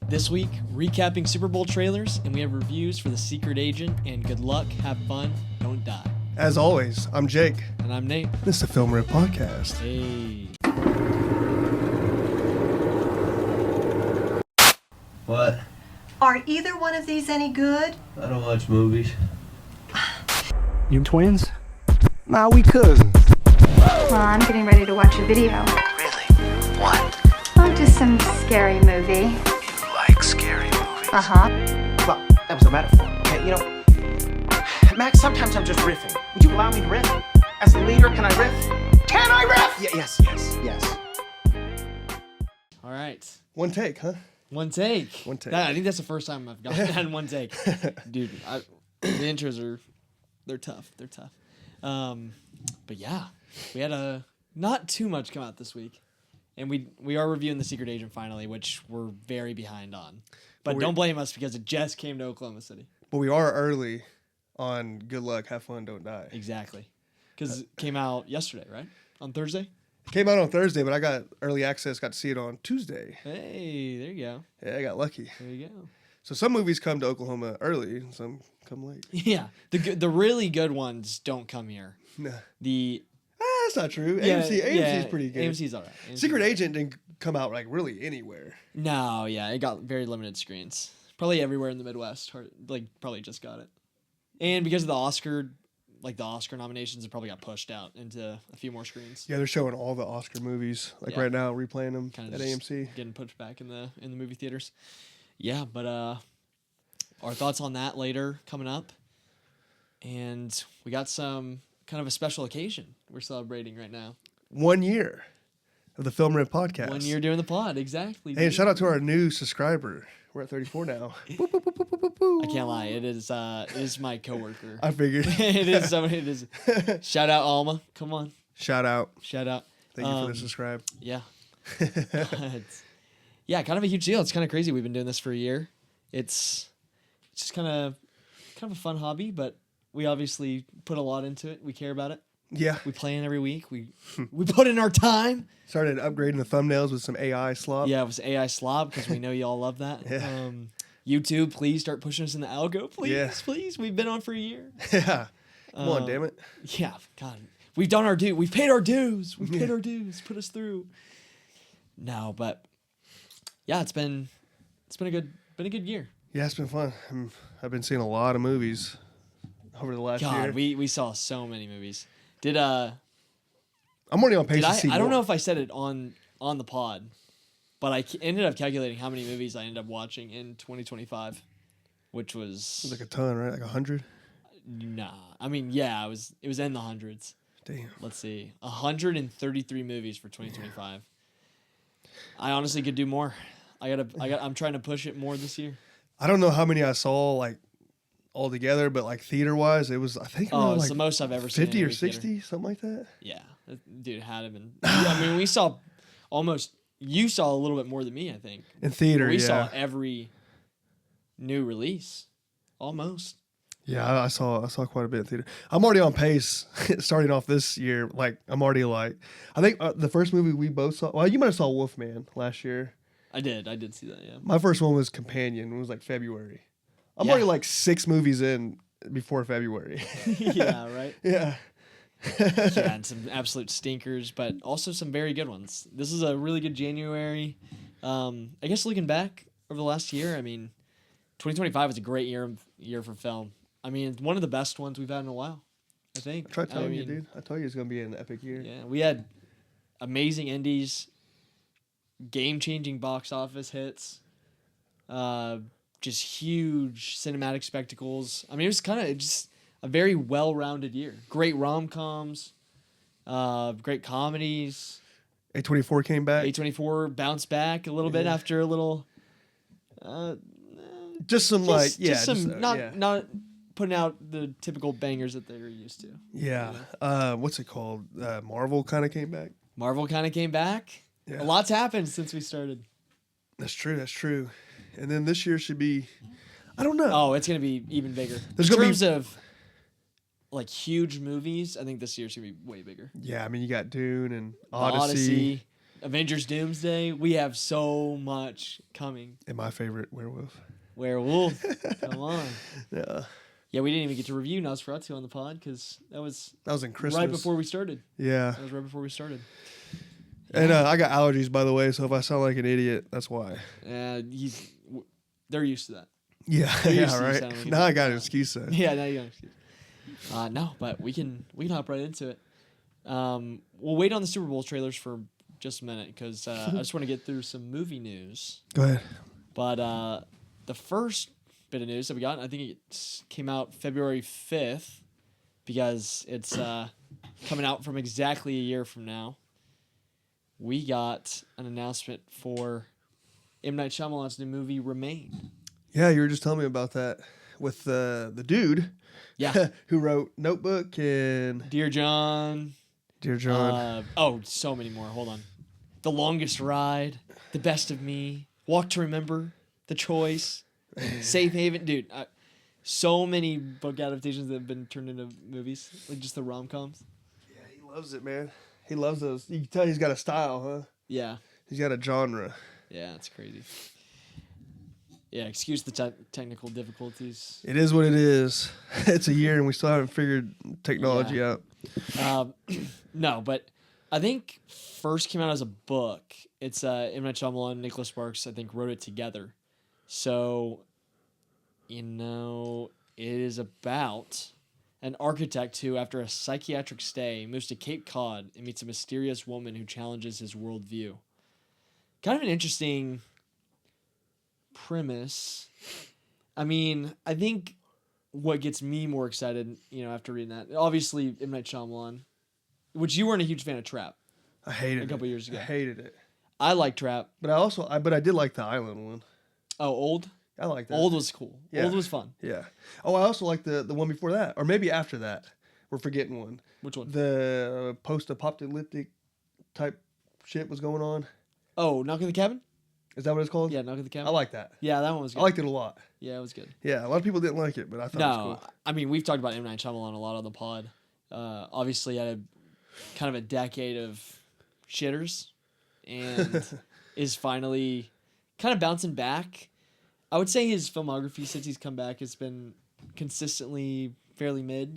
This week, recapping Super Bowl trailers, and we have reviews for The Secret Agent, and good luck, have fun, don't die. As always, I'm Jake. And I'm Nate. This is the Film Riff podcast. Hey. What? Are either one of these any good? I don't watch movies. You twins? Nah, we cousins. Well, I'm getting ready to watch a video. Really? What? Oh, just some scary movie. You like scary movies? Uh-huh. Well, that was a metaphor. Okay, you know, Max, sometimes I'm just riffing. Would you allow me to riff? As the leader, can I riff? Can I riff? Yes. All right. One take, huh? One take. One take. I think that's the first time I've gotten that in one take. Dude, the intros they're tough. They're tough. But yeah, we had not too much come out this week. And we are reviewing The Secret Agent finally, which we're very behind on. But don't blame us because it just came to Oklahoma City. But we are early on Good Luck, Have Fun, Don't Die. Exactly. Because it came out yesterday, right? On Thursday? It came out on Thursday, but I got early access, got to see it on Tuesday. Hey, there you go. Yeah, I got lucky. There you go. So some movies come to Oklahoma early, and some come late. Yeah. The really good ones don't come here. Nah. That's not true. AMC's pretty good. AMC's all right. Secret Agent didn't come out like really anywhere. No, yeah, it got very limited screens. Probably everywhere in the Midwest. Probably just got it. And because of the Oscar nominations, it probably got pushed out into a few more screens. Yeah, they're showing all the Oscar movies right now, replaying them Kinda at just AMC. getting pushed back in the movie theaters. Yeah, but our thoughts on that later coming up. And we got some kind of a special occasion we're celebrating right now. 1 year of the Film Riff podcast. 1 year doing the pod, exactly. Hey, and shout out to our new subscriber. We're at 34 now. Boop, boop, boop, boop, boop, boop, boop. I can't lie. It is my coworker. I figured. It is somebody. It is. Shout out Alma. Come on. Shout out. Shout out. Thank you for the subscribe. Yeah. Yeah, kind of a huge deal. It's kind of crazy. We've been doing this for a year. It's just kind of a fun hobby, but we obviously put a lot into it. We care about it. Yeah. We plan every week. We put in our time. Started upgrading the thumbnails with some AI slop. Yeah, it was AI slob because we know y'all love that. Yeah. YouTube, please start pushing us in the algo. Please, please. We've been on for a year. Yeah. Come on, damn it. Yeah, God. We've done our due. We've paid our dues. We've paid our dues. Put us through. No, but yeah, it's been a good year. Yeah, it's been fun. I've been seeing a lot of movies over the last year. God, we saw so many movies. I'm already on pace to see I don't more. know if I said it on the pod, but I ended up calculating how many movies I ended up watching in 2025, which was It was like a ton, right? Like 100? nah. I mean, yeah, it was in the hundreds. Damn. Let's see, 133 movies for 2025. I honestly could do more. I'm trying to push it more this year. I don't know how many I saw like all together, but like theater wise, it was I think Oh, it's like the most I've ever seen. 50 in a or movie theater. 60, something like that. Yeah, dude, it had to been. I mean, we saw almost. You saw a little bit more than me, I think. In theater, We yeah. saw every new release, almost. Yeah, I saw quite a bit in theater. I'm already on pace starting off this year. Like I'm already like I think the first movie we both saw. Well, you might have saw Wolfman last year. I did see that. Yeah. My first one was Companion. It was like February. I'm Yeah. already like 6 movies in before February. Yeah. Right. Yeah. Yeah, and some absolute stinkers, but also some very good ones. This is a really good January. I guess looking back over the last year, I mean, 2025 was a great year for film. I mean, it's one of the best ones we've had in a while, I think. I tried telling you, dude. I told you it's gonna be an epic year. Yeah, we had amazing indies, game-changing box office hits, just huge cinematic spectacles. I mean, it was kind of just a very well-rounded year. Great rom-coms, great comedies. A24 came back. A24 bounced back a little bit after a little. Just some not putting out the typical bangers that they're used to. Yeah. What's it called? Marvel kind of came back. Marvel kind of came back. Yeah. A lot's happened since we started. That's true. And then this year should be, I don't know. Oh, it's gonna be even bigger. There's in gonna terms of like huge movies, I think this year's gonna be way bigger. Yeah, I mean you got Dune and The Odyssey. Avengers Doomsday. We have so much coming. And my favorite werewolf. Werewolf. Come on. Yeah. Yeah, we didn't even get to review Nosferatu on the pod because that was in Christmas. right before we started. Yeah. That was right before we started. And I got allergies, by the way, so if I sound like an idiot, that's why. They're used to that. Yeah, They're used yeah, to you right. sounding like Now I got an excuse then. Yeah, now you got an excuse. No, but we can hop right into it. We'll wait on the Super Bowl trailers for just a minute because I just want to get through some movie news. Go ahead. But the first bit of news that we got, I think it came out February 5th because it's coming out from exactly a year from now. We got an announcement for M. Night Shyamalan's new movie, Remain. Yeah, you were just telling me about that with the dude Yeah. who wrote Notebook and Dear John. So many more. Hold on. The Longest Ride, The Best of Me, Walk to Remember, The Choice, Safe Haven. Dude, so many book adaptations that have been turned into movies, like just the rom-coms. Yeah, he loves it, man. He loves those. You can tell he's got a style, huh? Yeah. He's got a genre. Yeah, it's crazy. Yeah, excuse the technical difficulties. It is what it is. It's a year and we still haven't figured technology out. No, but I think first came out as a book. It's M. Night Shyamalan and Nicholas Sparks, I think, wrote it together. So, it is about an architect who, after a psychiatric stay, moves to Cape Cod and meets a mysterious woman who challenges his worldview. Kind of an interesting premise. I mean, I think what gets me more excited, after reading that, obviously M. Night Shyamalan, which you weren't a huge fan of Trap. I hated it. A couple years ago. I hated it. I like Trap. But I did like the Island one. Oh, Old? I like that. Old was cool. Yeah. Old was fun. Yeah. Oh, I also like the one before that. Or maybe after that. We're forgetting one. Which one? The post-apocalyptic type shit was going on. Oh, Knock at the Cabin? Is that what it's called? Yeah, Knock at the Cabin. I like that. Yeah, that one was good. I liked it a lot. Yeah, it was good. Yeah, a lot of people didn't like it, but I thought it was cool. I mean, we've talked about M. Night Shyamalan a lot on the pod. Obviously, had a kind of a decade of shitters and is finally kind of bouncing back. I would say his filmography since he's come back has been consistently fairly mid,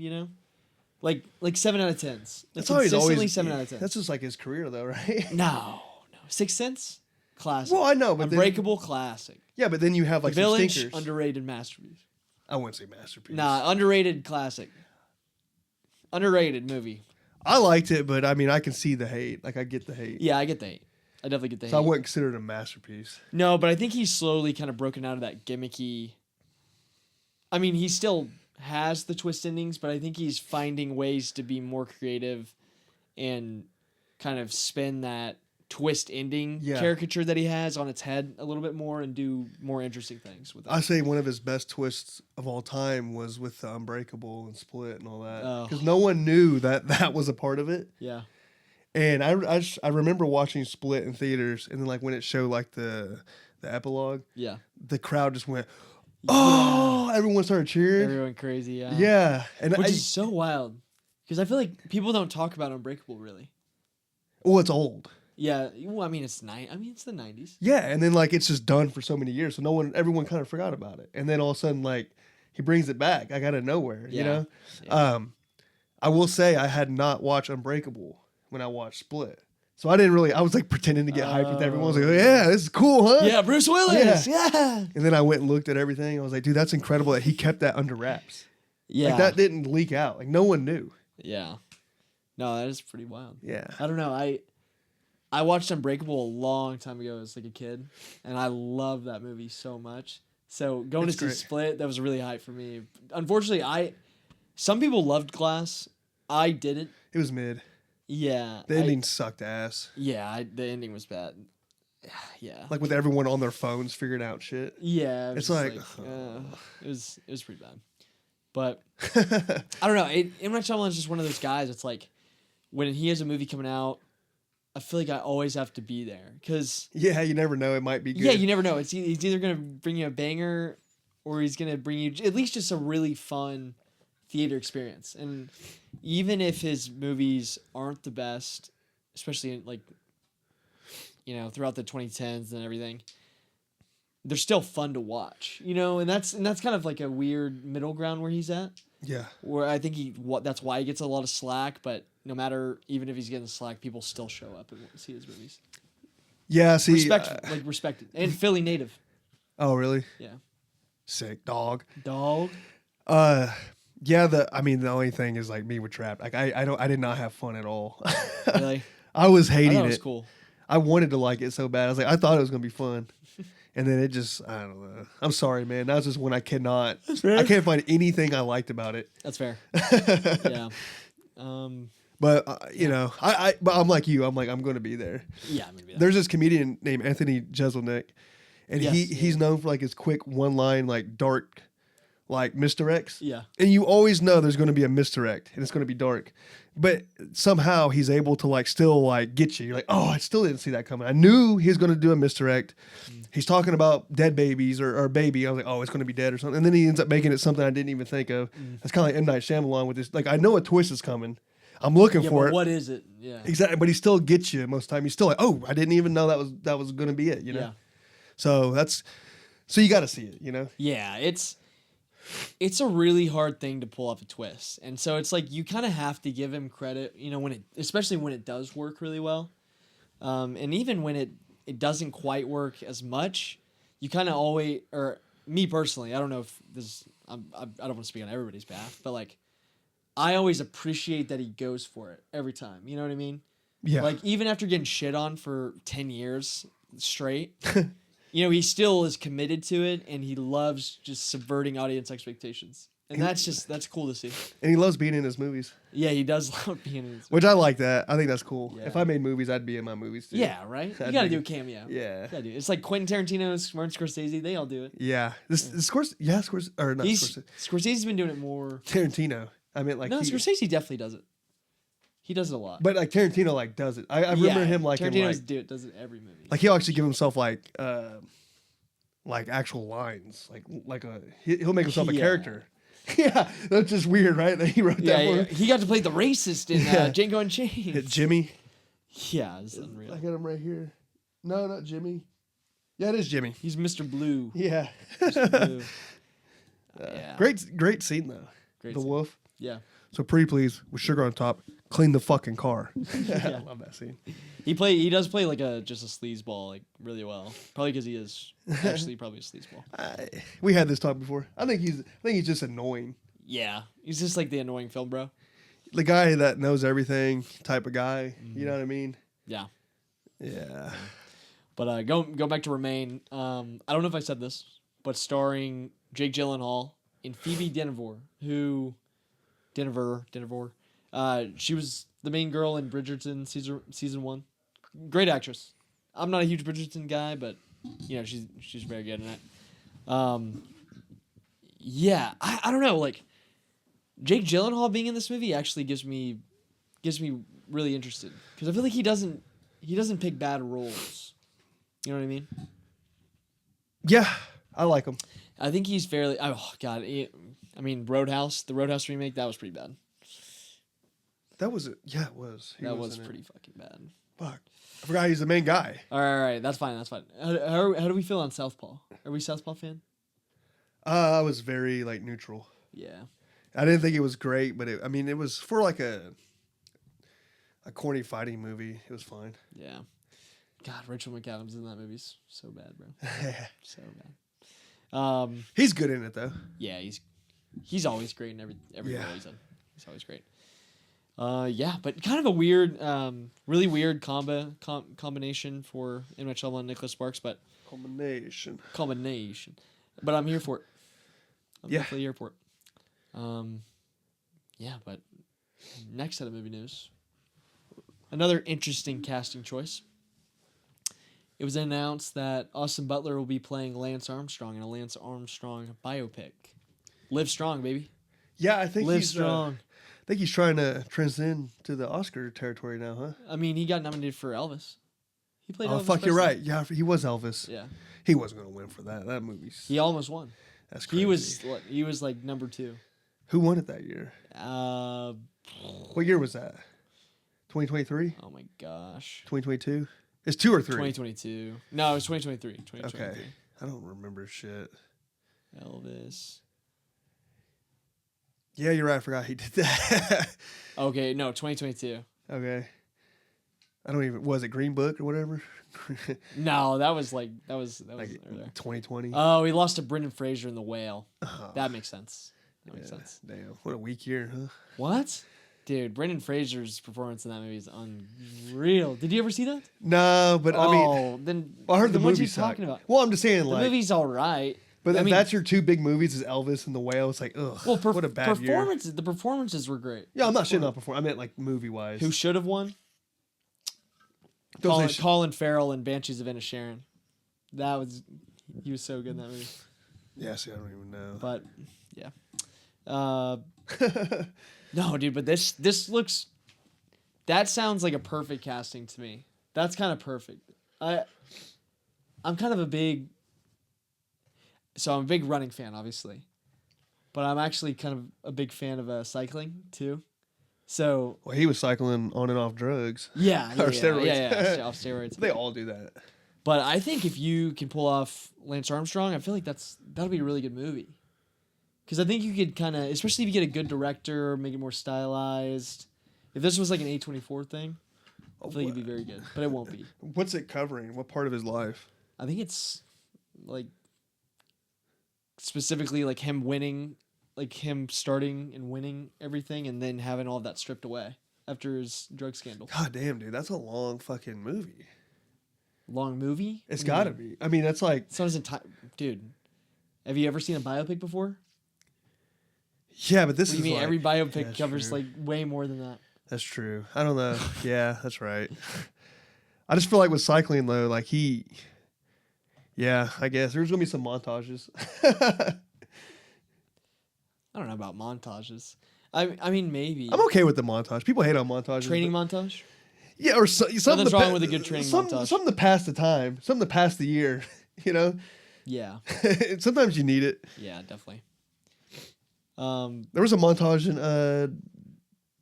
Like 7 out of 10s. Like That's always 7 out of 10. That's just like his career though, right? No. Sixth Sense? Classic. Well, I know, but Unbreakable, classic. Yeah, but then you have like The some Village, stinkers. underrated masterpiece. I wouldn't say masterpiece. Nah, underrated classic. Underrated movie. I liked it, but I mean, I can see the hate. Like, I get the hate. Yeah, I get the hate. I definitely get the hate. So I wouldn't consider it a masterpiece. No, but I think he's slowly kind of broken out of that gimmicky. I mean, he still has the twist endings, but I think he's finding ways to be more creative and kind of spin that twist ending caricature that he has on its head a little bit more and do more interesting things with it. I say one of his best twists of all time was with Unbreakable and Split and all that. Because no one knew that was a part of it. Yeah. And I remember watching Split in theaters, and then like when it showed like the epilogue, the crowd just went, "Oh!" Everyone started cheering. Everyone crazy, yeah. Yeah, and which is so wild because I feel like people don't talk about Unbreakable really. Well, it's old. Yeah, well, I mean it's the 90s. Yeah, and then like it's just done for so many years, so everyone kind of forgot about it, and then all of a sudden like he brings it back, like out of nowhere, you know. Yeah. I will say I had not watched Unbreakable when I watched Split. So I didn't really, I was like pretending to get hyped with everyone. I was like, oh, yeah, this is cool, huh? Yeah, Bruce Willis, yeah. And then I went and looked at everything. I was like, dude, that's incredible that he kept that under wraps. Yeah. Like that didn't leak out. Like no one knew. Yeah. No, that is pretty wild. Yeah. I don't know. I watched Unbreakable a long time ago as like a kid, and I love that movie so much. So going to see Split, that was really hype for me. Unfortunately, some people loved Glass. I didn't. It was mid. Yeah. The ending sucked ass. Yeah, the ending was bad. Yeah. Like with everyone on their phones figuring out shit. Yeah. It's like it was pretty bad. But I don't know. M. Night Shyamalan is just one of those guys. It's like when he has a movie coming out, I feel like I always have to be there because you never know. It might be good. Yeah, you never know. He's either gonna bring you a banger or he's gonna bring you at least just a really fun theater experience. And even if his movies aren't the best, especially in, like throughout the 2010s and everything, they're still fun to watch, and that's kind of like a weird middle ground where he's at. Yeah. Where I think that's why he gets a lot of slack, but no matter, even if he's getting slack, people still show up and see his movies. Yeah, see. Respected. And Philly native. Oh, really? Yeah. Sick dog. Dog. Yeah, the only thing is like me with Trapped. Like I did not have fun at all. Really? I was hating I thought it was it. cool. I wanted to like it so bad. I was like, I thought it was gonna be fun. And then it just, I don't know. I'm sorry, man. That was just when I can't find anything I liked about it. That's fair. Yeah. But but I'm like you. I'm going to be there. Yeah, I'm gonna be there. There's this comedian named Anthony Jeselnik, and Yes, he's known for like his quick one line, like dark, like misdirects. Yeah. And you always know there's going to be a misdirect, and it's going to be dark. But somehow he's able to like still like get you. You're like, oh, I still didn't see that coming. I knew he was going to do a misdirect. He's talking about dead babies or baby. I was like, oh, it's going to be dead or something. And then he ends up making it something I didn't even think of. That's kind of like M. Night Shyamalan with this. Like, I know a twist is coming. I'm looking for it. What is it? Yeah. Exactly. But he still gets you most of the time. He's still like, oh, I didn't even know that was going to be it, Yeah. So you got to see it, Yeah, it's a really hard thing to pull off a twist. And so it's like you kind of have to give him credit, especially when it does work really well. And even when it doesn't quite work as much, you kind of always, or me personally, I don't know if this, I don't want to speak on everybody's behalf, but like, I always appreciate that he goes for it every time. You know what I mean? Yeah. Like, even after getting shit on for 10 years straight, he still is committed to it, and he loves just subverting audience expectations. And that's cool to see. And he loves being in his movies. Yeah, he does love being in his movies. Which I like that. I think that's cool. Yeah. If I made movies, I'd be in my movies too. Yeah, right? You I'd gotta be- do a cameo. Yeah. You gotta do it. It's like Quentin Tarantino, Martin Scorsese, they all do it. Yeah. Scorsese, or not Scorsese. Scorsese's been doing it more. Tarantino. I meant like. No, Scorsese definitely does it. He does it a lot. But like Tarantino like does it. I remember him like in, Tarantino's like does it every movie. like he'll actually give himself like actual lines he'll make himself a Yeah. character. Yeah, that's just weird, right? That he wrote that Yeah, for him. he got to play the racist in Yeah. Django Unchained. Jimmy. Yeah, it's unreal. I got him right here. No, not Jimmy. Yeah, it is Jimmy. He's Mr. Blue. Yeah. Mr. Blue. Yeah. Great scene though. Great the scene. wolf. Yeah. So pretty please with sugar on top, clean the fucking car. I love that scene. He does play like just a sleazeball like really well. Probably because he is actually probably a sleazeball. We had this talk before. I think he's just annoying. Yeah, he's just like the annoying film bro. The guy that knows everything type of guy. You know what I mean? Yeah. Yeah. But go back to Remain. I don't know if I said this, but starring Jake Gyllenhaal and Phoebe Dynevor, she was the main girl in Bridgerton season 1. Great actress. I'm not a huge Bridgerton guy, but she's very good in it. Yeah, I don't know, like Jake Gyllenhaal being in this movie actually gives me really interested because I feel like he doesn't pick bad roles. You know what I mean? Yeah, I like him. I think he's fairly. Oh God, Roadhouse, the Roadhouse remake, that was pretty bad. That was it. Yeah, it was. He That was in it. pretty fucking bad. Fuck. I forgot he's the main guy. All right, that's fine. How do we feel on Southpaw? Are we Southpaw fan? I was very like neutral. Yeah. I didn't think it was great, but it was for like a corny fighting movie. It was fine. Yeah. God, Rachel McAdams in that movie's so bad, bro. So bad. He's good in it though. Yeah, he's always great in every Yeah. role he's in. He's always great. Yeah, but kind of a weird, really weird combination for M. Night Shyamalan and Nicholas Sparks, but Combination. But I'm here for it. I'm Yeah. definitely here for it. Yeah, but next set of movie news. Another interesting casting choice. It was announced that Austin Butler will be playing Lance Armstrong in a Lance Armstrong biopic. Live strong, baby. Yeah, I think Live he's strong. I think he's trying to transcend to the Oscar territory now, huh? I mean, he got nominated for Elvis. He played Oh Elvis fuck, you're Presley. right. Yeah, he was Elvis. Yeah. He wasn't gonna win for that. That movie's He almost won. that's crazy. He was like number 2. Who won it that year? Oh What year was that? 2023? my gosh. 2022? It's 2 or 3. 2022. No, it was 2023. 2023. Okay. I don't remember shit. Elvis. Yeah, you're right. I forgot he did that. Okay, no, 2022. Okay. I don't even. Was it Green Book or whatever? No, that was like that was Like earlier. 2020. Oh, he lost to Brendan Fraser in The Whale. Oh, That makes sense. That makes sense. Damn. What a weak year, huh? What? Dude, Brendan Fraser's performance in that movie is unreal. Did you ever see that? No, but I mean, then I heard the what movie you sucked. talking about? Well, I'm just saying, The like, movie's all right. but I if mean, that's your 2 big movies, is Elvis and The Whale. It's like, ugh. well, what a bad year. performances. The performances were great. Yeah, I'm not shitting on performance. I meant like movie wise. Who should have won? Colin Farrell and Banshees of Inisherin. He was so good in that movie. Yeah, see, I don't even know. But yeah, no, dude. But this looks. That sounds like a perfect casting to me. That's kind of perfect. I'm kind of a big. So I'm a big running fan, obviously, but I'm actually kind of a big fan of cycling too. So Well, he was cycling on and off drugs. yeah, Or steroids. yeah, off steroids. They all do that. But I think if you can pull off Lance Armstrong, I feel like that'll be a really good movie. Because I think you could kind of, especially if you get a good director, make it more stylized. If this was like an A24 thing, I feel like it'd be very good. But it won't be. What's it covering? What part of his life? I think it's like specifically like him winning, like him starting and winning everything and then having all of that stripped away after his drug scandal. God damn, dude, that's a long fucking movie. Long movie? It's got to be. I mean, that's like. It's not his entire. Dude, have you ever seen a biopic before? Yeah, but this What do is. you mean? Like, Every biopic that's covers true. like way more than that. That's true. I don't know. Yeah, that's right. I just feel like with cycling though, like he. Yeah, I guess there's gonna be some montages. I don't know about montages. I mean maybe. I'm okay with the montage. People hate on montages. Training but- montage. Yeah, or something. Nothing's wrong with a good training montage. Something to pass the time. Something to pass the year. You know. Yeah. Sometimes you need it. Yeah, definitely. There was a montage in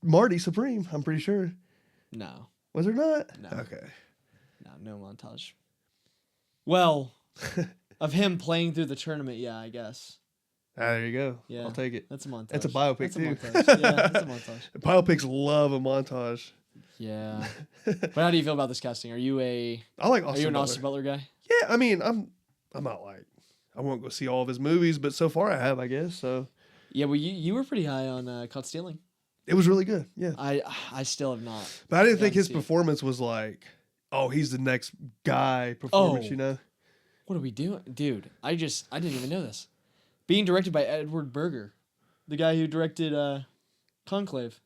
Marty Supreme. I'm pretty sure. No. Was there not? No. Okay. No montage. Well, of him playing through the tournament, yeah, I guess. There you go. Yeah. I'll take it. That's a montage. It's a biopic, That's too. A montage. Yeah, that's a montage. Biopics love a montage. Yeah. But how do you feel about this casting? Are you I like Austin Are you an Butler. Austin Butler guy? Yeah, I mean, I'm not like I won't go see all of his movies, but so far I have, I guess. So Yeah, well, you were pretty high on Caught Stealing. it was really good. Yeah, I still have not. but I didn't think haven't his seen it. performance was like, oh, he's the next guy performance. Oh. You know? What are we doing? Dude, I didn't even know this. Being directed by Edward Berger, the guy who directed Conclave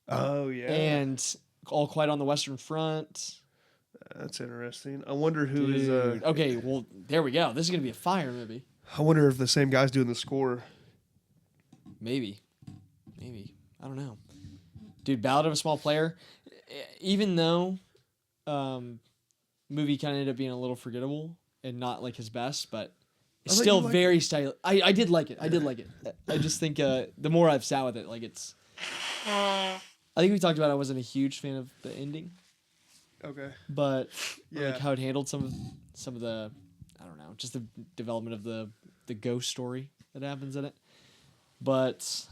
Oh yeah, and All Quiet on the Western Front. that's interesting. I wonder who is. Dude. Okay, well, there we go. This is going to be a fire movie. I wonder if the same guy's doing the score. Maybe. I don't know. Dude, Ballad of a Small Player, even though movie kind of ended up being a little forgettable and not like his best, but it's I thought still you liked very stylish. I did like it. I did like it. I just think the more I've sat with it, like it's... I think we talked about I wasn't a huge fan of the ending, Okay. but Yeah. like how it handled some of the, I don't know, just the development of the ghost story that happens in it. But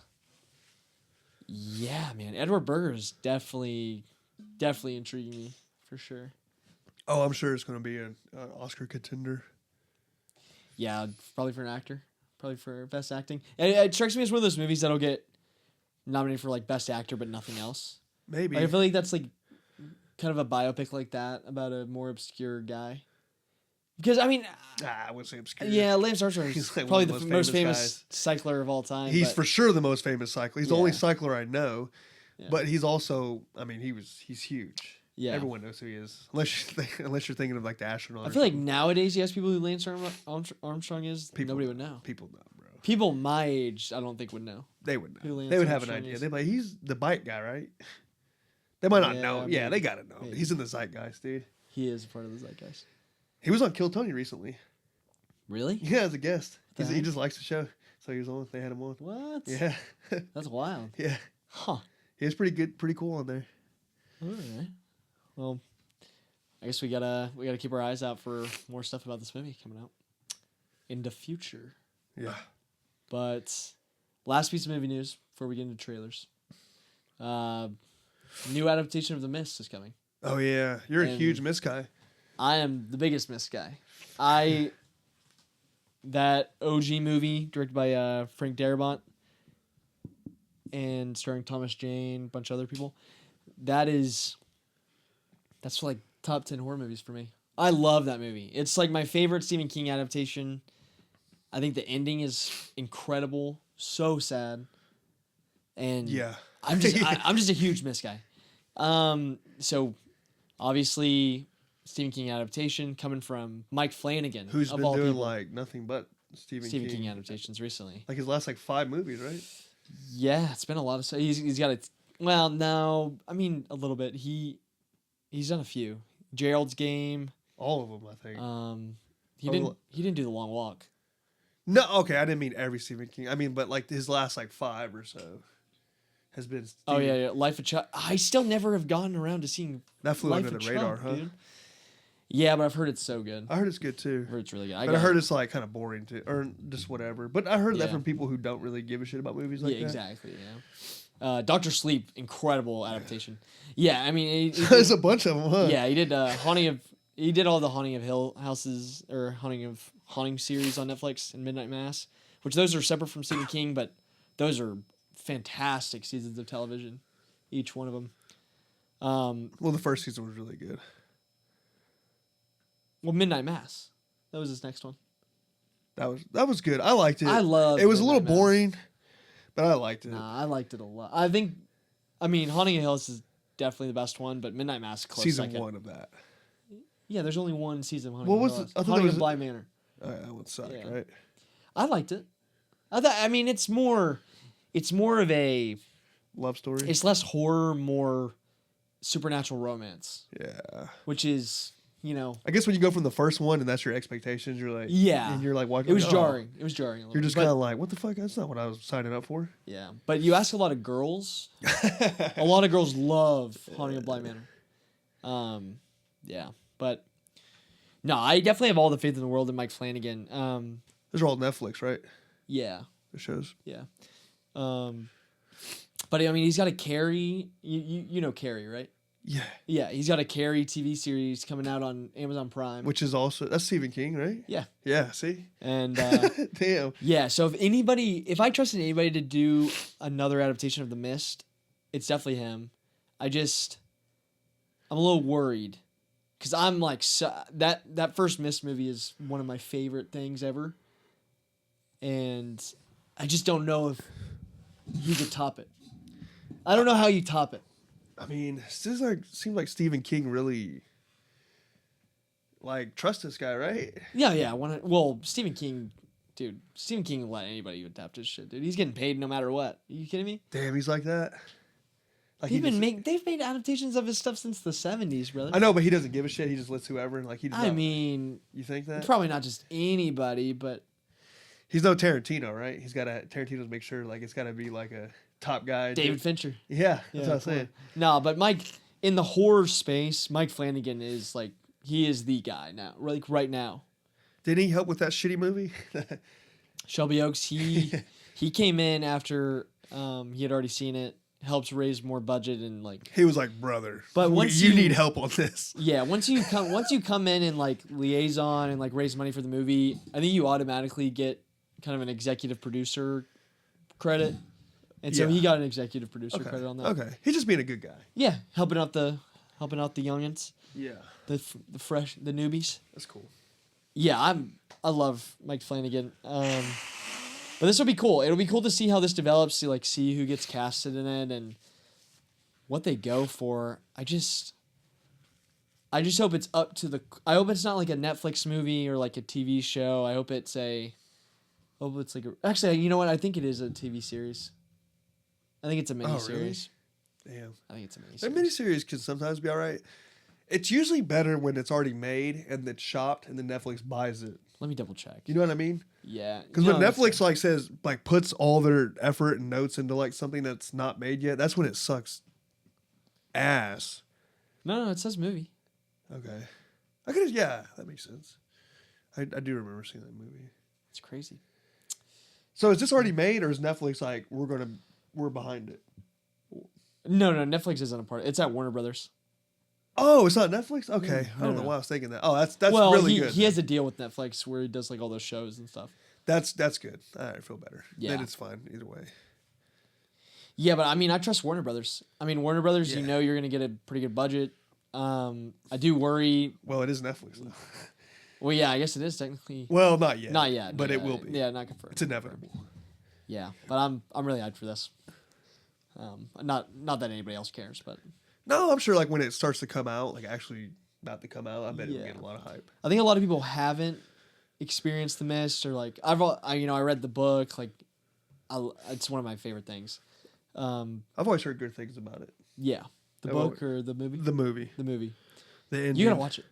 yeah, man, Edward Berger is definitely intriguing me for sure. Oh, I'm sure it's going to be an Oscar contender. Yeah, probably for an actor, probably for best acting. It strikes me as one of those movies that'll get nominated for like best actor, but nothing else. Maybe. Like, I feel like that's like kind of a biopic like that about a more obscure guy. Because I mean, I wouldn't say obscure. yeah, Lance Armstrong is He's like probably one of the the most famous famous cycler of all time. He's but- for sure the most famous cycler. He's the only Yeah. cycler I know. Yeah. But he's also, I mean, he's huge. Yeah. Everyone knows who he is, unless you're thinking of like the astronaut. I or feel like something. nowadays, you ask people who Lance Armstrong is, nobody would know. People know, bro. People my age, I don't think would know. They would know. Who Lance They would have an Armstrong idea. is. They'd be like, he's the bike guy, right? They might not Yeah, know. Yeah, maybe. they gotta know. Maybe. He's in the zeitgeist, dude. He is part of the zeitgeist. He was on Kill Tony recently. Really? Yeah, as a guest. The He heck? just likes the show, so he was on. They had him on. What? Yeah, That's wild. yeah. Huh. He was pretty good, pretty cool on there. All right. Well, I guess we gotta keep our eyes out for more stuff about this movie coming out in the future. Yeah. But last piece of movie news before we get into trailers. New adaptation of The Mist is coming. Oh yeah, you're a And huge Mist guy. I am the biggest Mist guy. That OG movie directed by Frank Darabont and starring Thomas Jane, a bunch of other people. That's like top 10 horror movies for me. I love that movie. It's like my favorite Stephen King adaptation. I think the ending is incredible, so sad, and Yeah. I'm just a huge Mist guy. So obviously Stephen King adaptation coming from Mike Flanagan, Who's of been all doing people. like nothing but Stephen King adaptations recently. Like his last like 5 movies, right? Yeah, it's been a lot of stuff. He's got it. Well, no, I mean a little bit. He's done a few. Gerald's Game. All of them, I think. He didn't do The Long Walk. No, okay, I didn't mean every Stephen King. I mean, but like his last like 5 or so has been. Oh yeah, Life of Chuck. I still never have gotten around to seeing That flew Life under of the radar, Chuck, huh? dude. Yeah, but I've heard it's so good. I heard it's good too. I heard it's really good. But I heard it's like kind of boring too, or just whatever. But I heard that Yeah. from people who don't really give a shit about movies like yeah, that. exactly. Yeah. Doctor Sleep, incredible adaptation. Yeah, I mean, There's a bunch of them, huh? yeah, he did He did all the Haunting of Hill Houses or Haunting series on Netflix and Midnight Mass, which those are separate from Stephen King, but those are fantastic seasons of television, each one of them. Well, the first season was really good. Well, Midnight Mass, that was his next one. That was good. I liked it. I love. It was a little Midnight Mass. boring, but I liked it. Nah, I liked it a lot. I mean, Haunting of Hill House is definitely the best one, but Midnight Mass is close Season second. 1 of that. Yeah, there's only one season of Haunting What of was Hill it? House. I thought Haunting there of was Bly Manor. That one sucked, Yeah. right? I liked it. I mean, it's more of a. Love story. It's less horror, more supernatural romance, Yeah. which is, I guess when you go from the first one and that's your expectations, you're like, yeah. and you're like watching. It was like, oh. jarring. It was jarring a little You're bit. just But- kind of like, what the fuck? That's not what I was signing up for. Yeah, but you ask a lot of girls. A lot of girls love Haunting of Bly Manor. Yeah, but no, I definitely have all the faith in the world in Mike Flanagan. Those are all Netflix, right? Yeah, The shows. yeah. But I mean, he's got a Carrie. You know Carrie, right? Yeah. Yeah, he's got a Carrie TV series coming out on Amazon Prime. Which is also that's Stephen King, right? Yeah, Yeah. See. and Damn. yeah. So if I trusted anybody to do another adaptation of The Mist, it's definitely him. I'm a little worried because I'm like that first Mist movie is one of my favorite things ever, and I just don't know if you could top it. I don't know how you top it. I mean, it seems like Stephen King really like trust this guy, right? Yeah. Well, Stephen King, dude. Stephen King will let anybody adapt his shit, dude. He's getting paid no matter what. Are you kidding me? Damn, he's like that. Like They've made adaptations of his stuff since the 70s, brother. I know, but he doesn't give a shit. He just lets whoever like he. Does I not- mean, you think that? probably not just anybody, but He's no Tarantino, right? Tarantino's make sure like it's got to be like a top guy. David Fincher. Yeah, that's what I'm come on. saying. No, but Mike, in the horror space, Mike Flanagan is like, he is the guy now, like right now. Did he help with that shitty movie? Shelby Oaks, he came in after he had already seen it, helps raise more budget and like. He was like, brother, But once you you- need help on this. Yeah, once you come in and like liaison and like raise money for the movie, I think you automatically get kind of an executive producer credit. And so Yeah. he got an executive producer credit on that. Okay, he's just being a good guy. Yeah, helping out the youngins, Yeah, the newbies. that's cool. Yeah, I love Mike Flanagan. But this will be cool. It'll be cool to see how this develops. See who gets casted in it and what they go for. I just hope it's up to the. I hope it's not like a Netflix movie or like a TV show. I hope it's like actually, you know what? I think it is a TV series. I think it's a miniseries. really? Damn. I think it's a That miniseries. miniseries can sometimes be all right. It's usually better when it's already made and it's shopped and then Netflix buys it. Let me double check. You know what I mean? Yeah, Because No, when that's- Netflix like says like puts all their effort and notes into like something that's not made yet, that's when it sucks ass. No, it says movie. Okay. I could. Yeah, that makes sense. I do remember seeing that movie. It's crazy. So is this already made, or is Netflix like we're behind it? No, Netflix isn't a part. It's at Warner Brothers. Oh, it's not Netflix. Okay, I don't know no. why I was thinking that. Oh, that's Well, really good. he has a deal with Netflix where he does like all those shows and stuff. That's good. I feel better. Yeah. Then it's fine either way. Yeah, but I mean, I trust Warner Brothers. I mean, Warner Brothers, Yeah. you know, you're gonna get a pretty good budget. I do worry. Well, it is Netflix though. Well, yeah, I guess it is technically. Well, not yet. Not yet, but yeah, it will be. Yeah, not confirmed. It's inevitable. Yeah, but I'm really hyped for this. Not that anybody else cares, but No, I'm sure like when it starts to come out, like actually not to come out, I bet it will Yeah. get a lot of hype. I think a lot of people haven't experienced the mist, or like I read the book. Like, it's one of my favorite things. I've always heard good things about it. Yeah, the Yeah, book or the movie. The movie. The movie. The ending. You gotta watch it.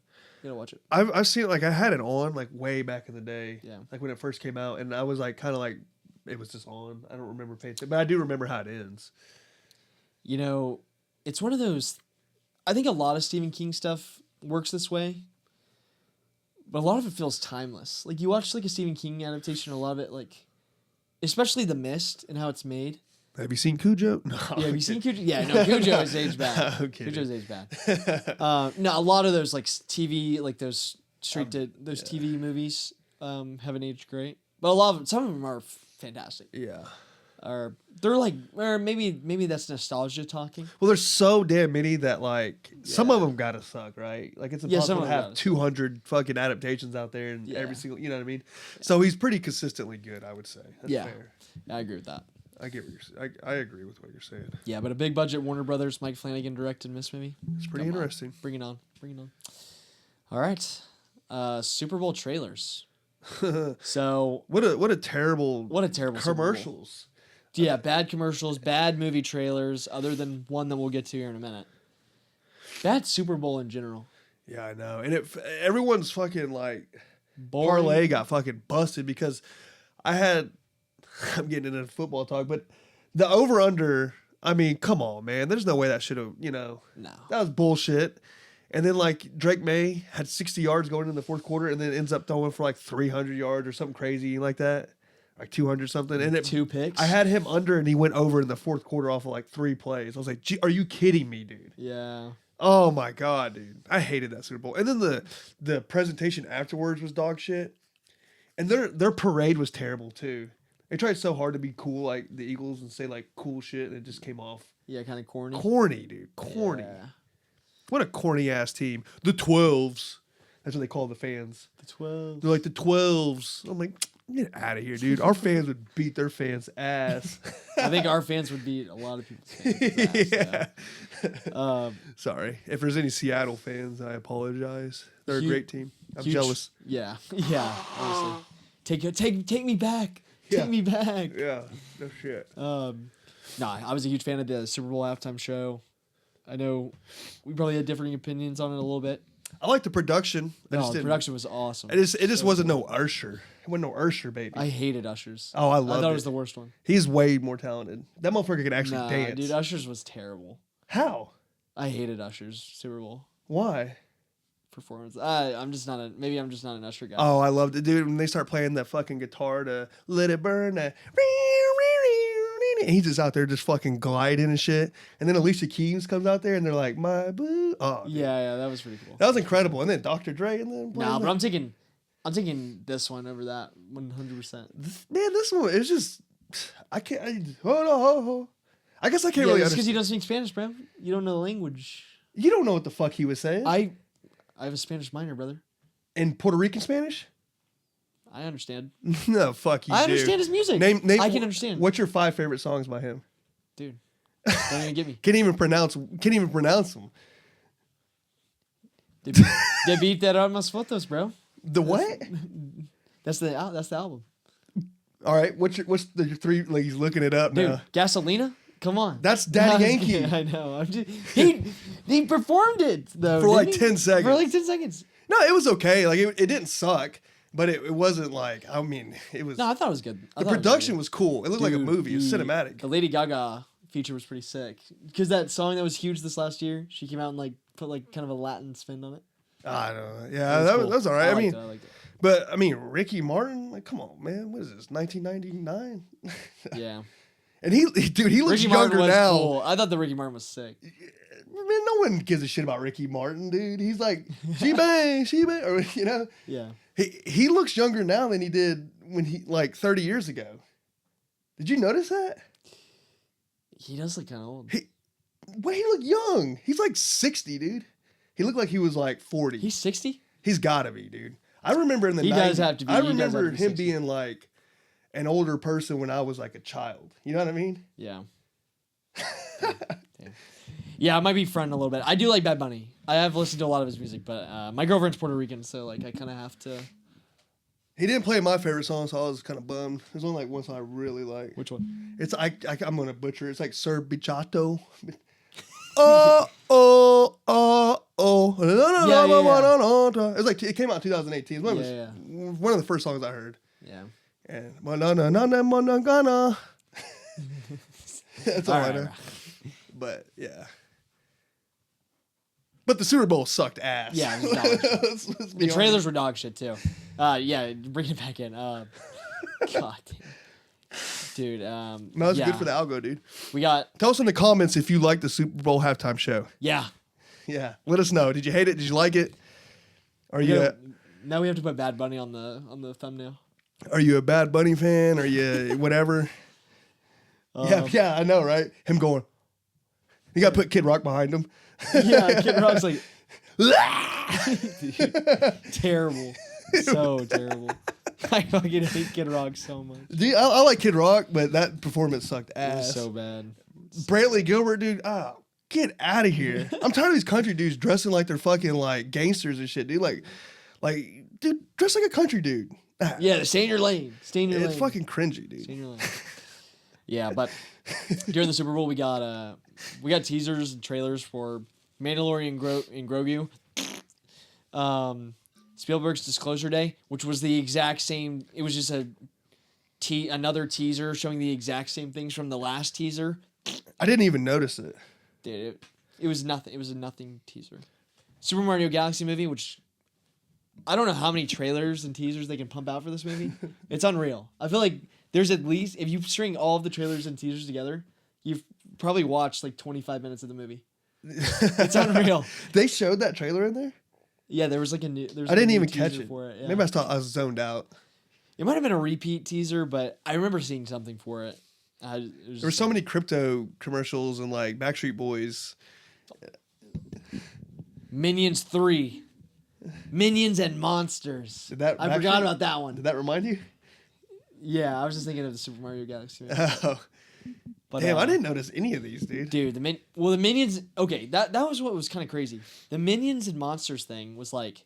You gotta watch it. I've seen it, like I had it on like way back in the day. Yeah. Like when it first came out, and I was like kind of like it was just on. I don't remember paying attention, but I do remember how it ends. You know, it's one of those. I think a lot of Stephen King stuff works this way, but a lot of it feels timeless. Like you watch like a Stephen King adaptation, a lot of it like, especially The Mist and how it's made. Have you seen Cujo? No. Yeah, have you seen Cujo? Yeah, no, Cujo is aged bad. I'm kidding. Cujo's aged bad. No, a lot of those like TV, like those those TV movies, haven't aged great. But a lot of some of them are fantastic. Yeah. Or they're like, or maybe that's nostalgia talking. Well, there's so damn many that like some Yeah. of them gotta suck, right? Like it's Yeah, some impossible of to them have gotta 200 fucking adaptations out there and Yeah. every single, you know what I mean? So he's pretty consistently good, I would say. That's Yeah. fair. I agree with that. I get what I agree with what you're saying. Yeah, but a big budget Warner Brothers, Mike Flanagan directed Miss movie. It's pretty Come on. interesting. Bring it on. Bring it on. All right. Super Bowl trailers. So What a terrible what a terrible Super Bowl. commercials. Yeah, bad commercials, bad movie trailers, other than one that we'll get to here in a minute. Bad Super Bowl in general. Yeah, I know. And everyone's fucking like Boring. parlay got fucking busted because I'm getting into football talk, but the over under, I mean, come on, man. There's no way that should have, No. that was bullshit. And then like Drake May had 60 yards going in the fourth quarter and then ends up throwing for like 300 yards or something crazy like that. Like 200 something. And 2 picks. I had him under and he went over in the fourth quarter off of like 3 plays. I was like, are you kidding me, dude? Yeah. Oh my God, dude. I hated that Super Bowl. And then the presentation afterwards was dog shit. And their parade was terrible too. They tried so hard to be cool like the Eagles and say like cool shit and it just came off Yeah, kind of corny. corny, dude. Corny. Yeah. What a corny ass team. The 12s. That's what they call the fans. The 12. They're like the 12s. I'm like, get out of here, dude. Our fans would beat their fans' ass. I think our fans would beat a lot of people's fans. Yeah. Yeah. Sorry. If there's any Seattle fans, I apologize. They're a Huge- great team. I'm Huge- jealous. Yeah. Yeah. Honestly. Take me back. Yeah. Take me back. Yeah. No shit. No, I was a huge fan of the Super Bowl halftime show. I know we probably had differing opinions on it a little bit. I like the production. I No, just the didn't- production was awesome. It just So wasn't good. no Usher. It wasn't no Usher, baby. I hated Usher's. Oh, I I loved thought it. it was the worst one. He's way more talented. That motherfucker can actually Nah, dance. dude, Usher's was terrible. How? I hated Usher's Super Bowl Why? performance. I'm just not an Usher guy. Oh, I loved it, dude. When they start playing that fucking guitar to Let It Burn, and he's just out there just fucking gliding and shit. And then Alicia Keys comes out there and they're like, my boo. Oh, dude. yeah, that was pretty cool. That was incredible. And then Dr. Dre and then Nah, but I'm taking this one over that 100%. man, this one is just I can't. I guess I can't Yeah, really it's because understand. you don't speak Spanish, bro. You don't know the language. You don't know what the fuck he was saying. I have a Spanish minor, brother. In Puerto Rican Spanish? I understand. No, fuck you. I dude. understand his music. Name. I can understand. What's your 5 favorite songs by him? Dude, don't even get me. Can't even pronounce them. De beat that on más fotos, bro. The what? That's the album. All right. What's the 3? Like he's looking it up Dude, now. Gasolina? Come on. That's Daddy I was- Yankee. I know. I'm just, he performed it though. For like didn't 10 he? seconds. For like 10 seconds. No, it was okay. Like it didn't suck, but it wasn't like. I mean, it was. No, I thought it was good. the production was cool. It looked like a Dude, movie. It was cinematic. The Lady Gaga feature was pretty sick. Because that song that was huge this last year, she came out and like put like kind of a Latin spin on it. I don't know. Yeah, that was all right. I mean, I liked it. but I mean, Ricky Martin, like, come on, man. What is this? 1999? Yeah. And he looks Ricky Martin younger was now. cool. I thought the Ricky Martin was sick. Man, no one gives a shit about Ricky Martin, dude. He's like, she bang, or you know. Yeah. He looks younger now than he did when he like 30 years ago. Did you notice that? He does look kind of old. He look young. He's like 60, dude. He looked like he was like 40. He's 60? He's gotta be, dude. I remember in the He 90s, does have to be. I He does have remember to be him 60. being like an older person when I was like a child. You know what I mean? Yeah. Damn. Yeah, I might be fronting a little bit. I do like Bad Bunny. I have listened to a lot of his music, but my girlfriend's Puerto Rican, so like I kind of have to. He didn't play my favorite song, so I was kind of bummed. There's only like one song I really like. Which one? It's I'm gonna butcher it. It's like Sir Bichato. Oh. It's like it came out in 2018. One of the first songs I heard. Yeah. And that's all I know. Right. But yeah. But the Super Bowl sucked ass. Yeah, it was dog shit. Let's be The trailers honest. were dog shit too. Yeah, bring it back in. God damn. Dude, No, it's good for the algo, dude. We got Tell us in the comments if you like the Super Bowl halftime show. yeah. Yeah, let us know. Did you hate it? Did you like it? Are you Now we have to put Bad Bunny on the thumbnail. a Bad Bunny fan? Are you whatever? Yeah, I know, right? Him going. You got to put Kid Rock behind him. Yeah, Kid Rock's like dude, terrible, so terrible. I fucking hate Kid Rock so much. Dude, I like Kid Rock, but that performance sucked It ass. was so bad. Brantley Gilbert, dude. Get out of here. I'm tired of these country dudes dressing like they're fucking like gangsters and shit, dude. Like, dude, dress like a country dude. Yeah, stay in your lane. Stay in your lane. It's fucking cringy, dude. Stay in your lane. Yeah, but during the Super Bowl, we got teasers and trailers for Mandalorian and Grogu. Spielberg's Disclosure Day, which was the exact same. It was just another teaser showing the exact same things from the last teaser. I didn't even notice it. Dude, it was nothing. It was a nothing teaser. Super Mario Galaxy movie, which I don't know how many trailers and teasers they can pump out for this movie. It's unreal. I feel like there's at least, if you string all of the trailers and teasers together, you've probably watched like 25 minutes of the movie. It's unreal. They showed that trailer in there? Yeah, there was like a new. I didn't even catch it. For it. Yeah. Maybe I was zoned out. It might have been a repeat teaser, but I remember seeing something for it. There were so many crypto commercials and like Backstreet Boys. Minions 3. Minions and Monsters. I forgot about that one. Did that remind you? Yeah, I was just thinking of the Super Mario Galaxy movie. Oh. But, damn, I didn't notice any of these, dude. Dude, the Minions. Okay, that was what was kind of crazy. The Minions and Monsters thing was like.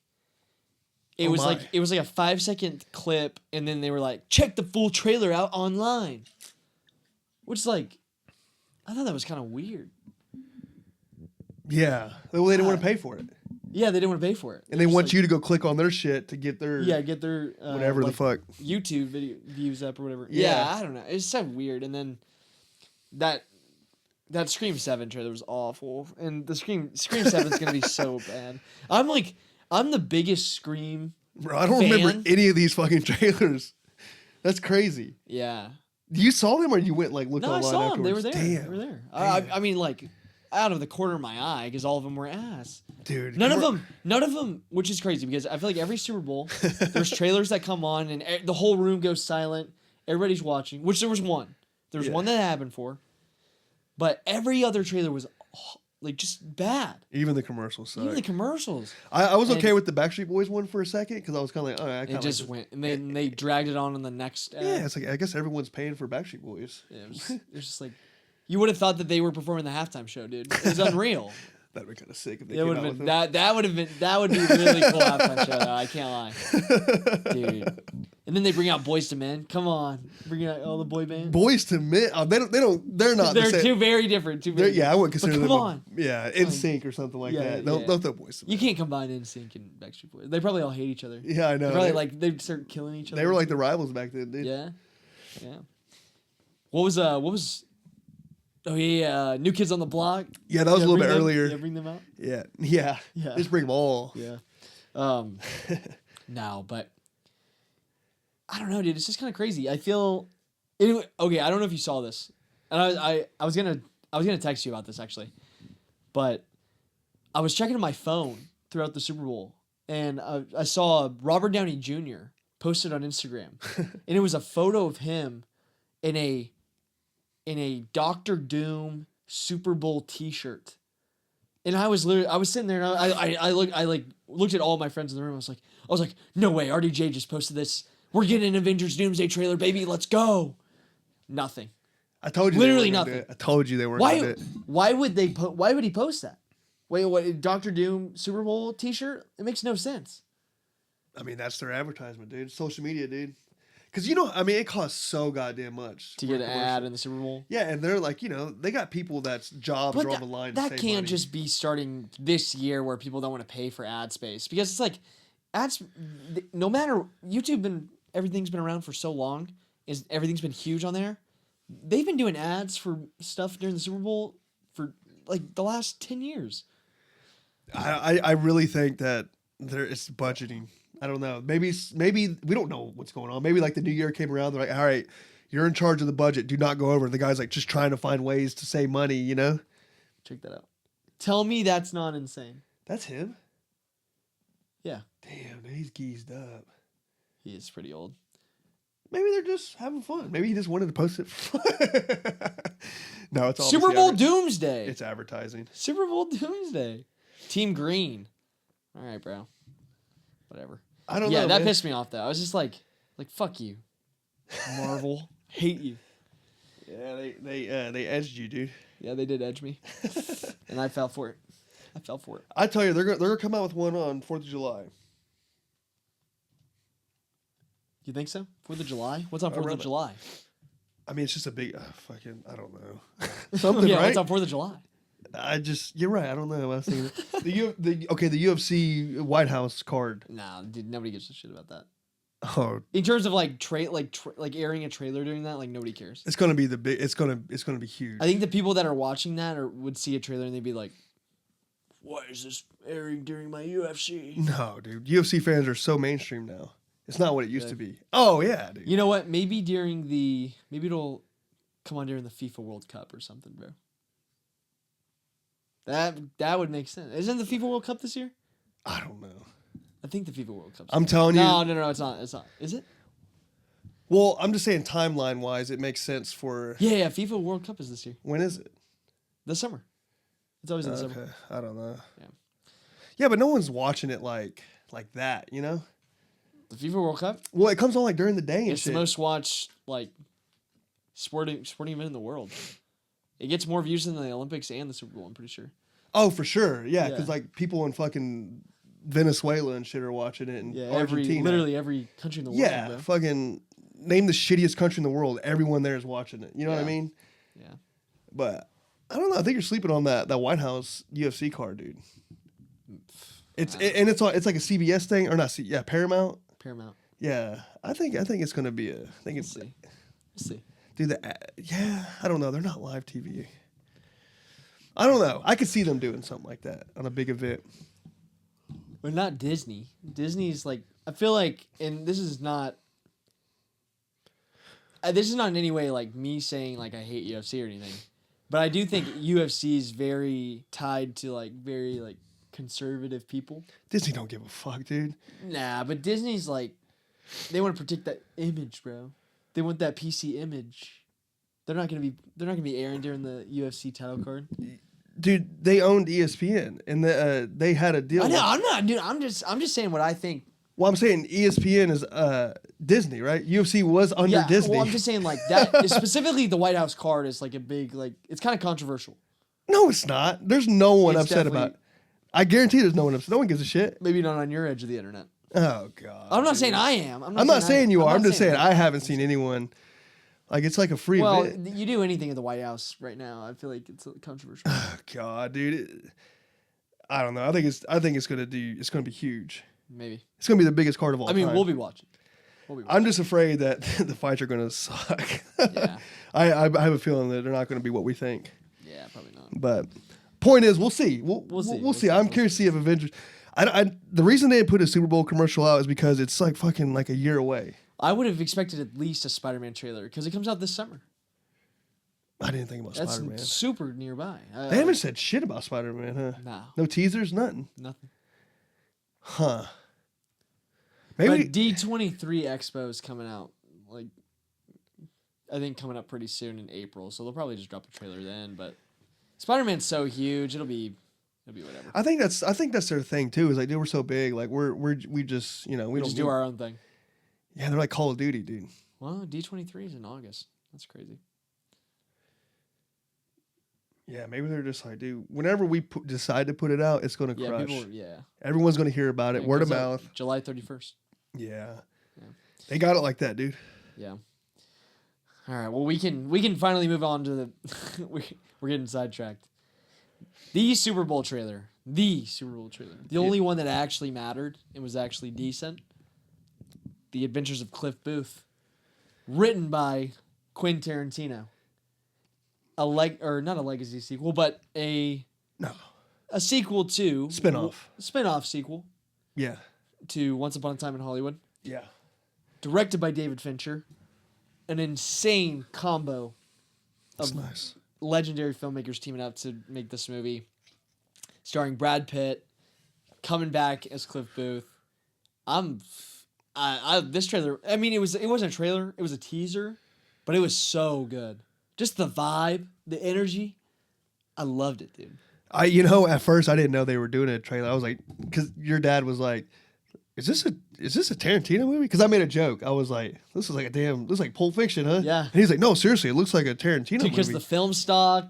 It was like a 5-second clip, and then they were like, check the full trailer out online. Which like, I thought that was kind of weird. Yeah, well, they didn't want to pay for it, Yeah, they didn't want to pay for it. and they want you to go click on their shit to get their get their whatever the fuck YouTube video views up or whatever. Yeah. Yeah, I don't know. It's so weird. And then that Scream 7 trailer was awful, and the Scream 7 is gonna be so bad. I'm the biggest Scream. Bro, I don't fan. remember any of these fucking trailers. That's crazy. Yeah. You saw them or you went like look No, I online saw them. They were afterwards? there. Damn. They were there. I mean, like, out of the corner of my eye, because all of them were ass. Dude. None of them, which is crazy, because I feel like every Super Bowl, there's trailers that come on, and the whole room goes silent. Everybody's watching, which there was one. There was one that happened for. But every other trailer was, like, just bad. Even the commercials suck. Even the commercials. I was okay with the Backstreet Boys one for a second because I was kind of like, oh, I It just went, and then they dragged it on in the next. Yeah, it's like I guess everyone's paying for Backstreet Boys. It was just like, you would have thought that they were performing the halftime show, dude. It was unreal. That'd be kind of sick if they It came would out have with been it. that would be really cool halftime show. Though, I can't lie, dude. And then they bring out Boys to Men. Come on, bring out all the boy bands. Boys to Men. Oh, they're not. They're the same. two very different. Yeah, I wouldn't consider But them. come on. Yeah, In Sync or something like that. Don't throw Boys to Men. You can't combine NSYNC and Backstreet Boys. They probably all hate each other. Yeah, I know. They probably they'd start killing each other. They were like the rivals back then, dude. Yeah. What was? Oh yeah, New Kids on the Block. Yeah, that was a little bit bring them- earlier. Yeah, bring them out. Yeah. Yeah. Just bring them all. Yeah. No, but I don't know, dude. It's just kind of crazy. I feel anyway. Okay, I don't know if you saw this, and I was gonna text you about this actually, but I was checking my phone throughout the Super Bowl, and I saw Robert Downey Jr. posted on Instagram, and it was a photo of him in a Doctor Doom Super Bowl T-shirt. And I was sitting there and I looked at all my friends in the room. I was like, no way, RDJ just posted this. We're getting an Avengers Doomsday trailer, baby. Let's go. Nothing. I told you. Literally they weren't gonna nothing. do it. I told you they weren't gonna do it. Why would they why would he post that? Wait, what? Doctor Doom Super Bowl T-shirt? It makes no sense. I mean, that's their advertisement, dude. Social media, dude. Because, you know, I mean, it costs so goddamn much. To get an ad in the Super Bowl? Yeah, and they're like, you know, they got people that's jobs are on the line to that save can't money. just be starting this year where people don't want to pay for ad space. Because it's like, ads, no matter, everything's been around for so long, everything's been huge on there. They've been doing ads for stuff during the Super Bowl for like the last 10 years. I really think that it's budgeting. I don't know. Maybe we don't know what's going on. Maybe like the new year came around. They're like, all right, you're in charge of the budget. Do not go over. And the guy's like just trying to find ways to save money, you know? Check that out. Tell me that's not insane. That's him? Yeah. Damn, dude, he's geezed up. He is pretty old. Maybe they're just having fun. Maybe he just wanted to post it for fun. No, it's all Super Bowl Doomsday. It's advertising. Super Bowl Doomsday. Team Green. All right, bro. Whatever. I don't know. Yeah, that man. pissed me off though. I was just like fuck you, Marvel. Hate you. Yeah, they edged you, dude. Yeah, they did edge me, and I fell for it. I tell you, they're gonna come out with one on 4th of July. You think so? 4th of July? What's on 4th of July? I mean, it's just a big fucking. I don't know. Something, yeah, right? what's on 4th of July? You're right. I don't know. I was thinking the UFC White House card. Nah, dude, nobody gives a shit about that. Oh, In terms of like airing a trailer during that, like nobody cares. it's gonna be it's gonna be huge. I think the people that are watching that would see a trailer and they'd be like, "Why is this airing during my UFC?" No, dude. UFC fans are so mainstream now. It's not what it used to be. Oh yeah, dude. You know what? Maybe it'll come on during the FIFA World Cup or something, bro. That would make sense. Isn't the FIFA World Cup this year? I don't know. I think the FIFA World Cup. I'm telling you. No, it's not. It's not. Is it? Well, I'm just saying timeline wise, it makes sense for. Yeah. FIFA World Cup is this year. When is it? This summer. It's always in the summer. Okay, I don't know. Yeah. Yeah, but no one's watching it like that, you know? The FIFA World Cup. Well, it comes on like during the day and It's shit. the most watched like sporting event in the world. It gets more views than the Olympics and the Super Bowl. I'm pretty sure. Oh, for sure. Yeah, because Yeah. like people in fucking Venezuela and shit are watching it, and Yeah, Argentina. literally every country in the world. Yeah, Bro. fucking name the shittiest country in the world. Everyone there is watching it. You know what I Yeah. mean? Yeah. But I don't know. I think you're sleeping on that White House UFC card, dude. It's like a CBS thing or not? Paramount. Paramount. Yeah, I think it's gonna be a. I think it's. We'll see. Dude, yeah, I don't know. They're not live TV. I don't know. I could see them doing something like that on a big event. But not Disney. Disney's like, I feel like, and this is not in any way like me saying like I hate UFC or anything, but I do think UFC is very tied to like very like conservative people. Disney don't give a fuck, dude. Nah, but Disney's like, they want to protect that image, bro. They want that PC image. They're not gonna be airing during the UFC title card. Dude, they owned ESPN, and they had a deal. I know, I'm not, dude. I'm just saying what I think. Well, I'm saying ESPN is Disney, right? UFC was under Disney. Well, I'm just saying like that. Specifically, the White House card is like a big like. It's kind of controversial. No, it's not. There's no one It's upset about it. I guarantee there's no one upset. No one gives a shit. Maybe not on your edge of the internet. Oh God. I'm not saying I am. I'm not saying you are. I'm just saying I I haven't seen anyone. Like it's like a free Well, event. you do anything at the White House right now, I feel like it's controversial. Oh, God, dude. I don't know. I think it's gonna be huge. Maybe. It's gonna be the biggest card of all I mean, time. we'll be watching. I'm just afraid that the fights are gonna suck. Yeah. I have a feeling that they're not gonna be what we think. Yeah, probably not. But point is, we'll see. We'll see. see. I'm curious to see if Avengers. The reason they put a Super Bowl commercial out is because it's like fucking like a year away. I would have expected at least a Spider-Man trailer because it comes out this summer. I didn't think about That's Spider-Man. super nearby. They haven't said shit about Spider-Man, huh? No. No teasers, nothing. Nothing. Huh. Maybe. But D23 Expo is coming out. Like, I think coming up pretty soon in April. So they'll probably just drop a trailer then. But Spider-Man's so huge, it'll be whatever. I think that's their thing too. Is like, dude, we're so big. Like we just we don't just do our own thing. Yeah, they're like Call of Duty, dude. Well, D23 is in August. That's crazy. Yeah, maybe they're just like, dude, whenever we decide to put it out, it's going to crush. Yeah. Everyone's going to hear about it, word of mouth. July 31st. Yeah. They got it like that, dude. Yeah. All right, well, we can finally move on to the... we're getting sidetracked. The Super Bowl trailer. The only one that actually mattered and was actually decent. The Adventures of Cliff Booth. Written by Quentin Tarantino. Not a legacy sequel, but a sequel to spin-off sequel. Yeah. To Once Upon a Time in Hollywood. Yeah. Directed by David Fincher. An insane combo of legendary filmmakers teaming up to make this movie. Starring Brad Pitt, coming back as Cliff Booth. This trailer, I mean, it wasn't a trailer, it was a teaser, but it was so good. Just the vibe, the energy. I loved it, dude. At first I didn't know they were doing a trailer. I was like, because your dad was like, is this a Tarantino movie? Because I made a joke. I was like, this is like Pulp Fiction, huh? Yeah. And he's like, no, seriously, it looks like a Tarantino movie. Because the film stock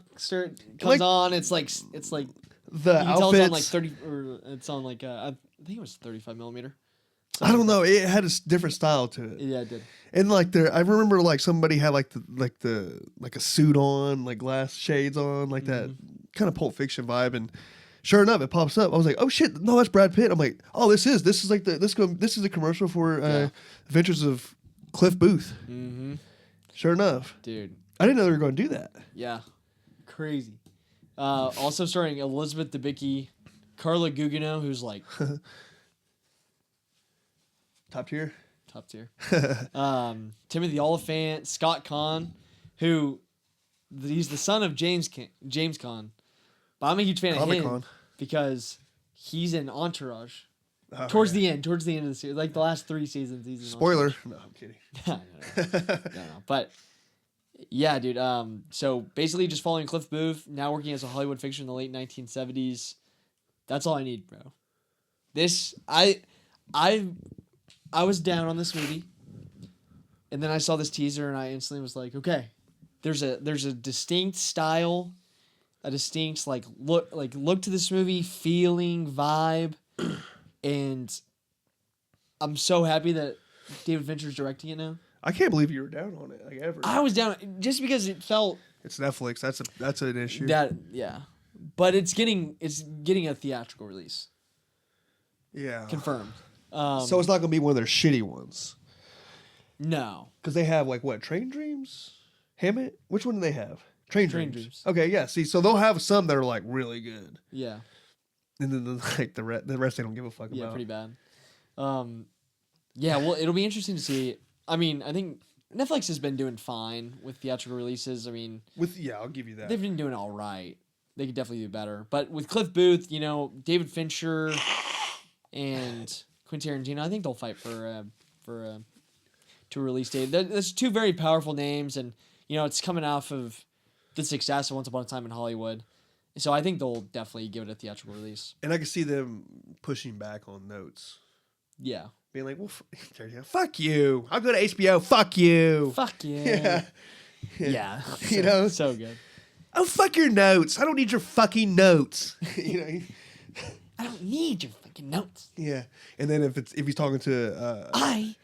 comes on, it's like the you can outfits. tell it's on like 30, or it's on like I think it was 35 millimeter. I don't know. It had a different style to it. Yeah, it did. And like I remember like somebody had like a suit on, like glass shades on, like that kind of Pulp Fiction vibe. And sure enough, it pops up. I was like, oh shit, no, that's Brad Pitt. I'm like, oh, this is a commercial for Adventures of Cliff Booth. Mm-hmm. Sure enough, dude, I didn't know they were going to do that. Yeah, crazy. Also starring Elizabeth Debicki, Carla Gugino, who's like. Top tier. Timothy Olyphant, Scott Conn, who he's the son of James Conn. But I'm a huge fan of him because he's in Entourage. Oh, towards the end of the series, like the last 3 seasons, he's in Spoiler. Entourage. No, I'm kidding. no. But yeah, dude. So basically, just following Cliff Booth, now working as a Hollywood fixture in the late 1970s. That's all I need, bro. I was down on this movie, and then I saw this teaser, and I instantly was like, okay, there's a distinct style, a distinct look to this movie, feeling, vibe, and I'm so happy that David Fincher's directing it now. I can't believe you were down on it, like ever. I was down just because it felt. It's Netflix. That's an issue. But it's getting a theatrical release. Yeah. Confirmed. So it's not gonna be one of their shitty ones. No, because they have like what, Train Dreams, Hammett. Which one do they have? Train Dreams. Okay, yeah. See, so they'll have some that are like really good. Yeah. And then like the rest they don't give a fuck about. Yeah, pretty bad. Yeah. Well, it'll be interesting to see. I mean, I think Netflix has been doing fine with theatrical releases. I mean, I'll give you that. They've been doing all right. They could definitely do better. But with Cliff Booth, David Fincher, and Quentin Tarantino, I think they'll fight for to release date. There's 2 very powerful names, and it's coming off of the success of Once Upon a Time in Hollywood, so I think they'll definitely give it a theatrical release. And I can see them pushing back on notes. Yeah, being like, "Well, fuck you! I'll go to HBO. Fuck you! Fuck you!" Yeah. So good. Oh, fuck your notes! I don't need your fucking notes. I don't need your fucking notes. Yeah, and then if he's talking to I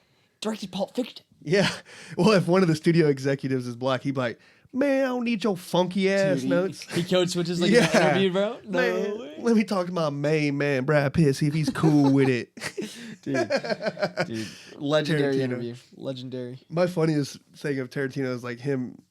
directed Pulp Fiction. Yeah, well, if one of the studio executives is black, he'd be like, "Man, I don't need your funky ass notes." He code switches like an interview, bro. No way. Let me talk to my main man, Brad Pitt, see if he's cool with it. Dude, legendary Tarantino. Interview, legendary. My funniest thing of Tarantino is like him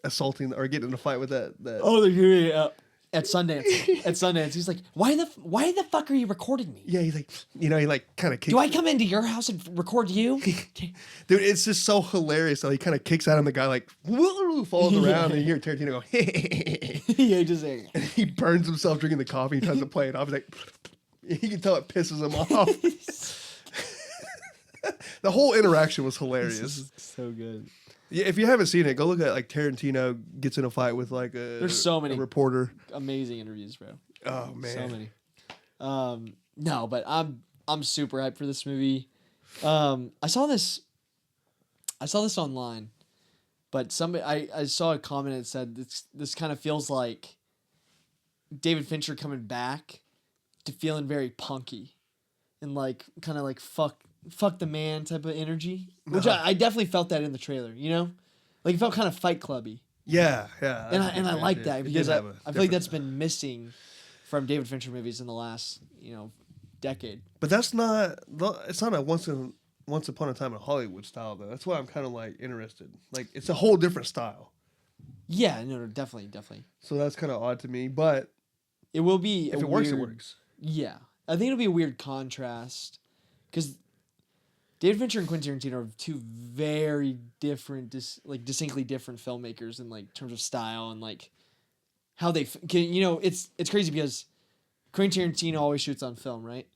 assaulting or getting in a fight with that. Oh, they're at Sundance, he's like, why the fuck are you recording me? Yeah, he's like, he like kind of kicks. Do I come into your house and record you? Dude, it's just so hilarious. So he kind of kicks at him. The guy like falls around, and you hear Tarantino go, Yeah, just saying. and he burns himself drinking the coffee. He tries to play it off. He's like, you can tell it pisses him off. The whole interaction was hilarious. So good. Yeah, if you haven't seen it, go look at like Tarantino gets in a fight with like There's so many a reporter. Amazing interviews, bro. Oh man, so many. No, but I'm super hyped for this movie. I saw this online, but I saw a comment that said this kind of feels like David Fincher coming back to feeling very punky and like kind of like fuck the man type of energy, which I definitely felt that in the trailer, like it felt kind of Fight Clubby. Yeah. And I like that because I feel like that's been missing from David Fincher movies in the last, decade. But it's not a once upon a time in Hollywood style though. That's why I'm kind of like interested. Like it's a whole different style. Yeah, no, definitely. So that's kind of odd to me, but it will be if it works, it works. Yeah, I think it'll be a weird contrast because David Fincher and Quentin Tarantino are two very different, distinctly different filmmakers in like terms of style and like how they it's crazy because Quentin Tarantino always shoots on film, right?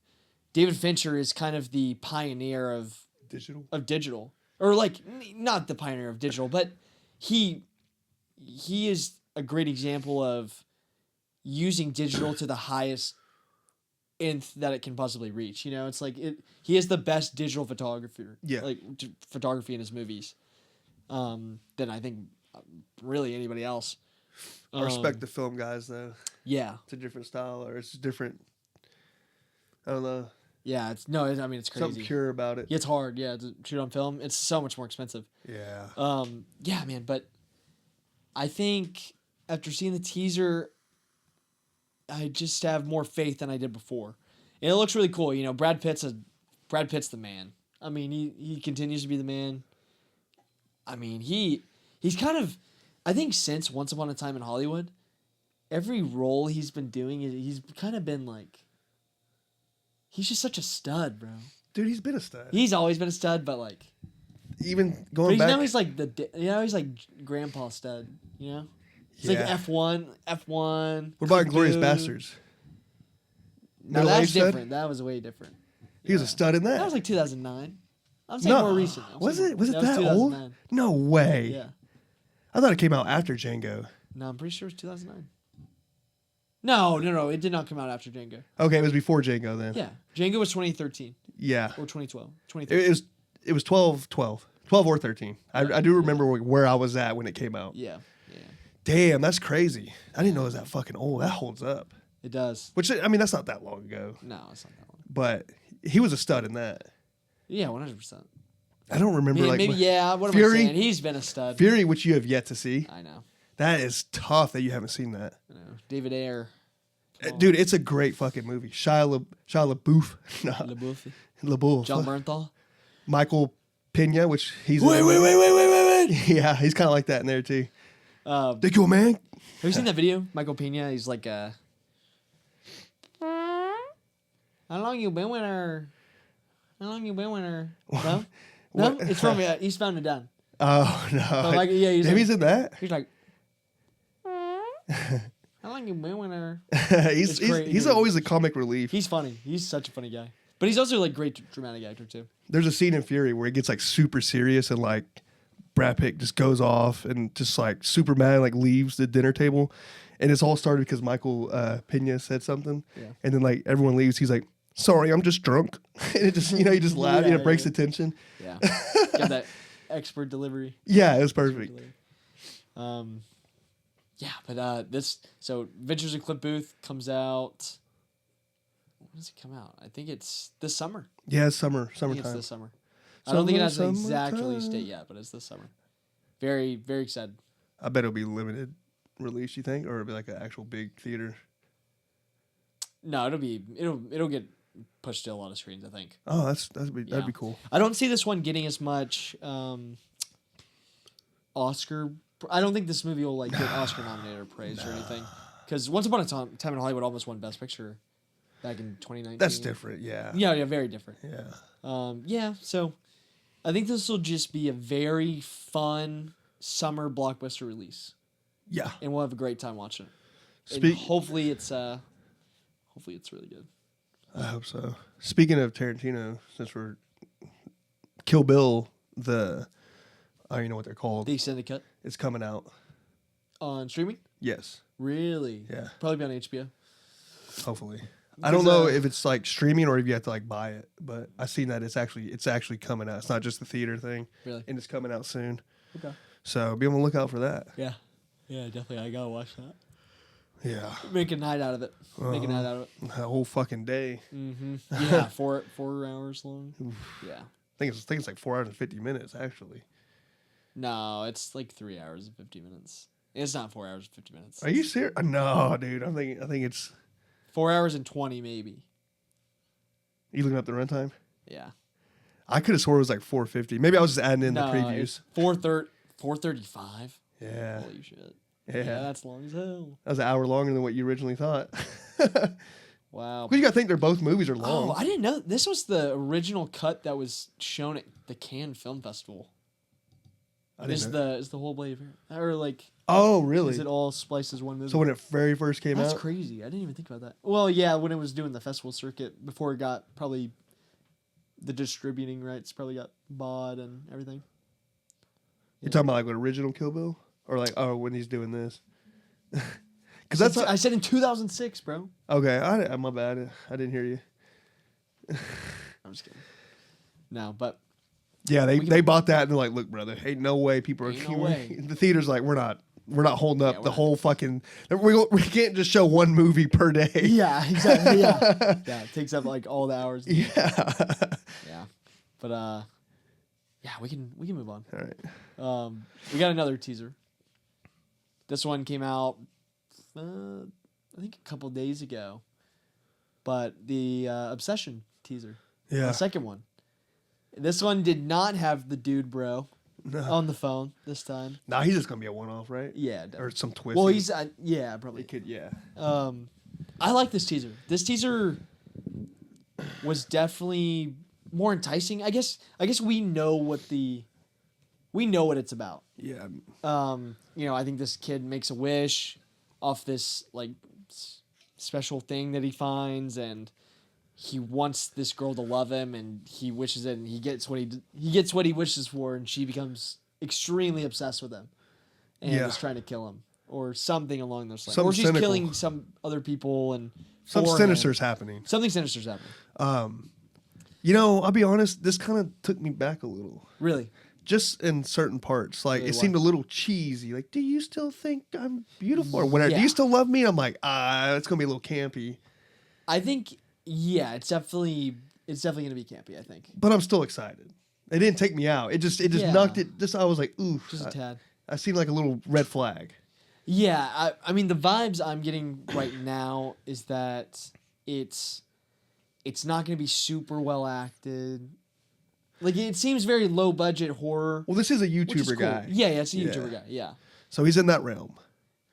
David Fincher is kind of the pioneer of digital, or like not the pioneer of digital, but he is a great example of using digital to the highest nth that it can possibly reach. It's like he is the best digital photographer. Yeah, like photography in his movies, than I think really anybody else. I respect the film guys though. Yeah, it's a different style, or it's different. I don't know. Yeah, it's crazy. Something pure about it. It's hard, to shoot on film. It's so much more expensive. Yeah. Yeah, man. But I think after seeing the teaser, I just have more faith than I did before. And it looks really cool. Brad Pitt's the man. I mean, he continues to be the man. I mean, he's kind of, I think since Once Upon a Time in Hollywood, every role he's been doing, he's kind of been like, he's just such a stud, bro. Dude, he's been a stud. He's always been a stud, but like, even going back, now he's like he's like grandpa stud. He's like F1. What about Inglourious Bastards? No, that's different. That was way different. He was a stud in that. That was like 2009. I was like more recent. Was it that old? No way. Yeah. I thought it came out after Django. No, I'm pretty sure it was 2009. No. It did not come out after Django. Okay, it was before Django then. Yeah. Django was 2013. Yeah. Or 2012. 2013. It was 12 or 13. I do remember where I was at when it came out. Yeah. Damn, that's crazy. I didn't know it was that fucking old. That holds up. It does. Which, I mean, that's not that long ago. No, it's not that long. But he was a stud in that. Yeah, 100%. I don't remember What am I saying? He's been a stud. Fury, which you have yet to see. I know. That is tough that you haven't seen that. I know. David Ayer. Dude, it's a great fucking movie. Shia LaBeouf. LaBeouf. John Bernthal. Michael Pena, which he's... Wait. Yeah, he's kind of like that in there, too. Thank you, man. Have you seen that video? Michael Pena, he's like, how long you been with her? No? No? It's from Eastbound and Down. Oh, no. Like, yeah, he's in that? He's like, how long you been with her? he's always a comic relief. He's funny. He's such a funny guy. But he's also like great dramatic actor too. There's a scene in Fury where he gets like super serious and like Brad Pitt just goes off and just like Superman like leaves the dinner table, and it's all started because Michael Pena said something, and then like everyone leaves. He's like, "Sorry, I'm just drunk," and it just he just laughs and it breaks the tension. Yeah, got that expert delivery. Yeah, it was perfect. Yeah, but Adventures in Clint Booth comes out. When does it come out? I think it's this summer. Yeah, it's summertime. It's this summer. I don't think it has an exact release date yet, but it's this summer. Very, very excited. I bet it'll be limited release, you think? Or it'll be like an actual big theater? No, it'll get pushed to a lot of screens, I think. Oh, that'd be cool. I don't see this one getting as much Oscar. I don't think this movie will like get Oscar nominated or praise or anything. Because Once Upon a Time in Hollywood almost won Best Picture back in 2019. That's different. Yeah. Yeah, very different. Yeah. So I think this will just be a very fun summer blockbuster release, Yeah. and we'll have a great time watching it. And Speak- hopefully it's really good. I hope so. Speaking of Tarantino, since we're Kill Bill, I don't even know what they're called. The extended cut It's coming out. on streaming. Yes. Really? Yeah. Probably be on HBO. Hopefully. I don't know if it's like streaming or if you have to like buy it, but I've seen that it's actually coming out. It's not just the theater thing. Really? And it's coming out soon. Okay. So be on the lookout for that. Yeah. Yeah, definitely. I gotta watch that. Yeah. Make a night out of it. Make a night out of it. A whole fucking day. Mm-hmm. Yeah, 4 hours long. Yeah. I think it's like 4 hours and 50 minutes actually. No, it's like 3 hours and 50 minutes. It's not 4 hours and 50 minutes. Are you serious? No, dude. I think it's. 4 hours and 20 maybe. You looking up the runtime? Yeah. I could have swore it was like 450. Maybe I was just adding in No, the previews. it's 4:35. Yeah. Holy shit. Yeah. That's long as hell. That was an hour longer than what you originally thought. Wow. But you got to think they're both movies are long. Oh, I didn't know. This was the original cut that was shown at the Cannes Film Festival. I didn't know. Is the whole blade or like Oh, really? is it all spliced as one movie? So when it very first came That's out? crazy. I didn't even think about that. Well, yeah, when it was doing the festival circuit before it got probably the distributing rights probably got bought and everything. You're talking about like what original Kill Bill? Or like, oh, when he's doing this? Because that's... I said in 2006, bro. Okay, my bad. I didn't hear you. I'm just kidding. No, but Yeah, they bought that and they're like, look, brother, ain't no way people are... Ain't no way. The theater's like, we're not holding up Yeah, the we're whole fucking... We can't just show one movie per day. yeah, exactly. Yeah, yeah, it takes up like all the hours. Yeah. Yeah, but yeah, we can move on. All right. We got another teaser. This one came out, I think a couple days ago, but the Obsession teaser, Yeah. the second one. This one did not have the dude bro on the phone this time. Nah, he's just going to be a one-off, right? Yeah, Or definitely. some twist. Well, he's yeah, probably. It could, yeah. I like this teaser. This teaser was definitely more enticing. I guess we know what it's about. Yeah. I think this kid makes a wish off this like special thing that he finds, and he wants this girl to love him, and he wishes it, and he gets what he wishes for, and she becomes extremely obsessed with him, and is trying to kill him or something along those lines, Something or she's cynical. killing some other people and Something for sinister's him. happening. Something sinister's happening. I'll be honest, this kind of took me back a little. Really. Just in certain parts. Like, Really it seemed a little cheesy. Like, do you still think I'm beautiful? Or whatever. Do Yeah. you still love me? I'm like, it's going to be a little campy. I think, yeah, it's definitely gonna be campy. I think But I'm still excited. It didn't take me out. It just Yeah. knocked it. I was like, ooh. just a tad. I seemed like a little red flag. Yeah, I mean the vibes I'm getting right now is that it's not gonna be super well acted. Like it seems very low budget horror. Well, this is a which is YouTuber cool. guy. Yeah, it's a Yeah. YouTuber guy. Yeah, So he's in that realm.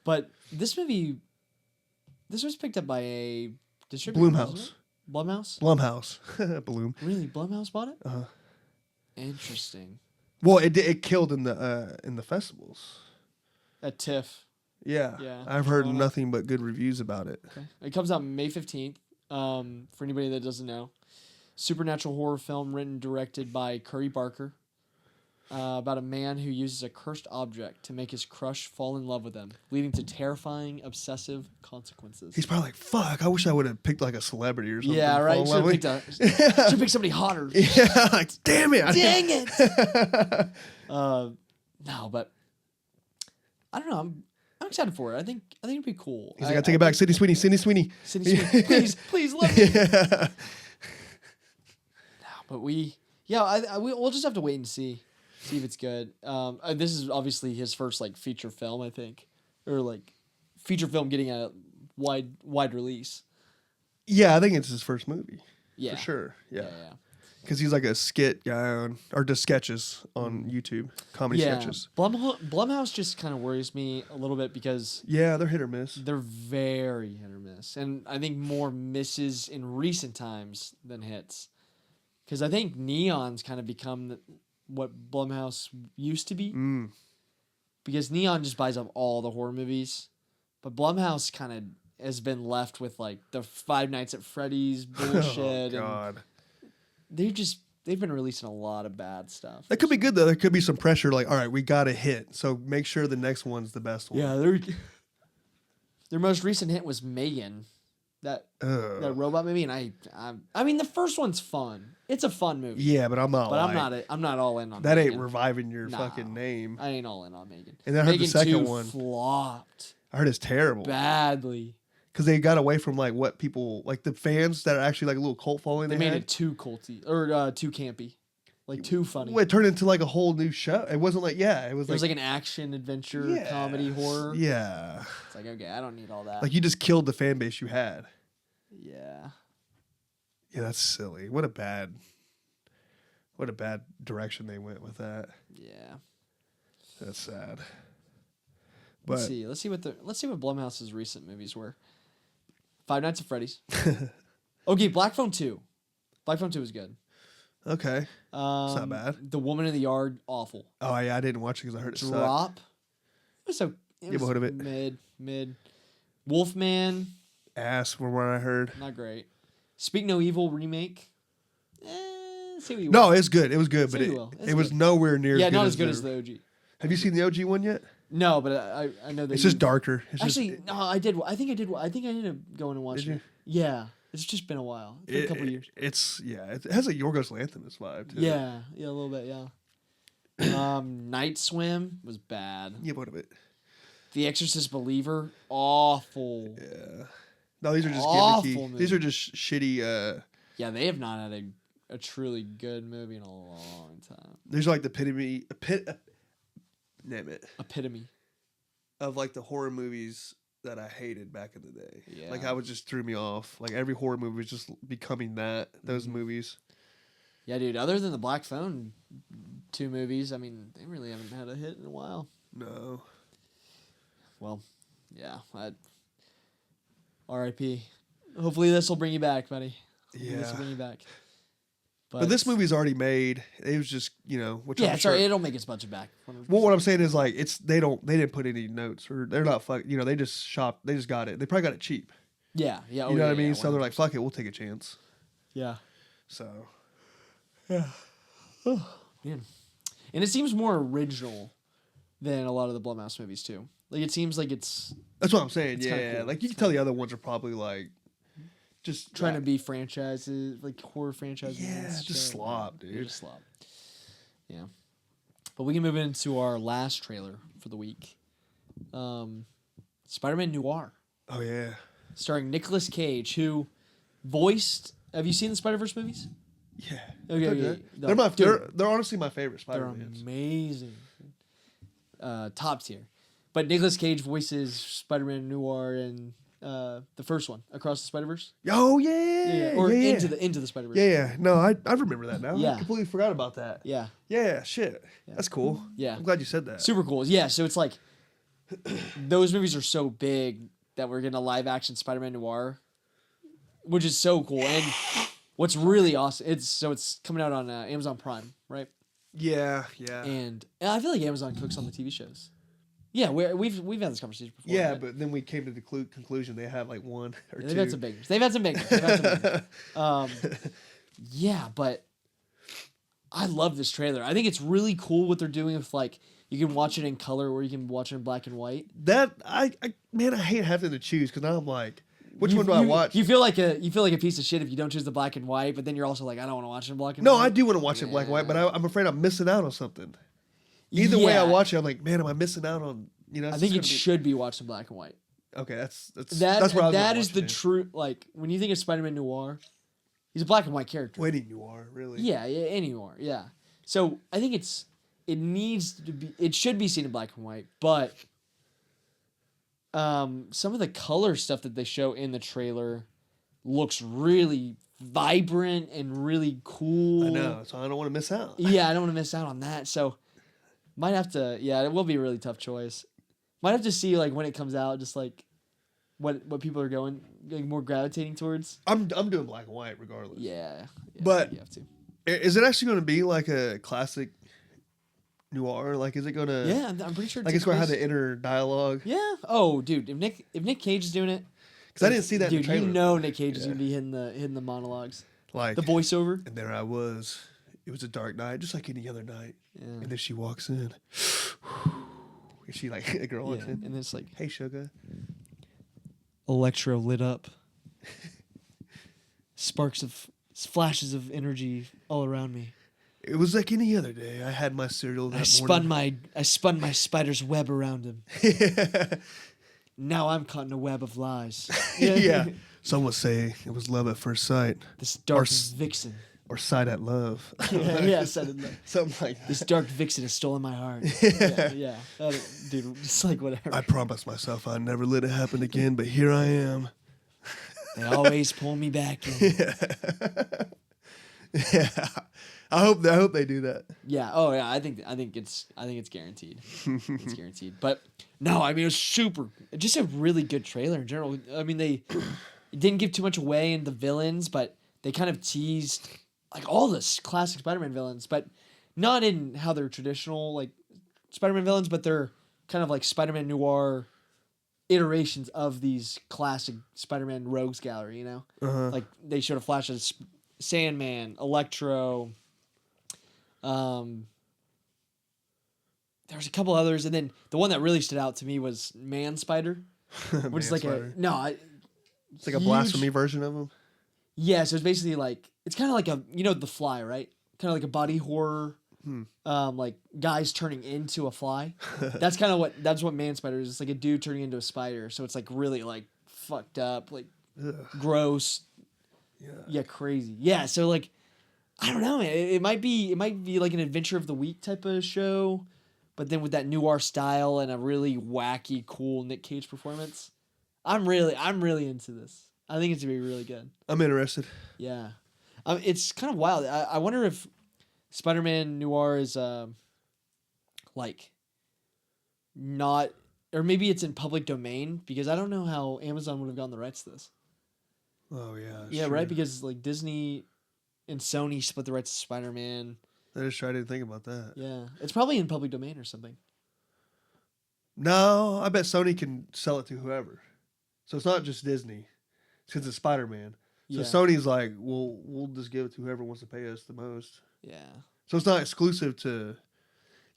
but this was picked up by a distributor. wasn't Blumhouse. it? Blumhouse. Blumhouse. Bloom. Really, Blumhouse bought it. Uh-huh. Interesting. Well, it killed in the festivals. At TIFF. Yeah. Yeah. I've heard Toronto. nothing but good reviews about it. Okay. It comes out May 15th. For anybody that doesn't know, supernatural horror film written and directed by Curry Barker, about a man who uses a cursed object to make his crush fall in love with him, leading to terrifying, obsessive consequences. He's probably like, fuck, I wish I would have picked like a celebrity or something. Yeah, to right. fall in love with. Should pick somebody hotter. Yeah, like, damn it. Dang it. No, but I don't know. I'm excited for it. I think it'd be cool. He's like, I take it back. Sydney Sweeney. Sydney Sweeney, please let me. Yeah. No, but we'll just have to wait and see if it's good. This is obviously his first like feature film, I think, or like feature film getting a wide release. Yeah, I think it's his first movie. Yeah, For sure. Yeah. because he's like a skit guy or just sketches on YouTube, comedy sketches. Blumhouse just kind of worries me a little bit because Yeah, they're hit or miss. they're very hit or miss, and I think more misses in recent times than hits. Because I think Neon's kind of become what Blumhouse used to be. Because Neon just buys up all the horror movies, but Blumhouse kind of has been left with like the Five Nights at Freddy's bullshit. Oh God. And they've been releasing a lot of bad stuff. That could be good though. There could be some pressure, like, all right, we got a hit, so make sure the next one's the best one. Yeah, their most recent hit was Megan, that robot movie, and I mean the first one's fun. It's a fun movie. Yeah, but I'm not. But I'm not all in on that. Megan. Ain't reviving your fucking name. I ain't all in on Megan. And I heard Megan the second 2 one flopped I heard it's terrible badly. because they got away from like what people like the fans that are actually like a little cult following. They made it too culty or too campy, like too funny. Well, it turned into like a whole new show. It wasn't like it was like an action adventure comedy horror. Yeah, It's like, okay, I don't need all that. like you just killed the fan base you had. Yeah. Yeah, that's silly. What a bad direction they went with that. Yeah. That's sad. But Let's see what Blumhouse's recent movies were. Five Nights at Freddy's. Okay, Black Phone 2. Black Phone 2 was good. okay, it's not bad. The Woman in the Yard, awful. Oh yeah, I didn't watch it because I heard it sucked. Drop. It was what of it? mid. Wolfman, Ass from what I heard. not great. Speak No Evil remake. See what you No, will. it's good. It was good, but you will. It's it was good. nowhere near. Yeah, as good not as as good the- as the OG. Have you seen the OG one yet? No, but I know that It's just darker. It's Actually, just, no, I did. I think I did. I think I ended up going and watching you? it. Yeah, it's just been a while. It's been a couple years. It has a Yorgos Lanthimos vibe too. Yeah, a little bit. Yeah. Night Swim was bad. Yeah, what of it? The Exorcist Believer, awful. Yeah. No, these are just Awful gimmicky. These movie. are just shitty. Yeah, they have not had a truly good movie in a long time. These are like the name it, Epitome. of like the horror movies that I hated back in the day. Yeah. Like how it just threw me off. Like every horror movie was just becoming those movies. Yeah, dude. Other than the Black Phone 2 movies, I mean, they really haven't had a hit in a while. No. Well, yeah. R.I.P. Hopefully this will bring you back, buddy. Hopefully this will Yeah. bring you back. But this movie's already made. It was just, which yeah, I'm sorry, sure. it'll make its budget back. 100%. Well, what I'm saying is like they didn't put any notes or they're not they just they just got it. They probably got it cheap. Yeah. You know what I mean? Yeah, So they're like, fuck it, we'll take a chance. yeah. So Man. And it seems more original than a lot of the Blumhouse movies too. Like it seems like it's that's what I'm saying. It's kinda Yeah, cool. like you can tell the other ones are probably like just trying to be franchises, like horror franchises. Yeah, and just shit. slop, They're dude. just slop. Yeah. But we can move into our last trailer for the week. Spider-Man Noir, Oh yeah, starring Nicolas Cage, who voiced. Have you seen the Spider-Verse movies? yeah. Okay, They're yeah, good. yeah. They're honestly my favorite They're Spider-Mans. amazing. Top tier. But Nicolas Cage voices Spider-Man Noir in the first one, Across the Spider-Verse. Oh yeah, Or yeah. into the Spider-Verse. Yeah. No, I remember that now. Yeah. I completely forgot about that. Yeah. Yeah, shit. That's cool. Yeah. I'm glad you said that. Super cool. Yeah, so it's like those movies are so big that we're getting a live action Spider-Man Noir, which is so cool. And what's really awesome, it's coming out on Amazon Prime, right? Yeah. And I feel like Amazon cooks on the TV shows. Yeah, we've had this conversation before. Yeah, right? but then we came to the conclusion they have like one or They've two. had some bangers. They've had some bangers. Yeah, but I love this trailer. I think it's really cool what they're doing with like you can watch it in color or you can watch it in black and white. That I hate having to choose because now I'm like, which one do I watch? You feel like a piece of shit if you don't choose the black and white, but then you're also like, I don't want to watch it in black and No, white. I do want to watch it in black and white, but I'm afraid I'm missing out on something. Either way I Yeah. watch it, I'm like, man, am I missing out on I think it should be watched in black and white. Okay, that's what I was That gonna is watch the it in. true like when you think of Spider-Man Noir, he's a black and white character. Waiting Noir, really. Yeah, any Noir, yeah. So I think it should be seen in black and white, but some of the color stuff that they show in the trailer looks really vibrant and really cool. I know, so I don't want to miss out. Yeah, I don't want to miss out on that. So might have to. Yeah, it will be a really tough choice. Might have to see like when it comes out, just like what people are going like, more gravitating towards. I'm doing black and white regardless. Yeah, But you have to. Is it actually going to be like a classic noir? Like, is it going to? Yeah, I'm pretty sure. Like, it's going to have the inner dialogue. Yeah. Oh, dude, if Nick Cage is doing it, because I didn't see that. Dude, in the trailer. you know Nick Cage is gonna be hitting the monologues, like the voiceover. And there I was. It was a dark night, just like any other night. Yeah. And then she walks in. And she like a girl walks in, and then it's like, "Hey, sugar." Electro lit up. Flashes of energy all around me. It was like any other day. I had my cereal that morning. I spun my spider's web around him. Yeah. Now I'm caught in a web of lies. Yeah. Some would say it was love at first sight. This dark Or vixen. Or sight at love. Yeah, suddenly. Something like that. This dark vixen has stolen my heart. Yeah. Dude, it's like whatever. I promised myself I'd never let it happen again, but here I am. They always pull me back in. Yeah. I hope they do that. Yeah. Oh yeah. I think it's guaranteed. It's guaranteed. But no, I mean it was just a really good trailer in general. I mean it didn't give too much away in the villains, but they kind of teased like all the classic Spider-Man villains, but not in how they're traditional like Spider-Man villains, but they're kind of like Spider-Man Noir iterations of these classic Spider-Man rogues gallery. You know, like they showed a flash of Sandman, Electro. There was a couple others, and then the one that really stood out to me was Man Spider, which is like Man-Spider. It's like a huge- blasphemy version of him. Yeah, so it's basically like it's kind of like The Fly, right? Kind of like a body horror, like guys turning into a fly. That's what Man Spider is. It's like a dude turning into a spider, so it's like really like fucked up, like gross, yeah, crazy, yeah. So like. I don't know, man. It might be like an adventure of the week type of show, but then with that noir style and a really wacky, cool Nick Cage performance. I'm really into this. I think it's gonna be really good. I'm interested. Yeah, it's kind of wild. I wonder if Spider-Man Noir is like not, or maybe it's in public domain because I don't know how Amazon would have gotten the rights to this. Oh yeah. Yeah, sure. right. Because like Disney and Sony split the rights to Spider-Man. I just tried to think about that. Yeah, it's probably in public domain or something. No, I bet Sony can sell it to whoever. So it's not just Disney, because it's Spider-Man. So Yeah. Sony's like, we'll just give it to whoever wants to pay us the most. Yeah. So it's not exclusive to.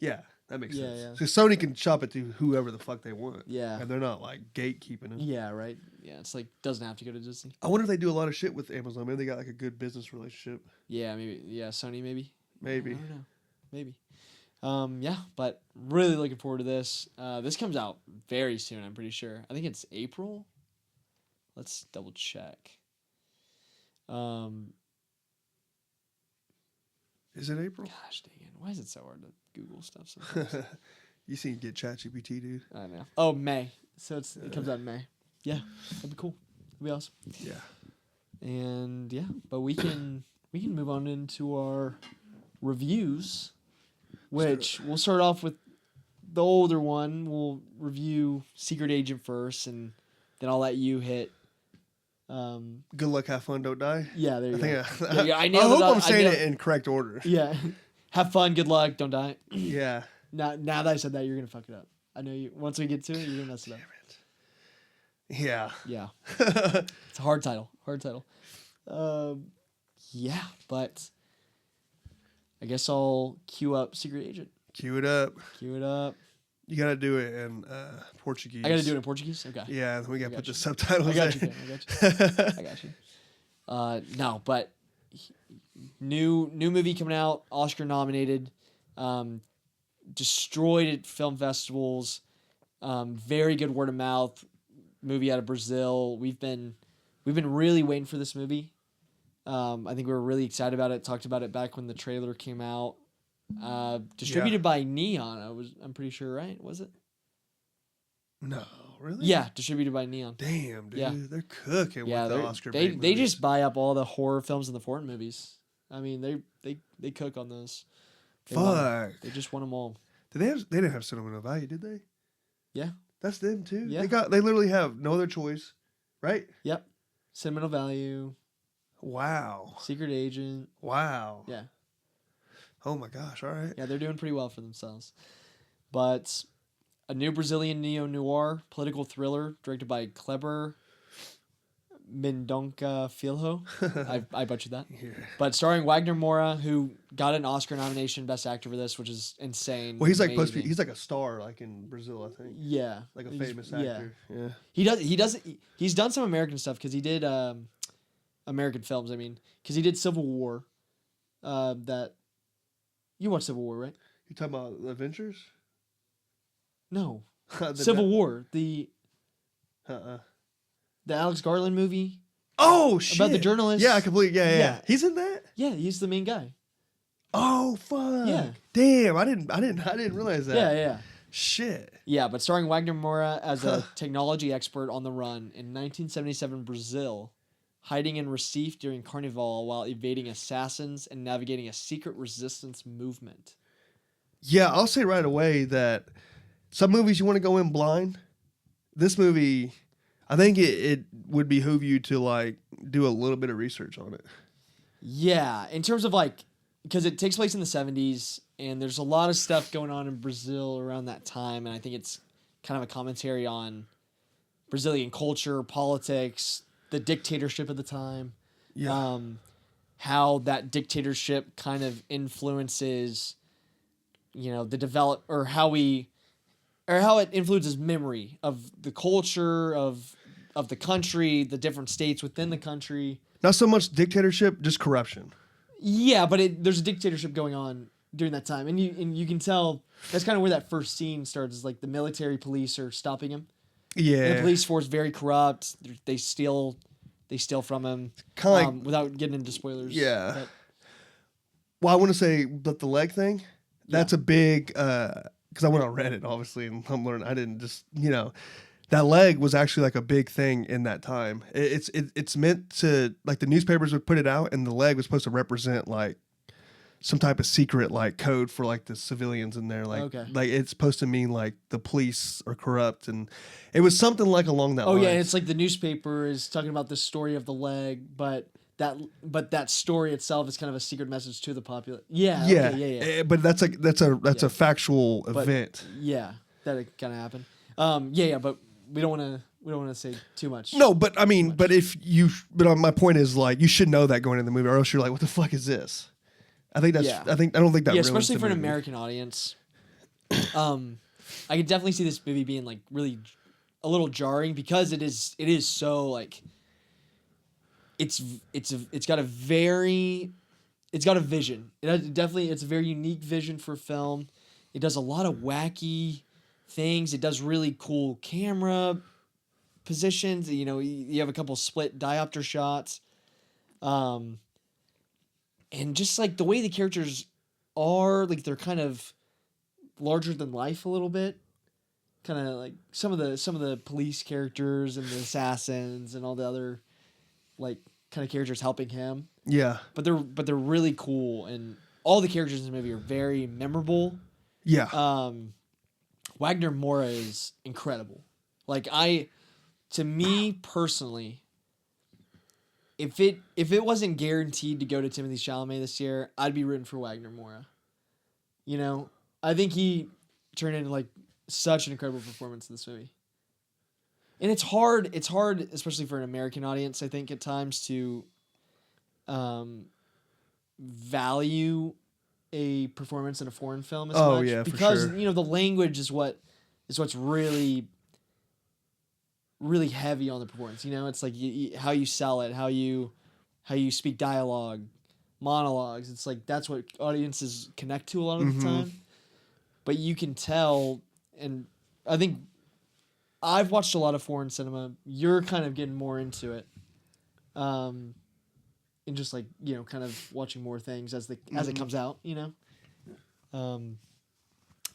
Yeah, that makes Yeah, sense. yeah. So Sony can shop it to whoever the fuck they want. Yeah. And they're not like gatekeeping it. Yeah, right. Yeah, it's like doesn't have to go to Disney. I wonder if they do a lot of shit with Amazon. Maybe they got like a good business relationship. Yeah, maybe. Yeah, Sony maybe. Maybe. I don't know. Maybe. Yeah, but really looking forward to this. This comes out very soon. I'm pretty sure. I think it's April. Let's double check. Is it April? Gosh dang it! Why is it so hard to Google stuff sometimes? You seen Get ChatGPT, dude? I know. Oh, May. So it comes out in May. Yeah, that'd be cool. That'd be awesome. Yeah. And yeah, but we can move on into our reviews, which we'll start off with the older one. We'll review Secret Agent first, and then I'll let you hit. Good luck, have fun, don't die. Yeah, there you go. I Yeah, I I nailed it hope on- I'm I saying nailed- it in correct order. Yeah, have fun, good luck, don't die. Yeah. Now that I said that, you're gonna fuck it up. I know you. Once we get to it, you're gonna mess it up. Yeah. Yeah, it's a hard title. Hard title. Yeah, but I guess I'll cue up Secret Agent. Cue it up. Cue it up. You gotta do it in Portuguese. I gotta do it in Portuguese. Okay. Yeah, we gotta got put you. the subtitles. I got in. you. I got you. I got you. No, but new movie coming out, Oscar nominated, destroyed at film festivals, very good word of mouth, movie out of Brazil. We've been really waiting for this movie. I think we were really excited about it. Talked about it back when the trailer came out. Distributed by Neon. I'm pretty sure, right? Was it? No, really? Yeah, distributed by Neon. Damn, dude. Yeah. They're cooking Yeah, with the they're- Oscar they bait they movies. just buy up all the horror films and the foreign movies. I mean, they cook on those. They won 'em. Fuck. They just won them all. They didn't have Cinema Value, did they? Yeah. That's them too. Yeah. They literally have no other choice, right? Yep. Sentimental Value, Wow. Secret Agent. Wow. Yeah. Oh my gosh. All right. Yeah, they're doing pretty well for themselves. But a new Brazilian neo-noir political thriller directed by Kleber Mendonça Filho. I butchered that. Yeah. But starring Wagner Moura, who got an Oscar nomination, Best Actor for this, which is insane. Well, he's like supposed to be. amazing. He's like a star, like in Brazil, I think. Yeah, Like a He's- famous yeah. actor. Yeah. He's done some American stuff because he did American films. I mean, because he did Civil War. That you watched Civil War, right? You talking about the Adventures? No, The Civil da- War, the Alex Garland movie. Oh shit! About the journalist? Yeah, I completely. Yeah. Yeah. He's in that. Yeah, he's the main guy. Oh fuck! Yeah. Damn, I didn't realize that. Yeah. Shit. Yeah, but starring Wagner Moura as a technology expert on the run in 1977 Brazil, hiding in Recife during Carnival while evading assassins and navigating a secret resistance movement. Yeah, I'll say right away that some movies you want to go in blind. This movie, I think it would behoove you to like do a little bit of research on it. Yeah, in terms of like, because it takes place in the 70s, and there's a lot of stuff going on in Brazil around that time, and I think it's kind of a commentary on Brazilian culture, politics, the dictatorship at the time. Yeah. How that dictatorship kind of influences, the how it influences memory of the culture of the country, the different states within the country. Not so much dictatorship, just corruption. Yeah, but there's a dictatorship going on during that time, and you can tell that's kind of where that first scene starts. Is like the military police are stopping him. Yeah. And the police force very corrupt. They steal from him. Kinda like- without getting into spoilers. Yeah. But- Well, I want to say that the leg thing, that's a big, because I went on Reddit, obviously, and I'm learning, I didn't just, that leg was actually like a big thing in that time. It's meant to, like the newspapers would put it out, and the leg was supposed to represent like some type of secret like code for like the civilians in there. Like, Okay. like it's supposed to mean like the police are corrupt, and it was something like along that Oh line. yeah, it's like the newspaper is talking about the story of the leg, but that story itself is kind of a secret message to the populace. Yeah. Yeah, Okay, yeah. But that's Yeah. a factual But- event. Yeah, that it kind of happened. But we don't want to say too much. No, but I mean, but my point is like you should know that going into the movie, or else you're like, what the fuck is this? I think that's. Yeah. I don't think that. Yeah, ruins especially the for an movie. American audience. I could definitely see this movie being like really a little jarring because it is so like it's got a vision. It's a very unique vision for film. It does a lot of wacky things. It does really cool camera positions. You have a couple split diopter shots. And just like the way the characters are, like they're kind of larger than life a little bit. Kind of like some of the police characters and the assassins and all the other like kind of characters helping him. Yeah. But they're really cool, and all the characters in the movie are very memorable. Yeah. Wagner Moura is incredible. Like to me personally, if it wasn't guaranteed to go to Timothée Chalamet this year, I'd be rooting for Wagner Moura. I think he turned into like such an incredible performance in this movie. And it's hard, especially for an American audience, I think, at times to value a performance in a foreign film as much. Yeah, for because sure. the language is what's really really heavy on the performance. It's like how you sell it, how you speak dialogue, monologues. It's like that's what audiences connect to a lot of the time. But you can tell, and I think I've watched a lot of foreign cinema. You're kind of getting more into it, and just like kind of watching more things as it comes out.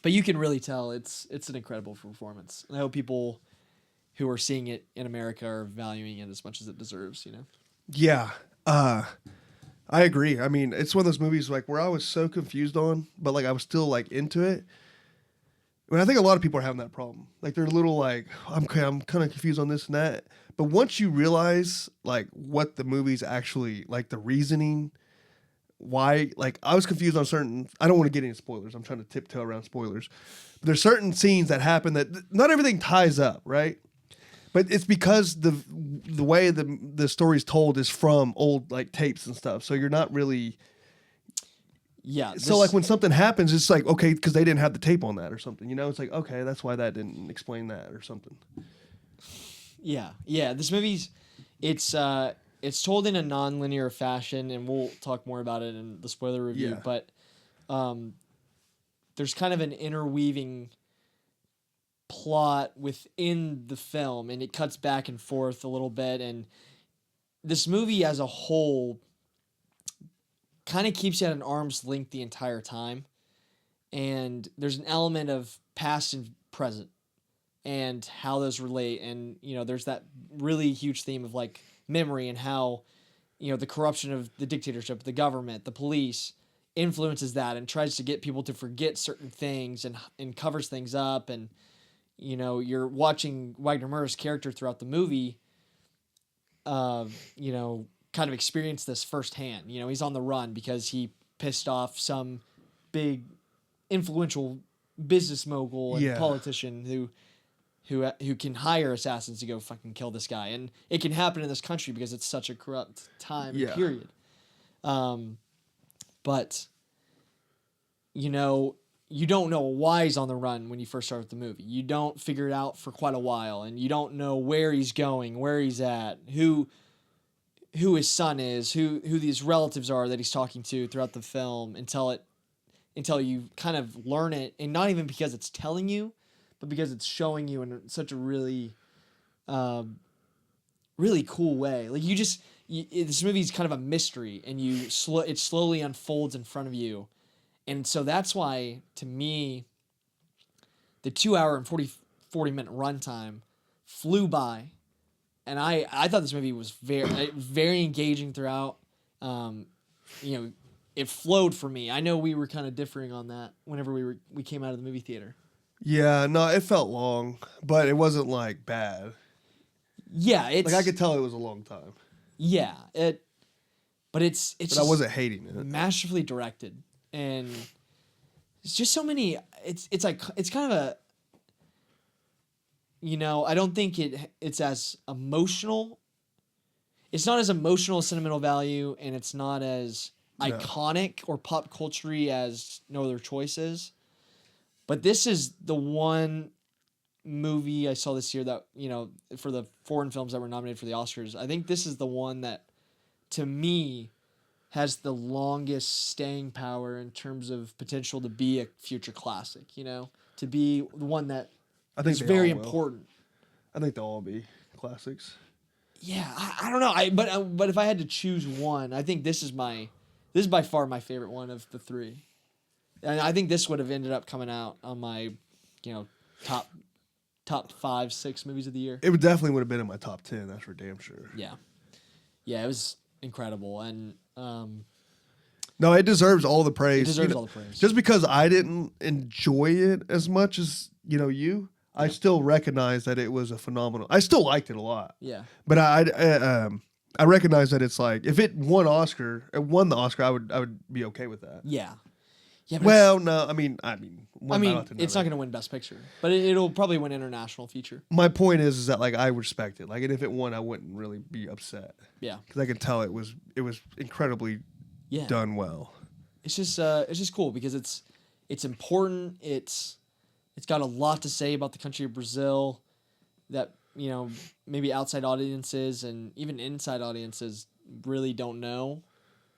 But you can really tell it's an incredible performance. And I hope people who are seeing it in America are valuing it as much as it deserves, you know? Yeah. I agree. I mean, it's one of those movies like where I was so confused on, but like I was still like into it. I mean, I think a lot of people are having that problem. Like they're a little like, I'm kind of confused on this and that. But once you realize like what the movie's actually like, the reasoning, why, like I was confused on certain. I don't want to get any spoilers. I'm trying to tiptoe around spoilers. But there's certain scenes that happen that not everything ties up, right? But it's because the way the story's told is from old like tapes and stuff. So you're not really. Yeah. So like when something happens, it's like, okay, because they didn't have the tape on that or something, you know? It's like, okay, that's why that didn't explain that or something. Yeah. This movie's it's told in a non-linear fashion, and we'll talk more about it in the spoiler review. Yeah. But there's kind of an interweaving plot within the film, and it cuts back and forth a little bit. And this movie as a whole kind of keeps you at an arm's length the entire time. And there's an element of past and present and how those relate. And, you know, there's that really huge theme of like memory and how, you know, the corruption of the dictatorship, the government, the police influences that and tries to get people to forget certain things and covers things up. And, you know, you're watching Wagner Moura's character throughout the movie, you know, kind of experience this firsthand. You know, he's on the run because he pissed off some big influential business mogul and politician who can hire assassins to go fucking kill this guy. And it can happen in this country because it's such a corrupt time and period. But, you know, you don't know why he's on the run when you first start with the movie. You don't figure it out for quite a while, and you don't know where he's going, where he's at, who his son is, who these relatives are that he's talking to throughout the film until you kind of learn it, and not even because it's telling you, but because it's showing you in such a really, really cool way. Like this movie's kind of a mystery, and it slowly unfolds in front of you. And so that's why, to me, the 2 hour and 40 minute runtime flew by. And I thought this movie was very engaging throughout. You know, it flowed for me. I know we were kind of differing on that whenever we came out of the movie theater. Yeah, no, it felt long, but it wasn't like bad. Yeah, like I could tell it was a long time. Yeah, but it's But I wasn't hating it. Masterfully directed, and it's just so many. It's like it's kind of a. You know, I don't think it's as emotional. It's not as emotional sentimental value, and it's not as iconic or pop culture-y as No Other Choice is. But this is the one movie I saw this year that, you know, for the foreign films that were nominated for the Oscars, I think this is the one that, to me, has the longest staying power in terms of potential to be a future classic, you know? To be the one that is very important. I think they'll all be classics. Yeah, I don't know. But if I had to choose one, I think this is by far my favorite one of the three. And I think this would have ended up coming out on my, you know, top 5, 6 movies of the year. It definitely would have been in my top 10. That's for damn sure. Yeah, it was incredible, and no, it deserves all the praise. It deserves all the praise. Just because I didn't enjoy it as much as you, I still recognize that it was a phenomenal. I still liked it a lot. Yeah, but I recognize that it's like if it won the Oscar, I would be okay with that. Yeah. Well, no, I mean, it's not going to win Best Picture, but it'll probably win International Feature. My point is that like I respect it. Like, and if it won, I wouldn't really be upset. Yeah, because I can tell it was incredibly done well. It's just cool because it's important. It's got a lot to say about the country of Brazil that, you know, maybe outside audiences and even inside audiences really don't know.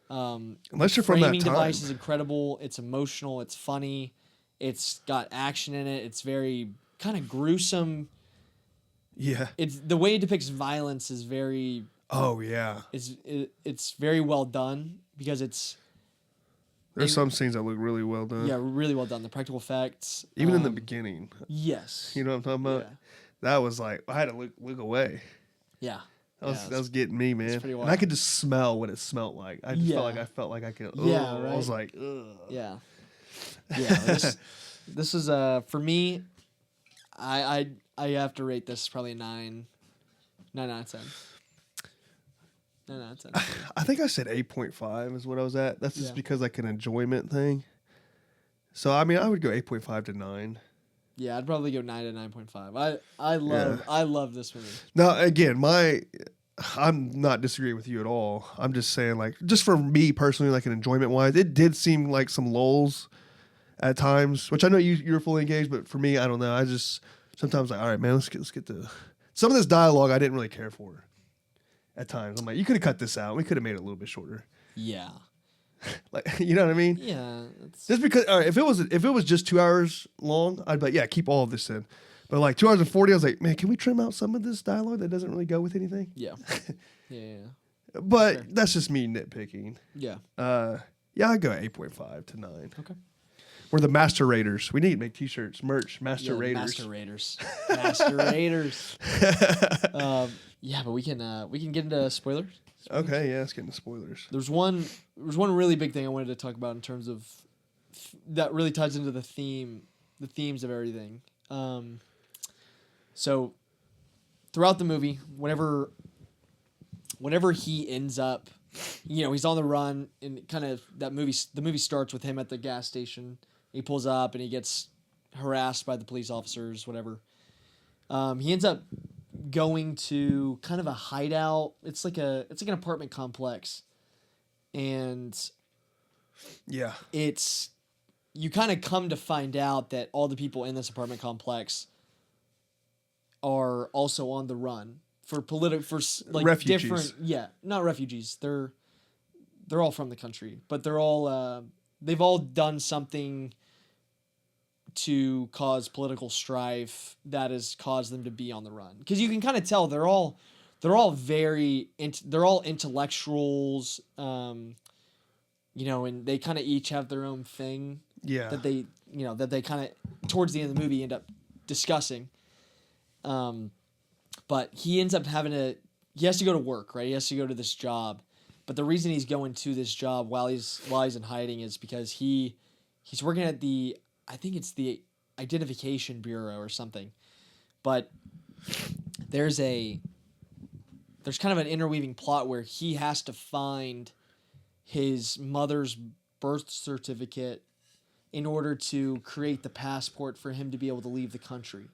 Unless you're from that time. Framing device is incredible. It's emotional. It's funny. It's got action in it. It's very kind of gruesome. Yeah. It's the way it depicts violence is very. Oh yeah. It's very well done because it's There's some scenes that look really well done. Yeah, really well done. The practical effects, Even in the beginning. Yes. You know what I'm talking about? Yeah. That was like I had to look away. Yeah. That was getting me, man. pretty And I wild. could just smell what it smelled like. I just felt like I could. Yeah, I right. was like, ugh. Yeah. Yeah. This is for me. I have to rate this probably a 9 out of 10. 9 out of 10. I think I said 8.5 is what I was at. That's just because like an enjoyment thing. So I mean, I would go 8.5 to 9. Yeah, I'd probably go 9 to 9.5. I love this movie. Now again, I'm not disagreeing with you at all. I'm just saying, like, just for me personally, like an enjoyment wise, it did seem like some lulls at times, which I know you're fully engaged, but for me, I don't know. I just sometimes like, all right, man, let's get to some of this dialogue. I didn't really care for at times. I'm like, you could have cut this out. We could have made it a little bit shorter. Yeah. Like, you know what I mean? Yeah. Just because, all right, if it was just 2 hours long, I'd be like, yeah, keep all of this in. But like 2 hours and 40, I was like, man, can we trim out some of this dialogue that doesn't really go with anything? Yeah. Yeah. But Sure. that's just me nitpicking. Yeah. Yeah, I go 8.5 to 9. Okay. We're the Master Raiders. We need to make T-shirts, merch, Master Yeah, Raiders. Master Raiders. Master Raiders. Yeah, but we can get into spoilers. Okay, yeah, let's get into spoilers. There's one really big thing I wanted to talk about in terms of that really ties into the themes of everything. So throughout the movie, whenever he ends up, he's on the run, and kind of the movie starts with him at the gas station. He pulls up and he gets harassed by the police officers, whatever. He ends up going to kind of a hideout. It's like an apartment complex, and Yeah. you kind of come to find out that all the people in this apartment complex are also on the run for like refugees. different, not refugees. They're all from the country, but they're all they've all done something to cause political strife that has caused them to be on the run. Because you can kind of tell they're all intellectuals, and they kind of each have their own thing. Yeah. That they kind of towards the end of the movie end up discussing. But he ends up he has to go to work, right? He has to go to this job. But the reason he's going to this job while he's in hiding is because he's working at I think it's the Identification Bureau or something. But there's kind of an interweaving plot where he has to find his mother's birth certificate in order to create the passport for him to be able to leave the country.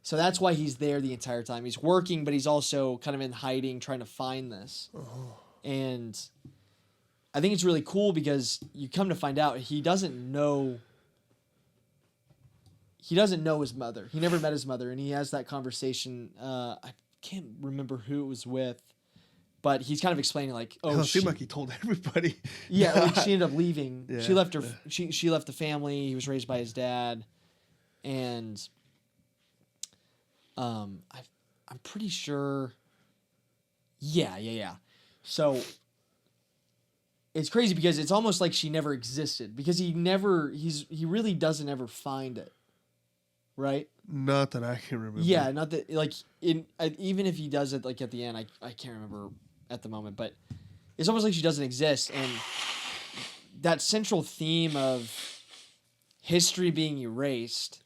So that's why he's there the entire time. He's working, but he's also kind of in hiding trying to find this. Oh. And I think it's really cool because you come to find out he doesn't know his mother. He never met his mother, and he has that conversation. I can't remember who it was with, but he's kind of explaining like, it seemed like he told everybody. Yeah, like she ended up leaving. Yeah. She left her. She left the family. He was raised by his dad, and I'm pretty sure. Yeah. So it's crazy because it's almost like she never existed because he really doesn't ever find it. Right? Not that I can remember. Yeah, not that like even if he does it like at the end, I can't remember at the moment, but it's almost like she doesn't exist, and that central theme of history being erased,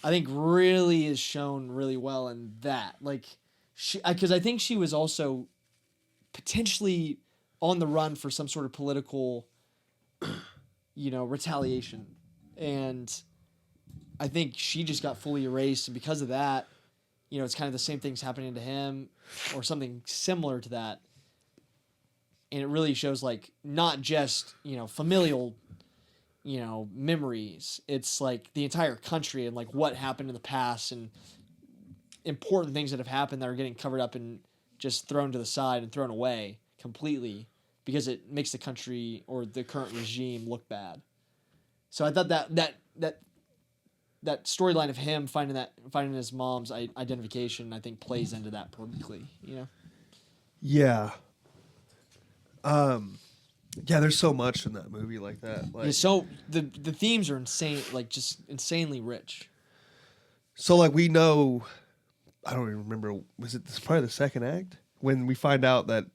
I think really is shown really well in that. Like because I think she was also potentially on the run for some sort of political, retaliation, and I think she just got fully erased, and because of that, it's kind of the same things happening to him, or something similar to that. And it really shows like not just familial, memories. It's like the entire country and like what happened in the past and important things that have happened that are getting covered up and just thrown to the side and thrown away completely because it makes the country or the current regime look bad. So I thought that storyline of him finding his mom's identification, I think plays into that perfectly, Yeah. Yeah, there's so much in that movie like that. Like, Yeah, so the themes are insane, like just insanely rich. so like we know, I don't even remember. Was it probably the second act when we find out that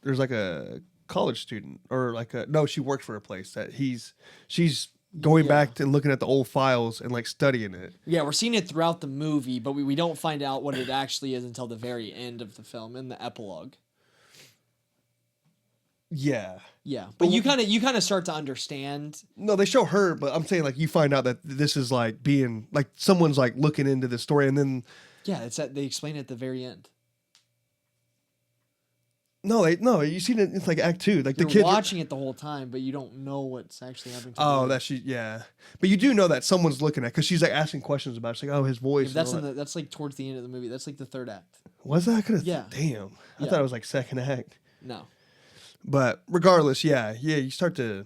there's like a college student or like a no, she works for a place that she's going Yeah. back and looking at the old files and like studying it. Yeah, we're seeing it throughout the movie, but we don't find out what it actually is until the very end of the film in the epilogue. Yeah. Yeah, but you kind of start to understand. No, they show her, but I'm saying like you find out that this is like being like someone's like looking into the story, and then Yeah, they explain it at the very end. no, you see it. It's like Act 2, like You're the kids watching it the whole time, but you don't know what's actually happening. To Oh, the that she yeah, but you do know that someone's looking at because she's like asking questions about. It. She's like, oh, his voice. that's and all that's like towards the end of the movie. That's like the third act. was that? Yeah. Damn, I Yeah. thought it was like second act. No. But regardless, yeah, you start to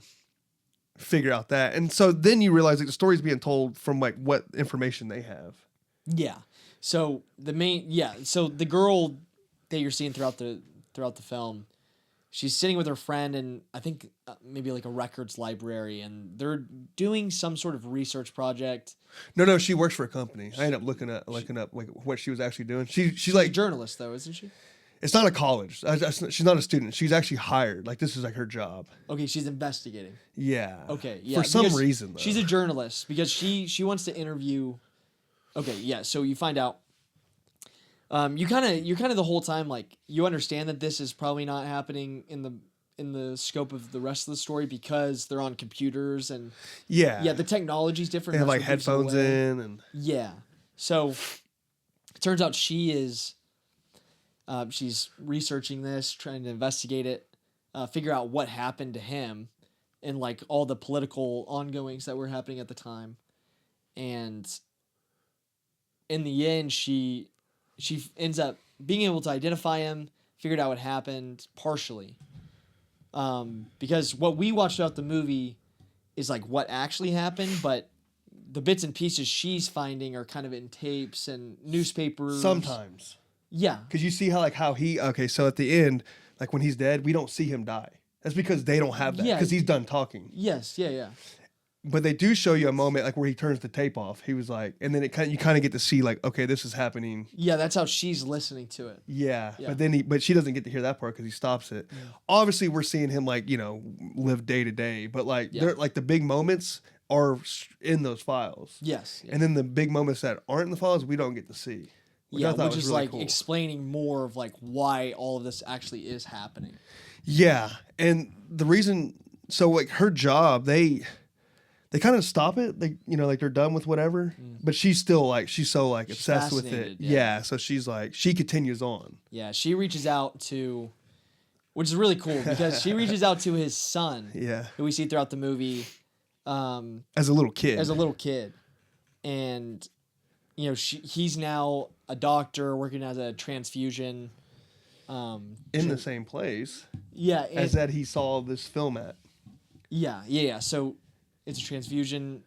figure out that, and so then you realize like the story's being told from like what information they have. Yeah. So so the girl that you're seeing throughout the film, she's sitting with her friend and I think maybe like a records library, and they're doing some sort of research project. No, she works for a company. I ended up looking up like what she was actually doing. She's She's like a journalist though, isn't she? it's not a college. She's not a student. She's actually hired. Like this is like her job. Okay, she's investigating. Yeah. Okay, yeah. For some because reason, though. she's a journalist because she wants to interview. Okay, yeah. So you find out. You're kind of the whole time like you understand that this is probably not happening in the scope of the rest of the story because they're on computers and yeah. the technology's different. They have that's like what gives it headphones away. in and Yeah. So it turns out she is. She's researching this, trying to investigate it, figure out what happened to him, and like all the political ongoings that were happening at the time, and in the end, she ends up being able to identify him, figured out what happened partially, because what we watched throughout the movie is like what actually happened, but the bits and pieces she's finding are kind of in tapes and newspapers. sometimes. Yeah. Because you see how he okay, so at the end, like when he's dead, we don't see him die. That's because they don't have that. Yeah. Because he's done talking. Yes. Yeah. But they do show you a moment like where he turns the tape off. He was like, and then you kind of get to see like, okay, this is happening. Yeah. That's how she's listening to it. Yeah. Yeah. But then but she doesn't get to hear that part because he stops it. Obviously, we're seeing him like live day to day, but like they're like the big moments are in those files. Yes. And then the big moments that aren't in the files, we don't get to see. Which I thought which was is really like cool. explaining more of like why all of this actually is happening. Yeah, and the reason, so like her job, they kind of stop it. They like they're done with whatever, but she's still like she's so like She's obsessed with it. fascinated, Yeah. yeah. So she's like she continues on. Yeah, she reaches out to, which is really cool because she reaches out to his son, Yeah, who we see throughout the movie, as a little kid. as a little kid, and he's now a doctor working as a transfusion. in the same place Yeah, as that he saw this film at. Yeah. So it's a transfusion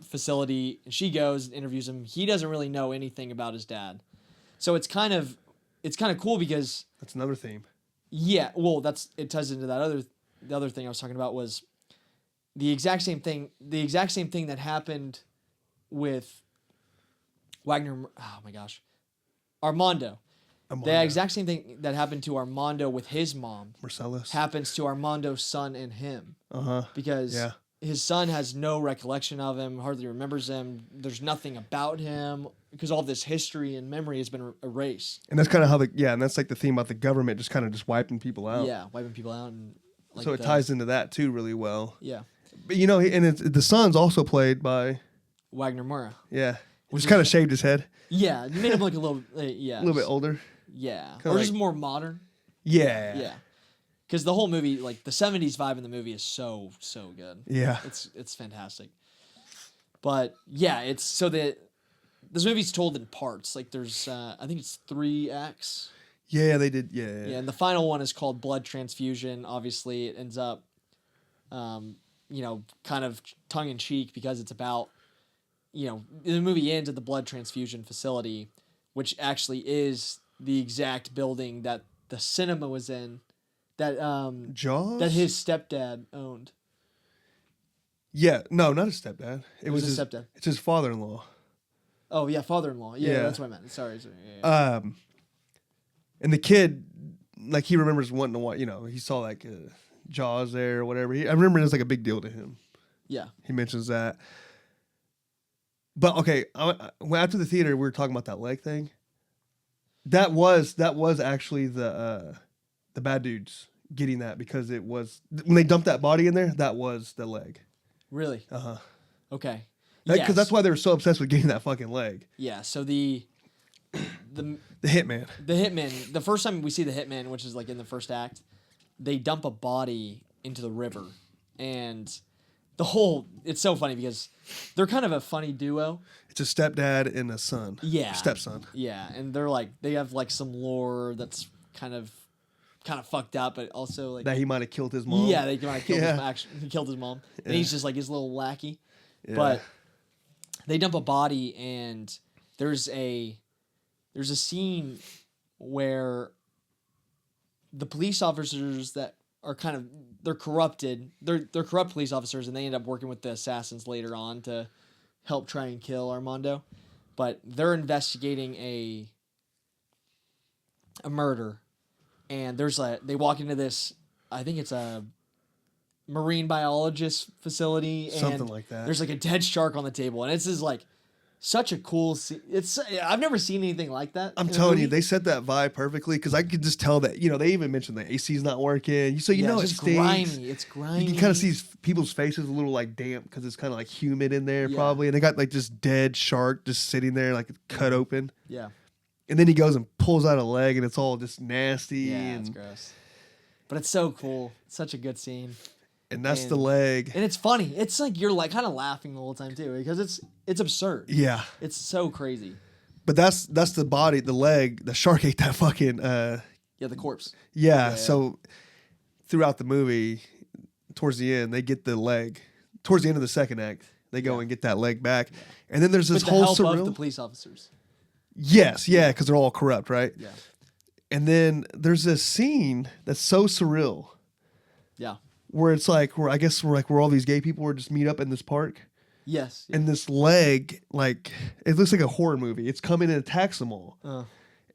facility, and she goes and interviews him. He doesn't really know anything about his dad, so it's kind of cool because That's another theme. yeah, well, it ties into the other thing I was talking about was the exact same thing that happened with Wagner. Oh my gosh, Armando. The exact same thing that happened to Armando with his mom Marcellus. happens to Armando's son and him. Because Yeah. his son has no recollection of him, hardly remembers him. There's nothing about him because all this history and memory has been erased. And that's kind of how and that's like the theme about the government just kind of just wiping people out. Yeah, wiping people out. And like So it ties into that too really well. Yeah, But and the son's also played by Wagner Moura. yeah, just kind of shaved his head. Yeah, you made him look a little, yeah, A little bit older. Yeah, Kinda or like- just more modern. Yeah. Yeah, because the whole movie, like the '70s vibe in the movie, is so good. Yeah. It's fantastic. But yeah, it's so that this movie's told in parts. Like there's, I think it's 3 acts. Yeah, they did. Yeah. Yeah, and the final one is called Blood Transfusion. Obviously, it ends up, kind of tongue in cheek because it's about, the movie ends at the blood transfusion facility, which actually is the exact building that the cinema was in that Jaws? that his stepdad owned. Yeah, no, not his stepdad. It was his his stepdad. It's his father-in-law. Oh yeah, father-in-law. Yeah, Yeah. that's what I meant. Sorry. Yeah. And the kid, like, he remembers wanting to watch. He saw like Jaws there or whatever. I remember it was like a big deal to him. Yeah. He mentions that. But okay, after the theater, we were talking about that leg thing. That was actually the bad dudes getting that, because it was when they dumped that body in there. That was the leg. Really? Okay. Because that's why they were so obsessed with getting that fucking leg. Yeah. So the hitman. The hitman. The first time we see the hitman, which is like in the first act, they dump a body into the river, and it's so funny because they're kind of a funny duo. It's a stepdad and a son. Yeah. Stepson. Yeah, and they have like some lore that's kind of fucked up, but also like That he might have killed his mom. Yeah, they might have killed his mom, and he's just like his little lackey. Yeah. But they dump a body, and there's a scene where the police officers that are they're corrupted. They're corrupt police officers, and they end up working with the assassins later on to help try and kill Armando. But they're investigating a murder, and they walk into this, I think it's a marine biologist facility, and Something like that. There's like a dead shark on the table, and it's just like such a cool scene. I've never seen anything like that. I'm telling you, they set that vibe perfectly, because I could just tell that, they even mentioned the AC's not working. So it's it just stinks. grimy. It's grimy. You can kind of see people's faces a little like damp, because it's kind of like humid in there probably. And they got like this dead shark just sitting there, like cut open. Yeah. And then he goes and pulls out a leg, and it's all just nasty. Yeah, it's gross. But it's so cool. It's such a good scene. And that's the leg. And it's funny. It's like you're like kind of laughing the whole time too, because it's absurd. Yeah. It's so crazy. But that's the body, the leg. The shark ate that fucking. Yeah, the corpse. Yeah. So throughout the movie, towards the end, they get the leg. Towards the end of the second act, they go and get that leg back. And then there's this With whole the help surreal. of the police officers. Yes, yeah, because they're all corrupt, right? Yeah. And then there's this scene that's so surreal. Yeah. Where it's like, where all these gay people just meet up in this park. Yes. And this leg, like, it looks like a horror movie. It's coming and attacks them all.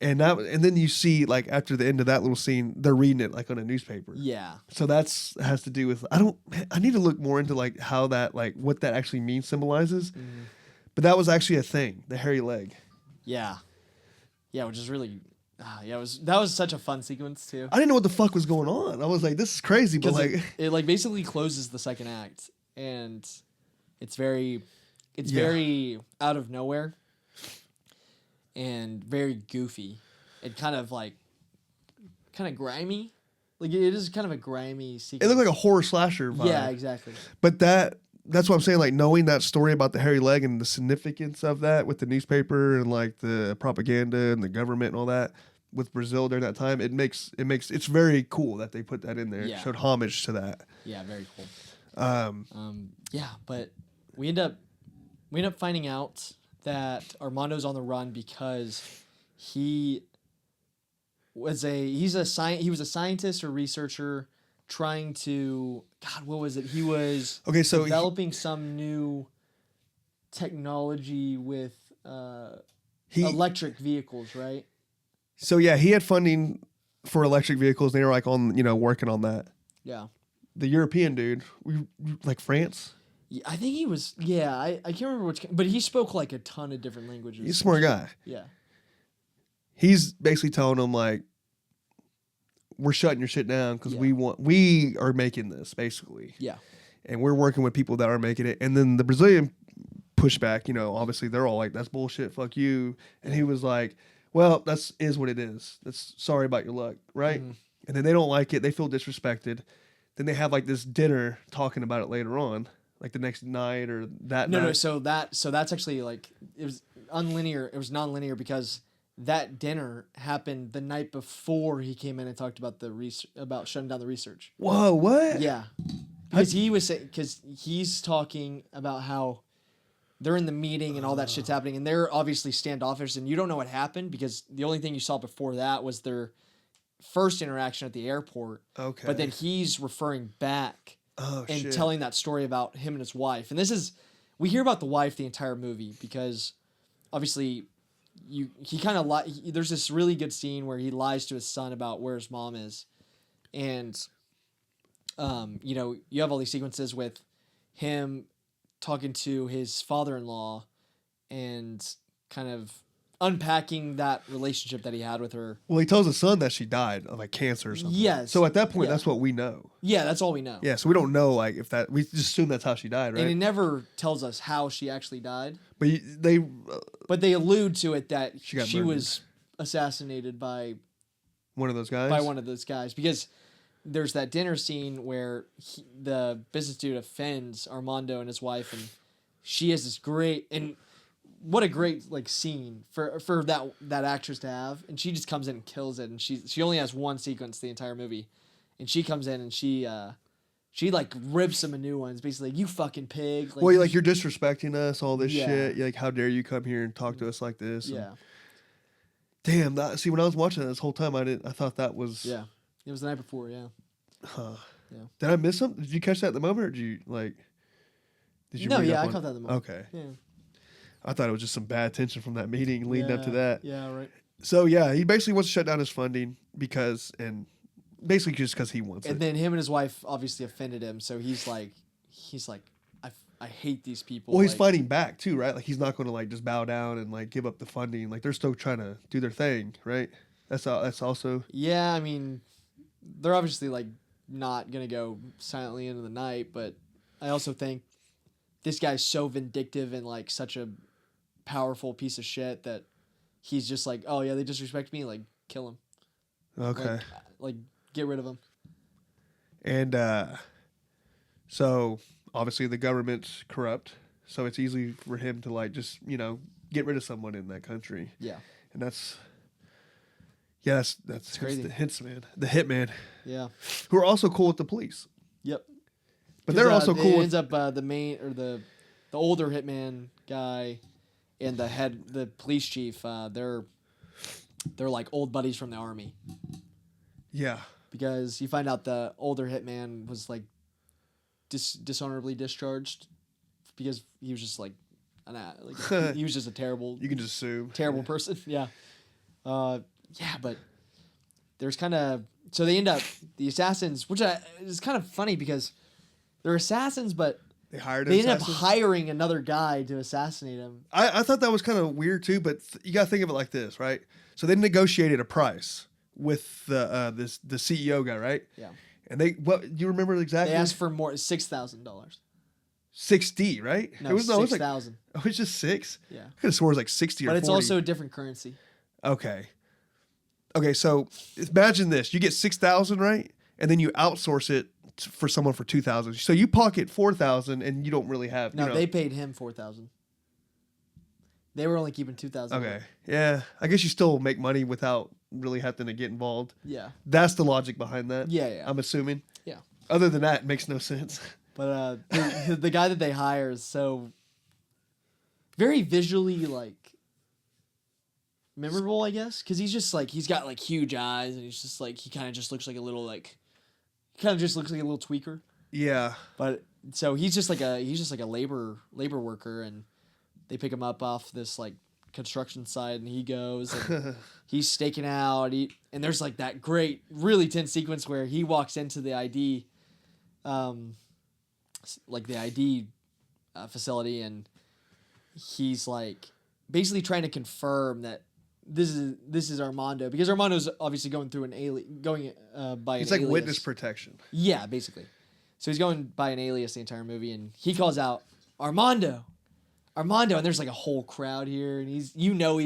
And then you see, like, after the end of that little scene, they're reading it like on a newspaper. Yeah. So has to do with, I need to look more into like how that, like what that actually means, symbolizes. Mm-hmm. But that was actually a thing, the hairy leg. Yeah. Yeah, which is really, that was such a fun sequence too. I didn't know what the fuck was going on. I was like, this is crazy, but like it like basically closes the second act, and it's very out of nowhere and very goofy and kind of grimy. Like it is kind of a grimy sequence. It looked like a horror slasher vibe. Yeah, exactly. But that's what I'm saying, like knowing that story about the hairy leg and the significance of that with the newspaper and like the propaganda and the government and all that with Brazil during that time, it's very cool that they put that in there. Yeah. It showed homage to that. Yeah, very cool. Yeah, but we end up finding out that Armando's on the run because he was a scientist or researcher trying to, God, what was it? He was developing some new technology with electric vehicles, right? So yeah, he had funding for electric vehicles. They were like working on that. Yeah. The European dude, like France. Yeah, I think he was. Yeah, I can't remember which, but he spoke like a ton of different languages. He's a smart guy. Yeah. He's basically telling them like, we're shutting your shit down because we are making this basically. Yeah. And we're working with people that are making it. And then the Brazilian pushback, obviously they're all like, that's bullshit, fuck you. And he was like, well, is what it is. That's sorry about your luck, right? Mm-hmm. And then they don't like it. They feel disrespected. Then they have like this dinner talking about it later on, like the next night or that night. No. So that's actually like, it was unlinear. It was non-linear because that dinner happened the night before he came in and talked about about shutting down the research. Whoa, what? Yeah. Because he's talking about how they're in the meeting and all that shit's happening, and they're obviously standoffish, and you don't know what happened because the only thing you saw before that was they're first interaction at the airport. Okay. But then he's referring back and telling that story about him and his wife. And we hear about the wife the entire movie because obviously he kind of there's this really good scene where he lies to his son about where his mom is. And, you have all these sequences with him talking to his father-in-law and kind of unpacking that relationship that he had with her. Well, he tells his son that she died of like cancer or something. Yes. So at that point, that's what we know. Yeah, that's all we know. Yeah, so we don't know like if that. We just assume that's how she died, right? And it never tells us how she actually died. But they. But they allude to it that she murdered. was assassinated by One of those guys. by one of those guys because there's that dinner scene where the business dude offends Armando and his wife, and she has this great and what a great like scene for that actress to have, and she just comes in and kills it, and she only has one sequence the entire movie, and she comes in and she like rips him a new one. It's basically like, you fucking pig. Like, well, like you're disrespecting us, all this shit. You're like, how dare you come here and talk to us like this? Yeah. Damn. See, when I was watching it this whole time, I thought that was. Yeah. It was the night before. Yeah. Huh. Yeah. Did I miss something? Did you catch that at the moment, or did you like? Did you? No. read Yeah, up I on- caught that at the moment. Okay. Yeah. I thought it was just some bad tension from that meeting leading up to that. Yeah. Right. So yeah, he basically wants to shut down his funding basically just because he wants And it. then him and his wife obviously offended him, so he's like, I hate these people. Well, he's like, fighting back too, right? Like he's not going to like just bow down and like give up the funding. Like they're still trying to do their thing, right? That's also. Yeah, I mean, they're obviously like not gonna go silently into the night, but I also think this guy's so vindictive and like such a powerful piece of shit that he's just like, oh yeah, they disrespect me, like kill him. Okay. Like get rid of him. And so obviously the government's corrupt, so it's easy for him to like just get rid of someone in that country. Yeah. And that's crazy. The hitman, Yeah. who are also cool with the police. Yep. But they're also cool It with ends up the main or the older hitman guy and the police chief. They're like old buddies from the army. yeah. Because you find out the older hitman was like dishonorably discharged because he was just like he was just a terrible You can just assume. terrible person. Yeah. But there's kind of so they end up the assassins, which is kind of funny because they're assassins, but They hired. they end up hiring another guy to assassinate him. I thought that was kind of weird too, but you got to think of it like this, right? So they negotiated a price with the CEO guy, right? Yeah. And do you remember exactly? They asked for more $6,000. 60, right? No, it was like 6,000. oh, it's just 6. Yeah. I could have sworn it was like 60 or But it's 40. also a different currency. Okay. So imagine this: you get 6,000, right? And then you outsource it for someone for 2,000. So you pocket 4,000, and you don't really have. No, they paid him 4,000. They were only keeping 2,000. Okay. Yeah. I guess you still make money without really having to get involved. Yeah. That's the logic behind that. Yeah. I'm assuming. Yeah. Other than that, it makes no sense. But the guy that they hire is so very visually like memorable, I guess, because he's just like he's got like huge eyes and he's just like he kind of just looks like a little tweaker. Yeah. But so he's just like a labor worker, and they pick him up off this like construction site, and he goes and he's staking out. And there's like that great, really tense sequence where he walks into the ID, facility, and he's like basically trying to confirm that this is Armando, because Armando's obviously going through by an It's like alias. witness protection. Yeah, basically. So he's going by an alias the entire movie, and he calls out Armando, and there's like a whole crowd here, and he's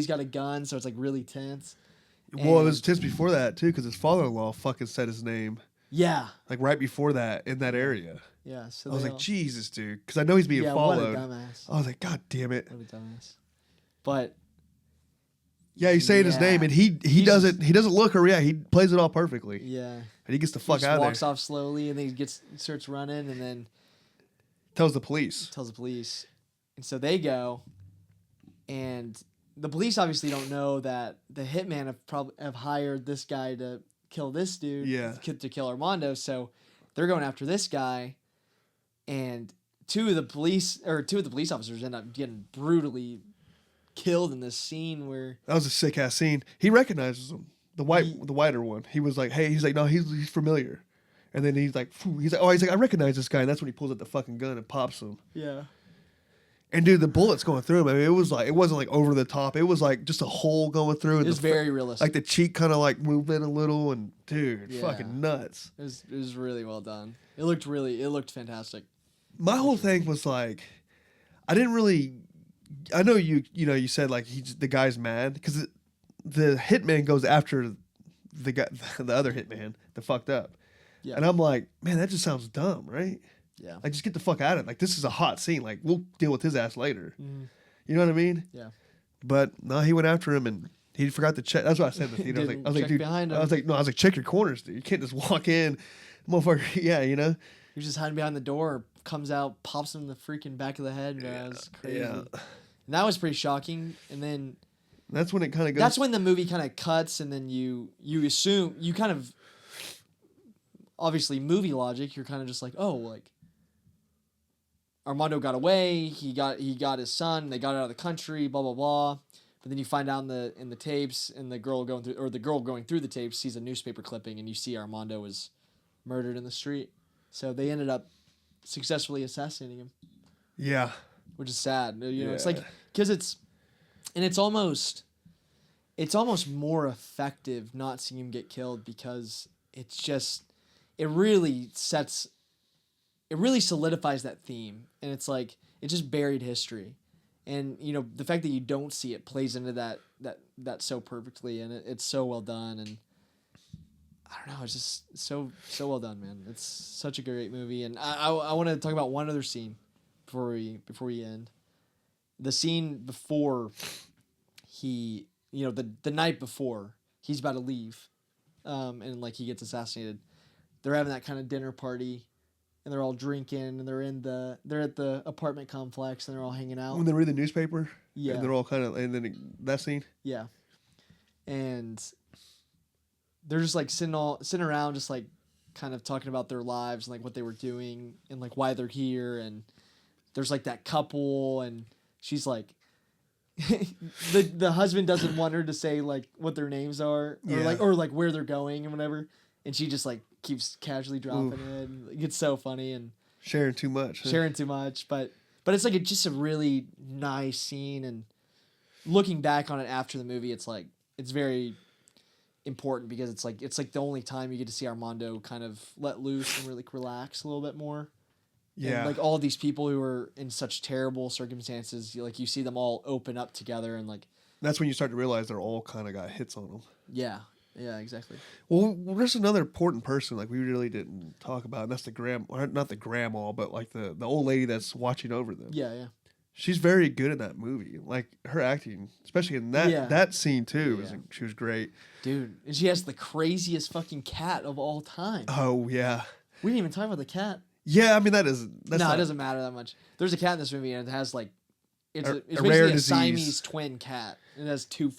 got a gun, so it's like really tense. Well, it was tense before that too, because his father-in-law fucking said his name. Yeah. Like right before that, in that area. Yeah. So I was like, Jesus, dude, because I know he's being followed. What a dumbass. I was like, God damn it. What a dumbass. But yeah, he's saying his name, and he doesn't look or react. He plays it all perfectly. Yeah. And he gets the He fuck just out of there. walks off slowly, and then he starts running, and then Tells the police. tells the police. And so they go, and the police obviously don't know that the hitman have hired this guy to kill this dude. Yeah. To kill Armando. So they're going after this guy, and two of the police officers end up getting brutally killed in this scene where That was a sick ass scene. He recognizes him, the whiter one. He was like, hey, he's like, no, he's familiar. And then he's like, I recognize this guy. And that's when he pulls out the fucking gun and pops him. yeah. And dude, the bullets going through him. I mean, it wasn't like over the top. It was like just a hole going through. It was very realistic. Like the cheek kind of like moved in a little, and dude, Yeah. fucking nuts. It was really well done. It looked fantastic. My whole thing was like, I didn't really. I know you said like the guy's mad because the hitman goes after the guy, the other hitman, the fucked up. Yeah. And I'm like, man, that just sounds dumb, right? Yeah. Like, just get the fuck out of it. Like, this is a hot scene. Like, we'll deal with his ass later. Mhm. You know what I mean? Yeah. But no, he went after him and he forgot to check. That's what I said in the theater. I was Didn't like, check dude, behind him. I was like, check your corners, dude. You can't just walk in, motherfucker. Yeah, you know. He was just hiding behind the door, comes out, pops him in the freaking back of the head. Man, it was crazy. Yeah. And that was pretty shocking. And then That's when it kind of goes. that's when the movie kind of cuts, and then you assume, you kind of, obviously movie logic, you're kind of just like, oh, like Armando got away, he got his son, they got out of the country, blah blah blah. But then you find out in the tapes, and the girl going through the tapes sees a newspaper clipping, and you see Armando was murdered in the street. So they ended up successfully assassinating him, Yeah. which is sad. You know, it's Yeah. like, because it's almost more effective not seeing him get killed, because it really solidifies that theme, and it's like it just buried history, and you know, the fact that you don't see it plays into that so perfectly, and it's so well done, and I don't know, it's just so well done, man. It's such a great movie, and I want to talk about one other scene before we end. The scene before he, you know, the night before he's about to leave, and like he gets assassinated. They're having that kind of dinner party, and they're all drinking, and they're at the apartment complex, and they're all hanging out. When they read the newspaper. Yeah. And they're all kind of, and then that scene. Yeah. And they're just like sitting around, just like kind of talking about their lives and like what they were doing and like why they're here. And there's like that couple, and she's like, the husband doesn't want her to say like what their names are, or like where they're going and whatever. And she just like keeps casually dropping it. And it's so funny, and Sharing too much. but it's like just a really nice scene, and looking back on it after the movie, it's like it's very important, because it's like the only time you get to see Armando kind of let loose and really relax a little bit more. Yeah. And like all these people who are in such terrible circumstances, you see them all open up together, and like That's when you start to realize they're all kind of got hits on them. yeah, exactly. Well, there's another important person like we really didn't talk about, and that's not the grandma, but like the old lady that's watching over them. Yeah. She's very good in that movie. Like her acting, especially in that scene too, she was great. Dude, and she has the craziest fucking cat of all time. Oh yeah. We didn't even talk about the cat. Yeah, I mean it doesn't matter that much. There's a cat in this movie, and it has like it's a basically rare a disease. Siamese twin cat. It has two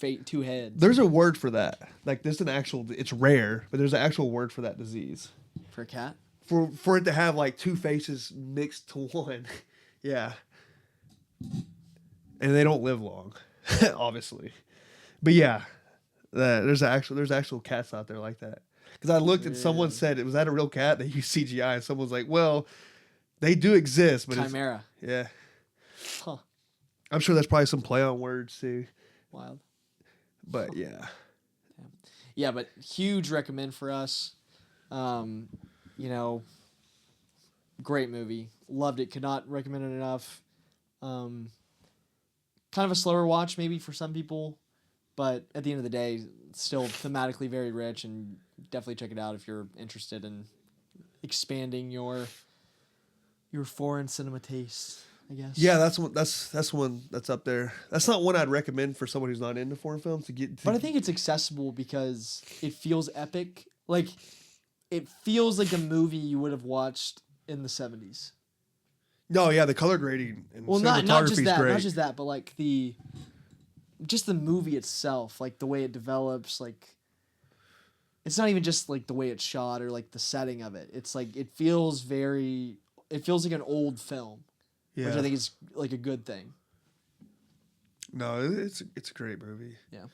heads. There's a word for that. Like there's it's rare, but there's an actual word for that disease. For a cat? For it to have like two faces mixed to one. Yeah. And they don't live long, obviously. But yeah, there's actual cats out there like that. Because I looked and someone said, was that a real cat? They use CGI, and someone's like, well, they do exist, but Chimera. Yeah. Huh. I'm sure that's probably some play on words too. Wild. But yeah. Yeah, but huge recommend for us. You know, great movie. Loved it. Could not recommend it enough. Kind of a slower watch maybe for some people, but at the end of the day, still thematically very rich, and definitely check it out if you're interested in expanding your foreign cinema taste, I guess. Yeah, that's one that's up there. That's not one I'd recommend for someone who's not into foreign films to get. But I think it's accessible because it feels epic. Like it feels like a movie you would have watched in the 70s. No, yeah, the color grading and not just cinematography that, is great. not just that, but like the movie itself, like the way it develops, like it's not even just like the way it's shot or like the setting of it. It's like it feels like an old film, which I think is like a good thing. No, it's a great movie. Yeah.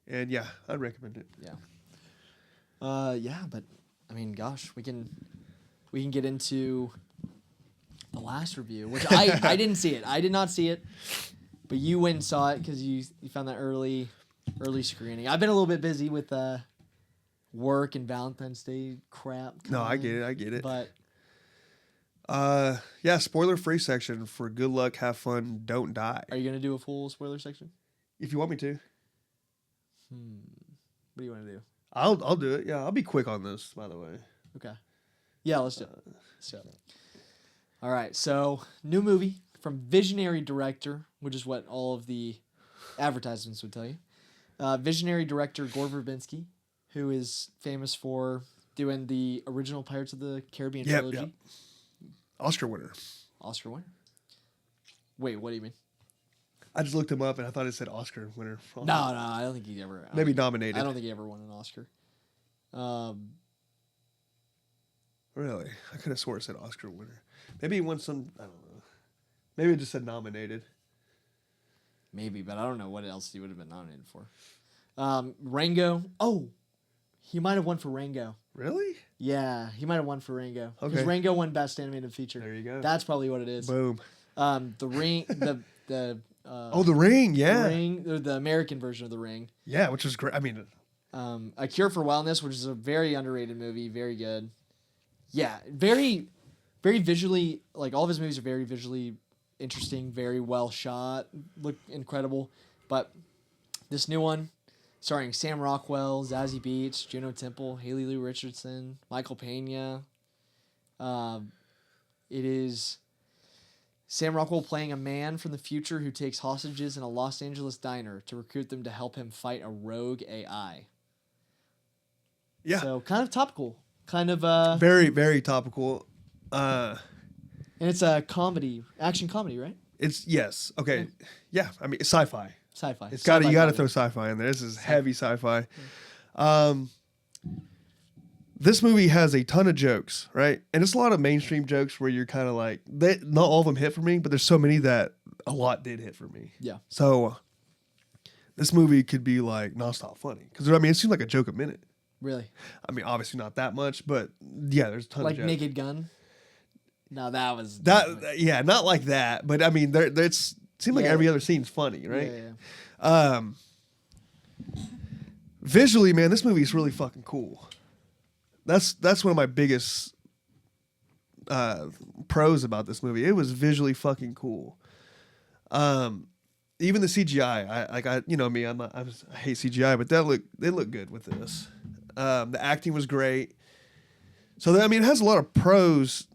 And yeah, I'd recommend it. Yeah. Yeah, but I mean, gosh, we can get into the last review, which I didn't see it. I did not see it, but you went and saw it because you found that early screening. I've been a little bit busy with work and Valentine's Day crap. No, I get it. But yeah, spoiler free section for good luck, have fun, don't die. are you gonna do a full spoiler section? If you want me to. What do you want to do? I'll do it. Yeah, I'll be quick on this, by the way. Okay. Yeah, let's do it. All right, so new movie from visionary director, which is what all of the advertisements would tell you. Visionary director Gore Verbinski, who is famous for doing the original Pirates of the Caribbean trilogy. Yep. Oscar winner. Oscar winner? Wait, what do you mean? I just looked him up and I thought it said Oscar winner. No, I don't think he ever. Maybe nominated. I don't think he ever won an Oscar. Really? I could have swore it said Oscar winner. Maybe he won some. I don't know. Maybe it just said nominated. Maybe, but I don't know what else he would have been nominated for. Rango. Oh, he might have won for Rango. Really? Yeah, he might have won for Rango. Okay. Because Rango won Best Animated Feature. There you go. That's probably what it is. Boom. The Ring. The The Ring. Yeah. The Ring, or the American version of The Ring. Yeah, which was great. I mean, A Cure for Wellness, which is a very underrated movie, very good. Yeah, very, very visually. Like all of his movies are very visually interesting, very well shot, look incredible. But this new one, starring Sam Rockwell, Zazie Beetz, Juno Temple, Haley Lou Richardson, Michael Pena. It is Sam Rockwell playing a man from the future who takes hostages in a Los Angeles diner to recruit them to help him fight a rogue AI. yeah. So kind of topical. Kind of Very, very topical. and it's a comedy, action comedy, right? It's yes. Okay. Yeah. I mean, it's sci-fi. Sci-fi. It's got Sci-fi you got to comedy. throw sci-fi in there. This is heavy sci-fi. This movie has a ton of jokes, right? And it's a lot of mainstream jokes where you're kind of like, not all of them hit for me, but there's so many that a lot did hit for me. Yeah. So this movie could be like nonstop funny because I mean, it seems like a joke a minute. Really? I mean, obviously not that much, but yeah, there's a ton Like of jokes. Naked Gun? No, that was... Yeah, not like that, but I mean, it's seemed like Yeah. every other scene's funny, right? Yeah. Visually, man, this movie is really fucking cool. That's one of my biggest pros about this movie. It was visually fucking cool. Even the CGI, you know me, I hate CGI, but they look good with this. The acting was great. So I mean, it has a lot of pros.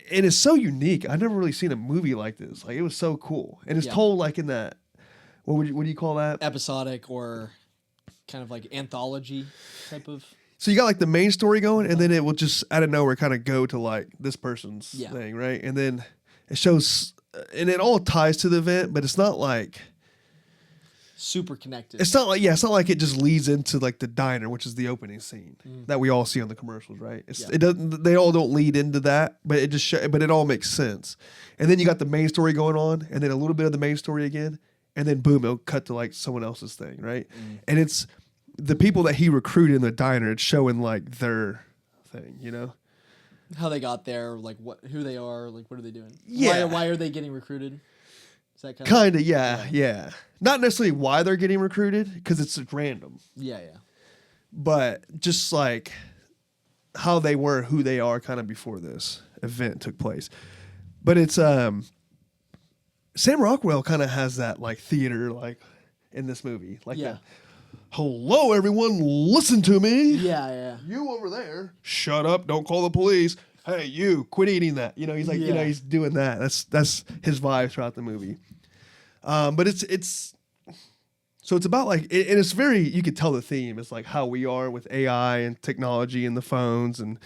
It is so unique. I've never really seen a movie like this. Like it was so cool, and it's Yeah. told like in that. What do you call that? Episodic or kind of like anthology type of... So you got like the main story going, and then it will just out of nowhere kind of go to like this person's Yeah. thing, right? And then it shows, and it all ties to the event, but it's not like Super connected. it's not like it just leads into like the diner, which is the opening scene that we all see on the commercials, right? Yeah. It doesn't. They all don't lead into that, but it just but it all makes sense. And then you got the main story going on, and then a little bit of the main story again, and then boom, it'll cut to like someone else's thing, right? And it's the people that he recruited in the diner. It's showing like their thing, you know. How they got there, like who they are, like what are they doing? Yeah. Why are they getting recruited? Is that Kind of, yeah. Not necessarily why they're getting recruited, because it's random, Yeah. but just like how they were, who they are, kind of before this event took place. But it's Sam Rockwell kind of has that like theater like in this movie, like Yeah. that. Hello, everyone, listen to me. Yeah. You over there, shut up! Don't call the police. Hey, you, quit eating that. You know, he's like, you know, Yeah. he's doing that. That's his vibe throughout the movie. But it's so it's about like, and it's very, you could tell the theme is like how we are with AI and technology and the phones, and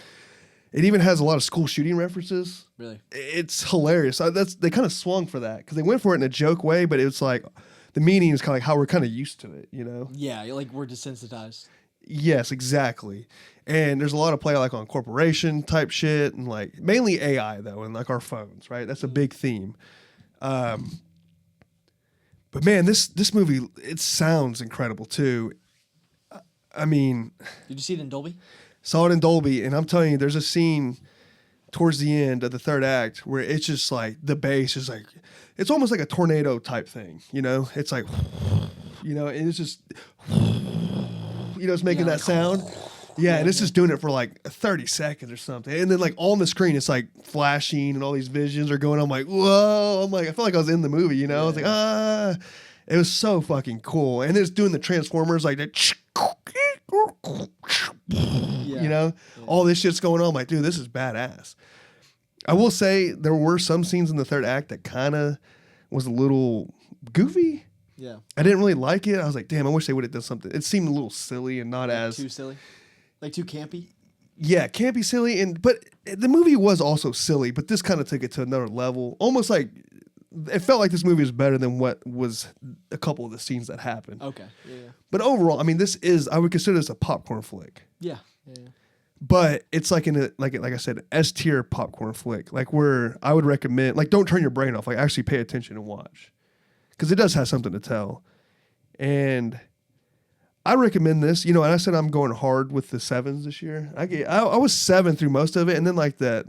it even has a lot of school shooting references. Really? It's hilarious. They kind of swung for that because they went for it in a joke way, but it's like the meaning is kind of like how we're kind of used to it, you know? Yeah, like we're desensitized. Yes, exactly. And there's a lot of play like on corporation type shit and like mainly AI though, and like our phones, right? That's a big theme. But man, this movie, it sounds incredible too. I mean, Did you see it in Dolby? saw it in Dolby, and I'm telling you, there's a scene towards the end of the third act where it's just like the bass is like, it's almost like a tornado type thing, you know? It's like, you know, and it's just, you know, it's making that sound. Yeah, and it's just doing it for like 30 seconds or something. And then like on the screen, it's like flashing and all these visions are going on. I'm like, whoa. I'm like, I felt like I was in the movie, you know? I was like, it was so fucking cool. And it's doing the Transformers like that, you know? All this shit's going on. I'm like, dude, this is badass. I will say there were some scenes in the third act that kind of was a little goofy. Yeah. I didn't really like it. I was like, damn, I wish they would have done something. It seemed a little silly and not as too silly, like too campy. Yeah, campy, silly, but the movie was also silly. But this kind of took it to another level. Almost like it felt like this movie was better than what was a couple of the scenes that happened. Okay. Yeah. But overall, I mean, I would consider this a popcorn flick. Yeah. Yeah. But it's like like I said, S tier popcorn flick. Like where I would recommend, like, don't turn your brain off. Like actually pay attention and watch, because it does have something to tell. And I recommend this. You know, and I said I'm going hard with the 7s this year. I was 7 through most of it, and then like that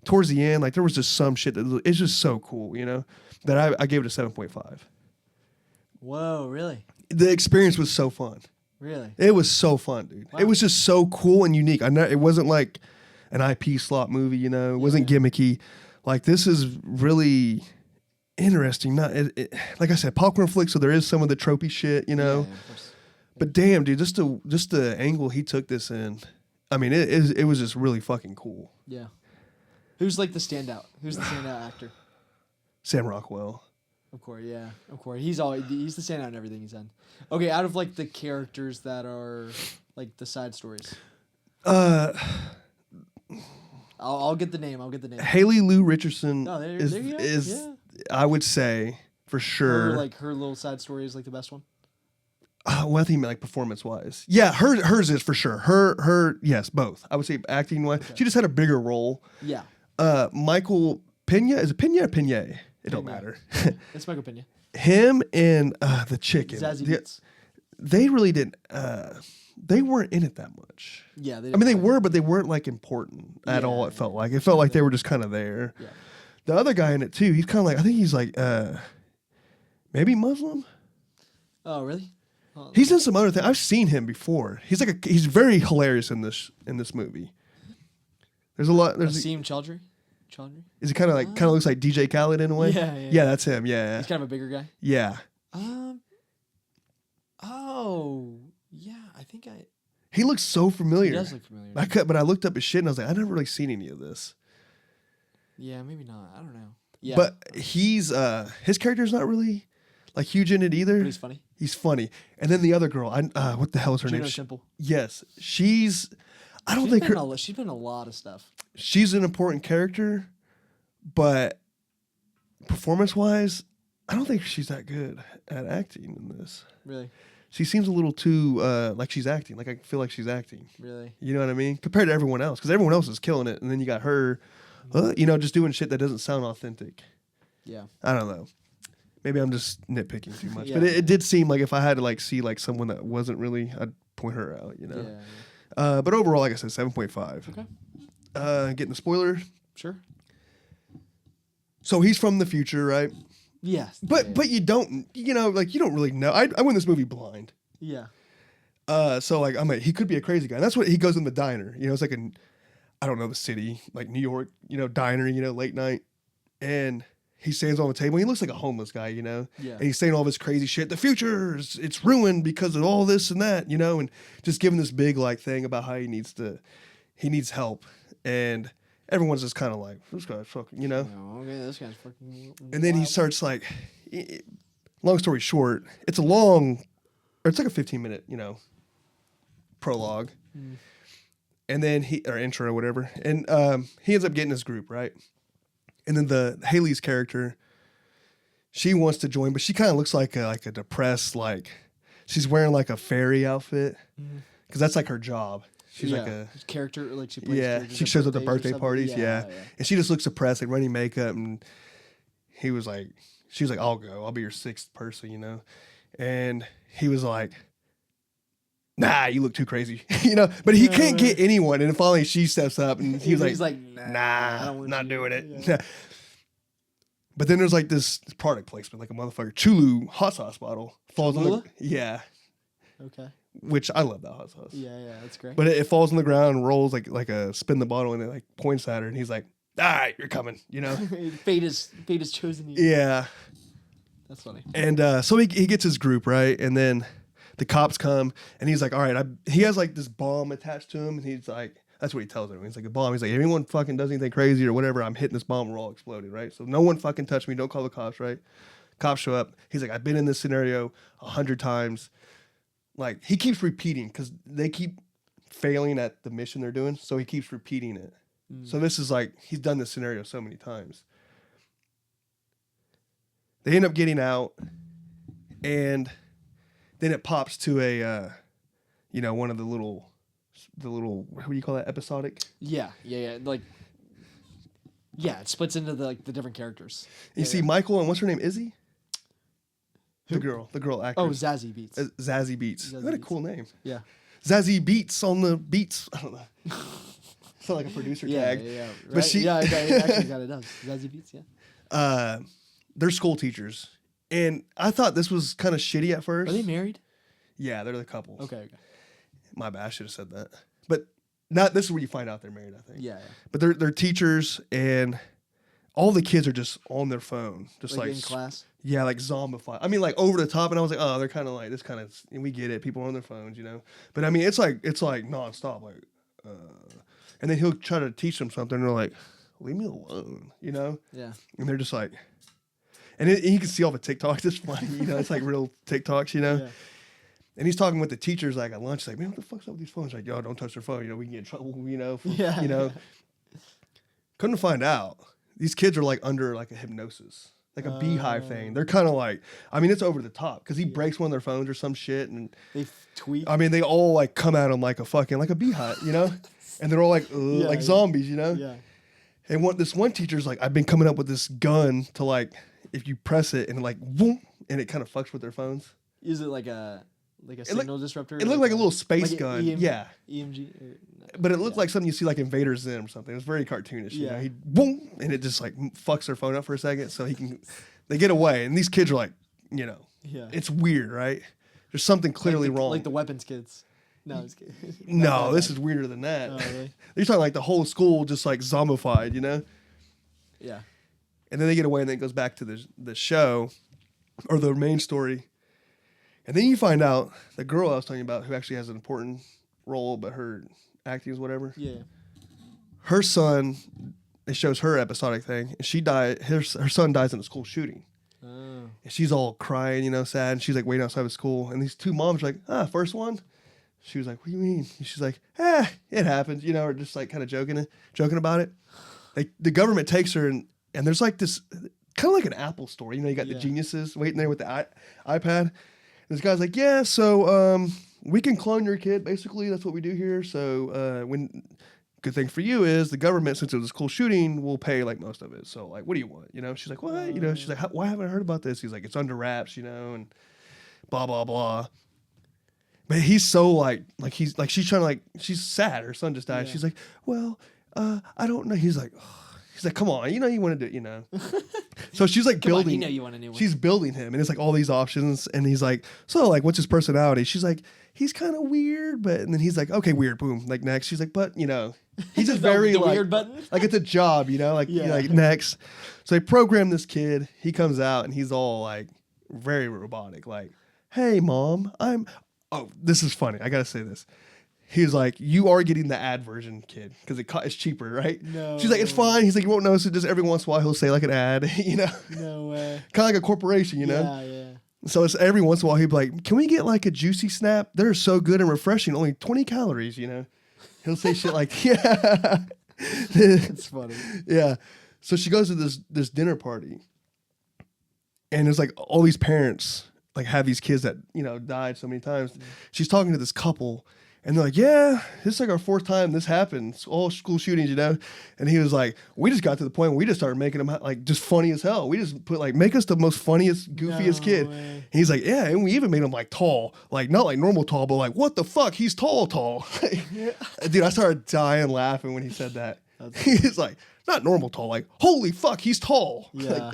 towards the end, like there was just some shit that it's just so cool. You know, that I gave it a 7.5. Whoa, really? The experience was so fun. Really? It was so fun, dude. Wow. It was just so cool and unique. It wasn't like an IP slot movie, you know. It wasn't gimmicky. Like, this is really interesting. Like I said, popcorn flick, so there is some of the tropey shit, you know. Yeah, of course. But damn, dude, just the angle he took this in. I mean, it was just really fucking cool. Yeah. Who's like the standout? Who's the standout actor? Sam Rockwell. Of course, yeah. Of course. He's the standout in everything he's done. Okay, out of like the characters that are like the side stories. I'll get the name. Haley Lou Richardson Oh, there you go. is Yeah. I would say for sure. Her little side story is like the best one. Well, I think like performance wise, yeah, hers is for sure. Her yes, both. I would say acting wise, she just had a bigger role. Yeah. Michael Pena, is it Pena or Pena? It don't matter. It's Michael Pena. Him and the chicken. Zazie Beetz. They really didn't. They weren't in it that much. Yeah. They were, but they weren't like important at all. It felt like they were just kind of there. Yeah. The other guy in it too. He's kind of like, I think he's like maybe Muslim. Oh, really? Oh, He's in some other thing. I've seen him before. He's very hilarious in this movie. There's a lot. Asim Chaudhry. Is he kind of looks like DJ Khaled in a way? Yeah. That's him. Yeah. He's kind of a bigger guy. Yeah. Oh, yeah. I think He looks so familiar. He does look familiar. But I looked up his shit and I was like, I never really seen any of this. Yeah, maybe not. I don't know. Yeah. But he's his character's not really like huge in it either. But he's funny. He's funny. And then the other girl, what the hell is her Juno name? Temple. Yes, she's. I don't She's think been her. she's been in a lot of stuff. She's an important character, but performance-wise, I don't think she's that good at acting in this. Really? She seems a little too like she's acting. Like I feel like she's acting. Really? You know what I mean? Compared to everyone else, because everyone else is killing it, and then you got her, just doing shit that doesn't sound authentic. Yeah. I don't know. Maybe I'm just nitpicking too much, Yeah. but it did seem like if I had to like see like someone that wasn't really, I'd point her out. You know. Yeah. But overall, like I said, 7.5. Okay. Getting the spoiler. Sure. So he's from the future, right? Yes. But you don't, you don't really know. I went this movie blind. Yeah. So like he could be a crazy guy. And that's what he goes in the diner. You know, it's like I don't know the city, like New York, diner, late night, and he stands on the table. He looks like a homeless guy, Yeah. and he's saying all this crazy shit. The future it's ruined because of all this and that, and just giving this big like thing about how he needs help, and everyone's just kind of like, this guy's fucking, Oh, okay, this guy's fucking. And then he wild. starts like, long story short, it's like a 15-minute, prologue. Mm. And then or intro or whatever. And he ends up getting his group, right? And then the Haley's character, she wants to join, but she kind of looks like a depressed, like she's wearing like a fairy outfit. because that's like her job. She's like a character, like she plays yeah. characters She at shows up to birthdays or birthday something. parties, yeah. And she just looks depressed, like running makeup, and he was like, she was like, I'll go, I'll be your sixth person, you know, and he was like, nah, you look too crazy, you know, but he can't get anyone, and finally she steps up, and he's like, nah, I'm not doing it. Yeah. But then there's like this product placement, like a motherfucker Chulu hot sauce bottle falls on the, yeah. Okay. Which I love that hot sauce. Yeah, that's great. But it falls on the ground, rolls like a spin the bottle, and it like points at her, and he's like, "All right, you're coming," you know. Fate has chosen you. Yeah, that's funny. And so he gets his group right, and then the cops come, and he's like, "All right," he has like this bomb attached to him, and he's like, that's what he tells them. He's like, a bomb. He's like, if anyone fucking does anything crazy or whatever, I'm hitting this bomb, we're all exploding, right? So no one fucking touch me. Don't call the cops, right? Cops show up. He's like, I've been in this scenario 100 times. Like, he keeps repeating because they keep failing at the mission they're doing. So he keeps repeating it. So this is like, he's done this scenario so many times. They end up getting out, and then it pops to a, one of the little, what do you call that, episodic? Yeah. Like, yeah, it splits into the different characters. You see Michael and what's her name, Izzy? The girl actress. Oh, Zazie Beetz. Zazie Beetz. Zazie What a Beetz. cool name. Yeah. Zazie Beetz on the beats. I don't know. Sound like a producer tag. Yeah. But Right? she, it actually kind of does. Zazie Beetz, yeah. They're school teachers, and I thought this was kind of shitty at first. Are they married? Yeah, they're the couples. Okay. My bad. I should have said that. But not. This is where you find out they're married, I think. Yeah. But they're teachers, and all the kids are just on their phone, just like in class. Yeah, like zombified. I mean, like over the top, and I was like, oh, they're kind of like this kind of. And we get it. People are on their phones, you know. But I mean, it's like nonstop, like. And then he'll try to teach them something, and they're like, leave me alone, you know. Yeah. And they're just like, and you can see all the TikToks. It's funny, you know. It's like real TikToks, you know. Yeah. And he's talking with the teachers like at lunch, like, man, what the fuck's up with these phones? Like, yo, don't touch their phone. You know, we can get in trouble. You know, Yeah. You know. Come to find out, these kids are like under like a hypnosis, like a beehive thing. They're kind of like, I mean, it's over the top because he breaks one of their phones or some shit, and they tweet. I mean, they all like come at him like a beehive, you know, and they're all like like zombies, you know. Yeah. And this one teacher's like, I've been coming up with this gun to like, if you press it and like, boom, and it kind of fucks with their phones. Is it like a signal disruptor? It looked like a little space gun. Yeah. EMG. But it looked like something you see like Invader Zim or something. It was very cartoonish. You know? He boom, and it just like fucks their phone up for a second, so they get away. And these kids are like, you know, it's weird, right? There's something clearly wrong. Like the weapons kids. No, I was kidding. No, this is weirder than that. Oh, really? You're talking like the whole school just like zombified, you know? Yeah. And then they get away, and then it goes back to the show or the main story. And then you find out the girl I was telling you about, who actually has an important role, but her acting is whatever. Yeah. Her son, it shows her episodic thing, and she died. Her son dies in a school shooting. Oh. And she's all crying, you know, sad. And she's like waiting outside of school, and these two moms are like, first one. She was like, what do you mean? And she's like, it happens, you know, or just like kind of joking about it. Like the government takes her, and there's like this kind of like an Apple store, you know, you got the geniuses waiting there with the iPad. And this guy's like, yeah, so we can clone your kid. Basically, that's what we do here. So good thing for you is the government, since it was a school shooting, will pay like most of it. So like, what do you want? You know, she's like, what? You know, she's like, why haven't I heard about this? He's like, it's under wraps, you know, and blah blah blah. But he's so like he's like, she's trying to like, she's sad. Her son just died. Yeah. She's like, well, I don't know. He's like, come on, you know, you want to do, you know. So she's like building. You know, you want a new one. She's building him, and it's like all these options, and he's like, so like, what's his personality? She's like, he's kind of weird, but and then he's like, okay, weird, boom, like next. She's like, but you know, he's just very the like weird button. Like it's a job, you know, like like next. So they program this kid. He comes out, and he's all like very robotic, like, hey mom, oh, this is funny. I gotta say this. He's like, you are getting the ad version, kid, because it's cheaper, right? No. She's like, it's fine. He's like, you won't notice it. Just every once in a while, he'll say like an ad, you know? No way. Kind of like a corporation, you know? Yeah. So it's every once in a while, he'd be like, can we get like a juicy snap? They're so good and refreshing, only 20 calories, you know? He'll say shit like, yeah. It's funny. Yeah. So she goes to this dinner party, and there's like all these parents like have these kids that, you know, died so many times. She's talking to this couple, And they're like, yeah, this is like our 4th time this happens. All school shootings, you know? And he was like, we just got to the point where we just started making them like just funny as hell. We just put like, make us the most funniest, goofiest kid. way. And he's like, yeah, and we even made him like tall. Like, not like normal tall, but like, what the fuck? He's tall. Dude, I started dying laughing when he said that. He's like, not normal tall, like, holy fuck, he's tall. Yeah.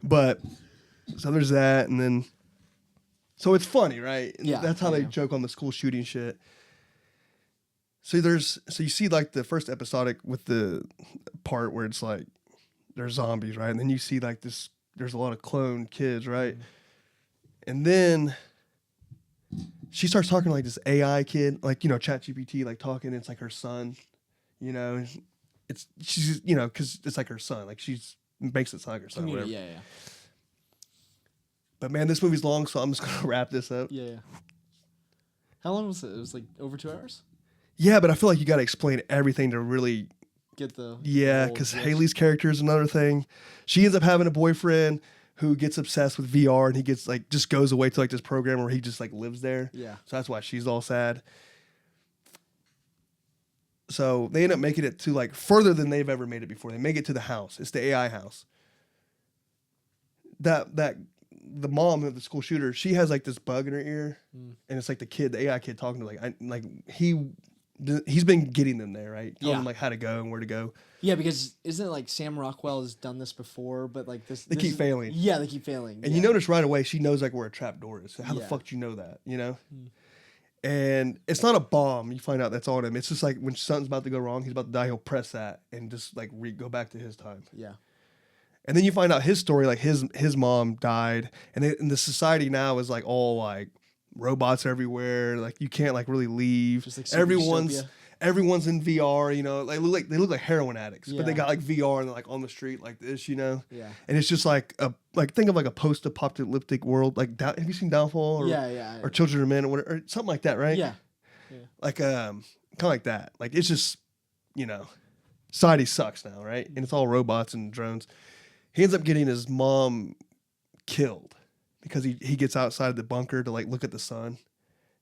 But, so there's that, and then, so it's funny, right? And Yeah, that's how they yeah. joke on the school shooting shit. So you see like the first episodic with the part where it's like, there's zombies, right? And then you see like this, there's a lot of cloned kids, right? And then she starts talking to like this AI kid, like, you know, ChatGPT, like talking, it's like her son, you know, she's, you know, because it's like her son, like she's makes it sound like her son, whatever. Yeah. But man, this movie's long, so I'm just gonna wrap this up. Yeah. How long was it? It was like over 2 hours? Yeah, but I feel like you got to explain everything to really. Get the Yeah, whole because gist. Haley's character is another thing. She ends up having a boyfriend who gets obsessed with VR, and he gets like just goes away to like this program where he just like lives there. Yeah. So that's why she's all sad. So they end up making it to like further than they've ever made it before. They make it to the house. It's the AI house. That the mom of the school shooter, she has like this bug in her ear, and it's like the AI kid talking to he's been getting them there, right? Telling them like how to go and where to go. Yeah, because isn't it like Sam Rockwell has done this before, but like this They keep failing. Yeah, they keep failing. And you notice right away she knows like where a trap door is. So how the Yeah. fuck do you know that? You know? And it's not a bomb. You find out that's on him. It's just like when something's about to go wrong, he's about to die. He'll press that and just like go back to his time. Yeah. And then you find out his story. Like his mom died, and the society now is like all like robots everywhere. Like you can't like really leave. Just like super everyone's dystopia. everyone's in VR. You know, they look like heroin addicts, but they Yeah. got like VR and they're like on the street like this. You know. Yeah. And it's just like think of like a post-apocalyptic world. Like have you seen Downfall? Or, Yeah. Or Children of Men or whatever, or something like that, right? Yeah. Like kind of like that. Like it's just, you know, society sucks now, right? And it's all robots and drones. He ends up getting his mom killed because he gets outside the bunker to like look at the sun.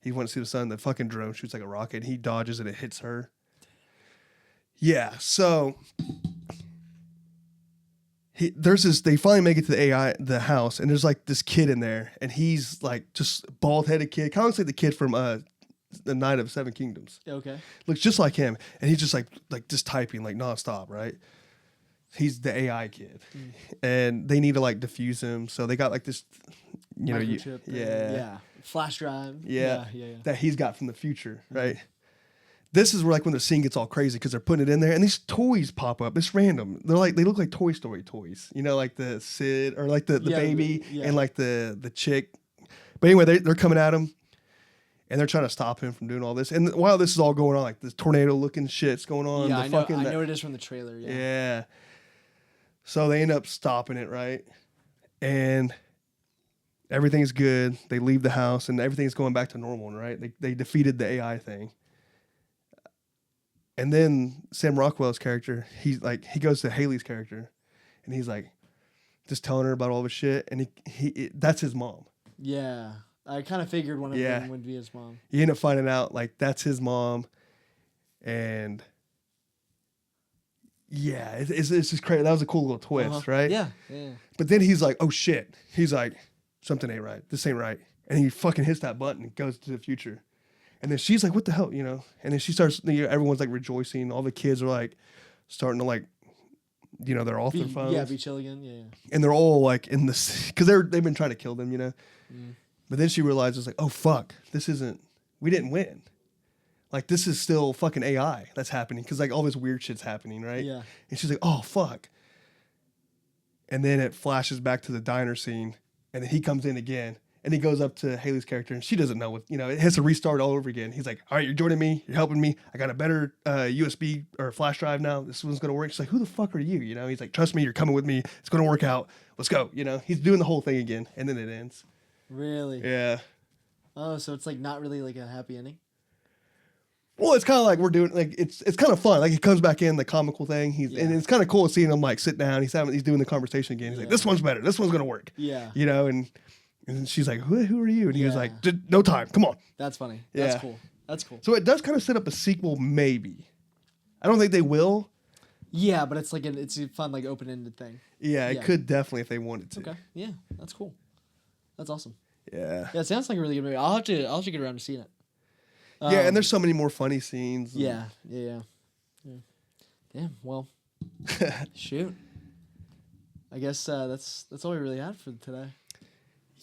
He wants to see the sun. The fucking drone shoots like a rocket. And he dodges and it hits her. Yeah. So they finally make it to the house, and there's like this kid in there, and he's like just bald headed kid, kind of like the kid from the Night of Seven Kingdoms. Okay. Looks just like him, and he's just like just typing like nonstop, right? He's the AI kid, and they need to like defuse him, so they got like this, you know, Microchip thing. Yeah. Flash drive. yeah, Yeah. that he's got from the future, right? This is where like when the scene gets all crazy because they're putting it in there, and these toys pop up. It's random. They look like Toy Story toys, you know, like the Sid or like the baby and like the chick. But anyway, they're coming at him, and they're trying to stop him from doing all this. And while this is all going on, like this tornado looking shit's going on. Yeah, the I know it is from the trailer. Yeah. Yeah. So they end up stopping it, right? And everything's good. They leave the house, and everything's going back to normal, right? They defeated the AI thing. And then Sam Rockwell's character, he goes to Haley's character, and he's like, just telling her about all this shit, and that's his mom. Yeah. I kind of figured one of them would be his mom. You end up finding out like that's his mom, and yeah, it's just crazy. That was a cool little twist, right? Yeah. But then he's like, oh shit. He's like, something ain't right. This ain't right. And he fucking hits that button and goes to the future. And then she's like, what the hell, you know? And then she starts, you know, everyone's like rejoicing. All the kids are like starting to like, you know, they're off their phones. Yeah, be chill again. Yeah. And they're all like in this, because they've been trying to kill them, you know? But then she realizes like, oh fuck, we didn't win. Like this is still fucking AI that's happening. Because like all this weird shit's happening, right? Yeah. And she's like, oh fuck. And then it flashes back to the diner scene. And then he comes in again. And he goes up to Haley's character, and she doesn't know what, you know, it has to restart all over again. He's like, all right, you're joining me. You're helping me. I got a better USB or flash drive now. This one's going to work. She's like, who the fuck are you? You know, he's like, trust me, you're coming with me. It's going to work out. Let's go. You know, he's doing the whole thing again. And then it ends. Really? Yeah. Oh, so it's like not really like a happy ending? Well, it's kind of like we're doing, like, it's kind of fun. Like, he comes back in, the comical thing. And it's kind of cool seeing him, like, sit down. He's doing the conversation again. He's like, this one's better. This one's going to work. Yeah. You know, and she's like, who are you? And he was like, no time. Come on. That's funny. Yeah. That's cool. That's cool. So it does kind of set up a sequel, maybe. I don't think they will. Yeah, but it's like it's a fun like open-ended thing. Yeah, it could definitely if they wanted to. Okay. Yeah, that's cool. That's awesome. Yeah. Yeah, it sounds like a really good movie. I'll have to get around to seeing it. Yeah, and there's so many more funny scenes. Yeah. Damn. Well, shoot. I guess that's all we really had for today.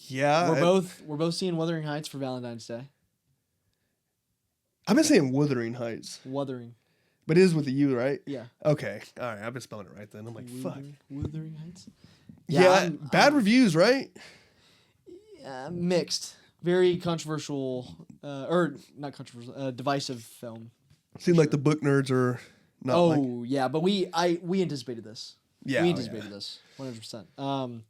Yeah. We're both seeing Wuthering Heights for Valentine's Day. I've been saying Wuthering Heights. Wuthering. But it is with the U, right? Yeah. Okay. All right. I've been spelling it right then. I'm like, fuck. Wuthering Heights. Yeah. Bad reviews, right? Mixed. Very controversial, or not controversial, divisive film. Seems like the book nerds are not yeah, but we anticipated this. Yeah. We anticipated this 100%.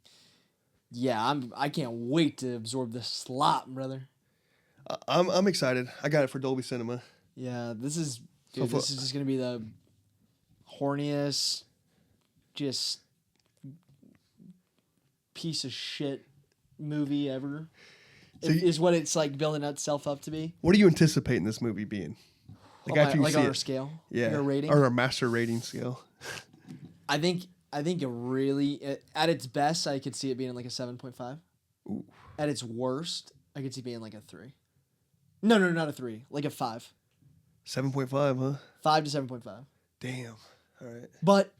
Yeah, I can't wait to absorb this slop, brother. I'm excited. I got it for Dolby Cinema. Yeah, this is just gonna be the horniest, just piece of shit movie ever. So is what it's like building itself up to be. What are you anticipating this movie being? After you Like see on it? our scale, Yeah, like our rating, or our master rating scale. I think it really at its best I could see it being like a 7.5. At its worst, I could see it being like a 3. No, not a 3, like a 5. 7.5, huh? 5 to 7.5. Damn. All right. But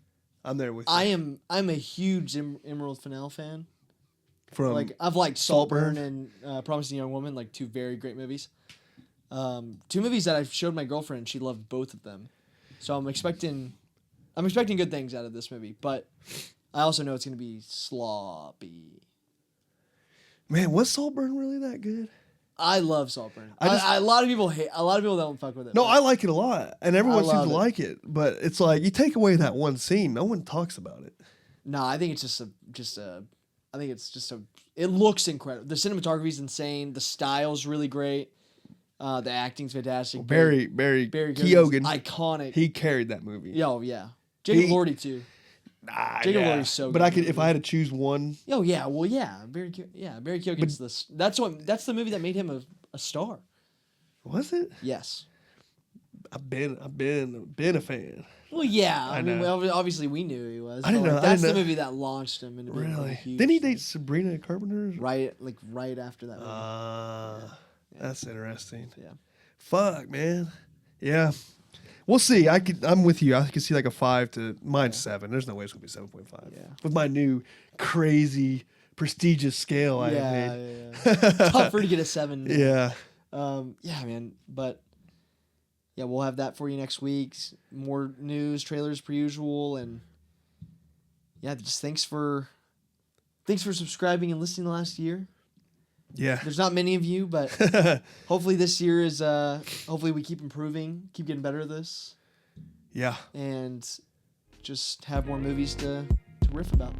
I'm there with you. I'm a huge Emerald Fennell fan. From Like I've liked Saltburn and Promising Young Woman, like 2 very great movies. 2 movies that I showed my girlfriend and she loved both of them. So I'm expecting good things out of this movie, but I also know it's going to be sloppy. Man, was Saltburn really that good? I love Saltburn. A lot of people don't fuck with it. No, I like it a lot, and everyone seems love to it. like it. But it's like you take away that one scene, no one talks about it. No, I think it's it looks incredible. The cinematography's insane. The style's really great. The acting's fantastic. Barry Keoghan, iconic. He carried that movie. Yo, yeah. Jacob Elordi too. Jacob Elordi's so But good. if I had to choose one. Oh yeah, well yeah, Barry Keoghan's that's the movie that made him a star. Was it? Yes. I've been a fan. Well, yeah. I mean, know. obviously we knew he was. I didn't know. That's the movie that launched him into being Really? a huge Didn't he thing. date Sabrina Carpenter? Right after that movie. That's interesting. Yeah. Fuck, man. Yeah. We'll see. I'm with you. I could see like a 5 to mine's 7. There's no way it's gonna be 7.5. Yeah. With my new crazy prestigious scale I have made. Yeah. Tougher to get a 7. Yeah. Yeah, man. But yeah, we'll have that for you next week. More news, trailers per usual, and yeah, just thanks for subscribing and listening the last year. Yeah. There's not many of you, but hopefully this year is hopefully we keep improving, keep getting better at this. Yeah. And just have more movies to riff about.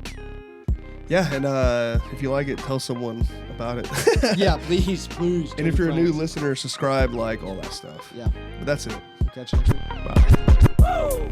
Yeah, and if you like it, tell someone about it. Yeah, please. And if you're a new listener, subscribe, like, all that stuff. Yeah. But that's it. We'll catch you next week. Bye. Woo!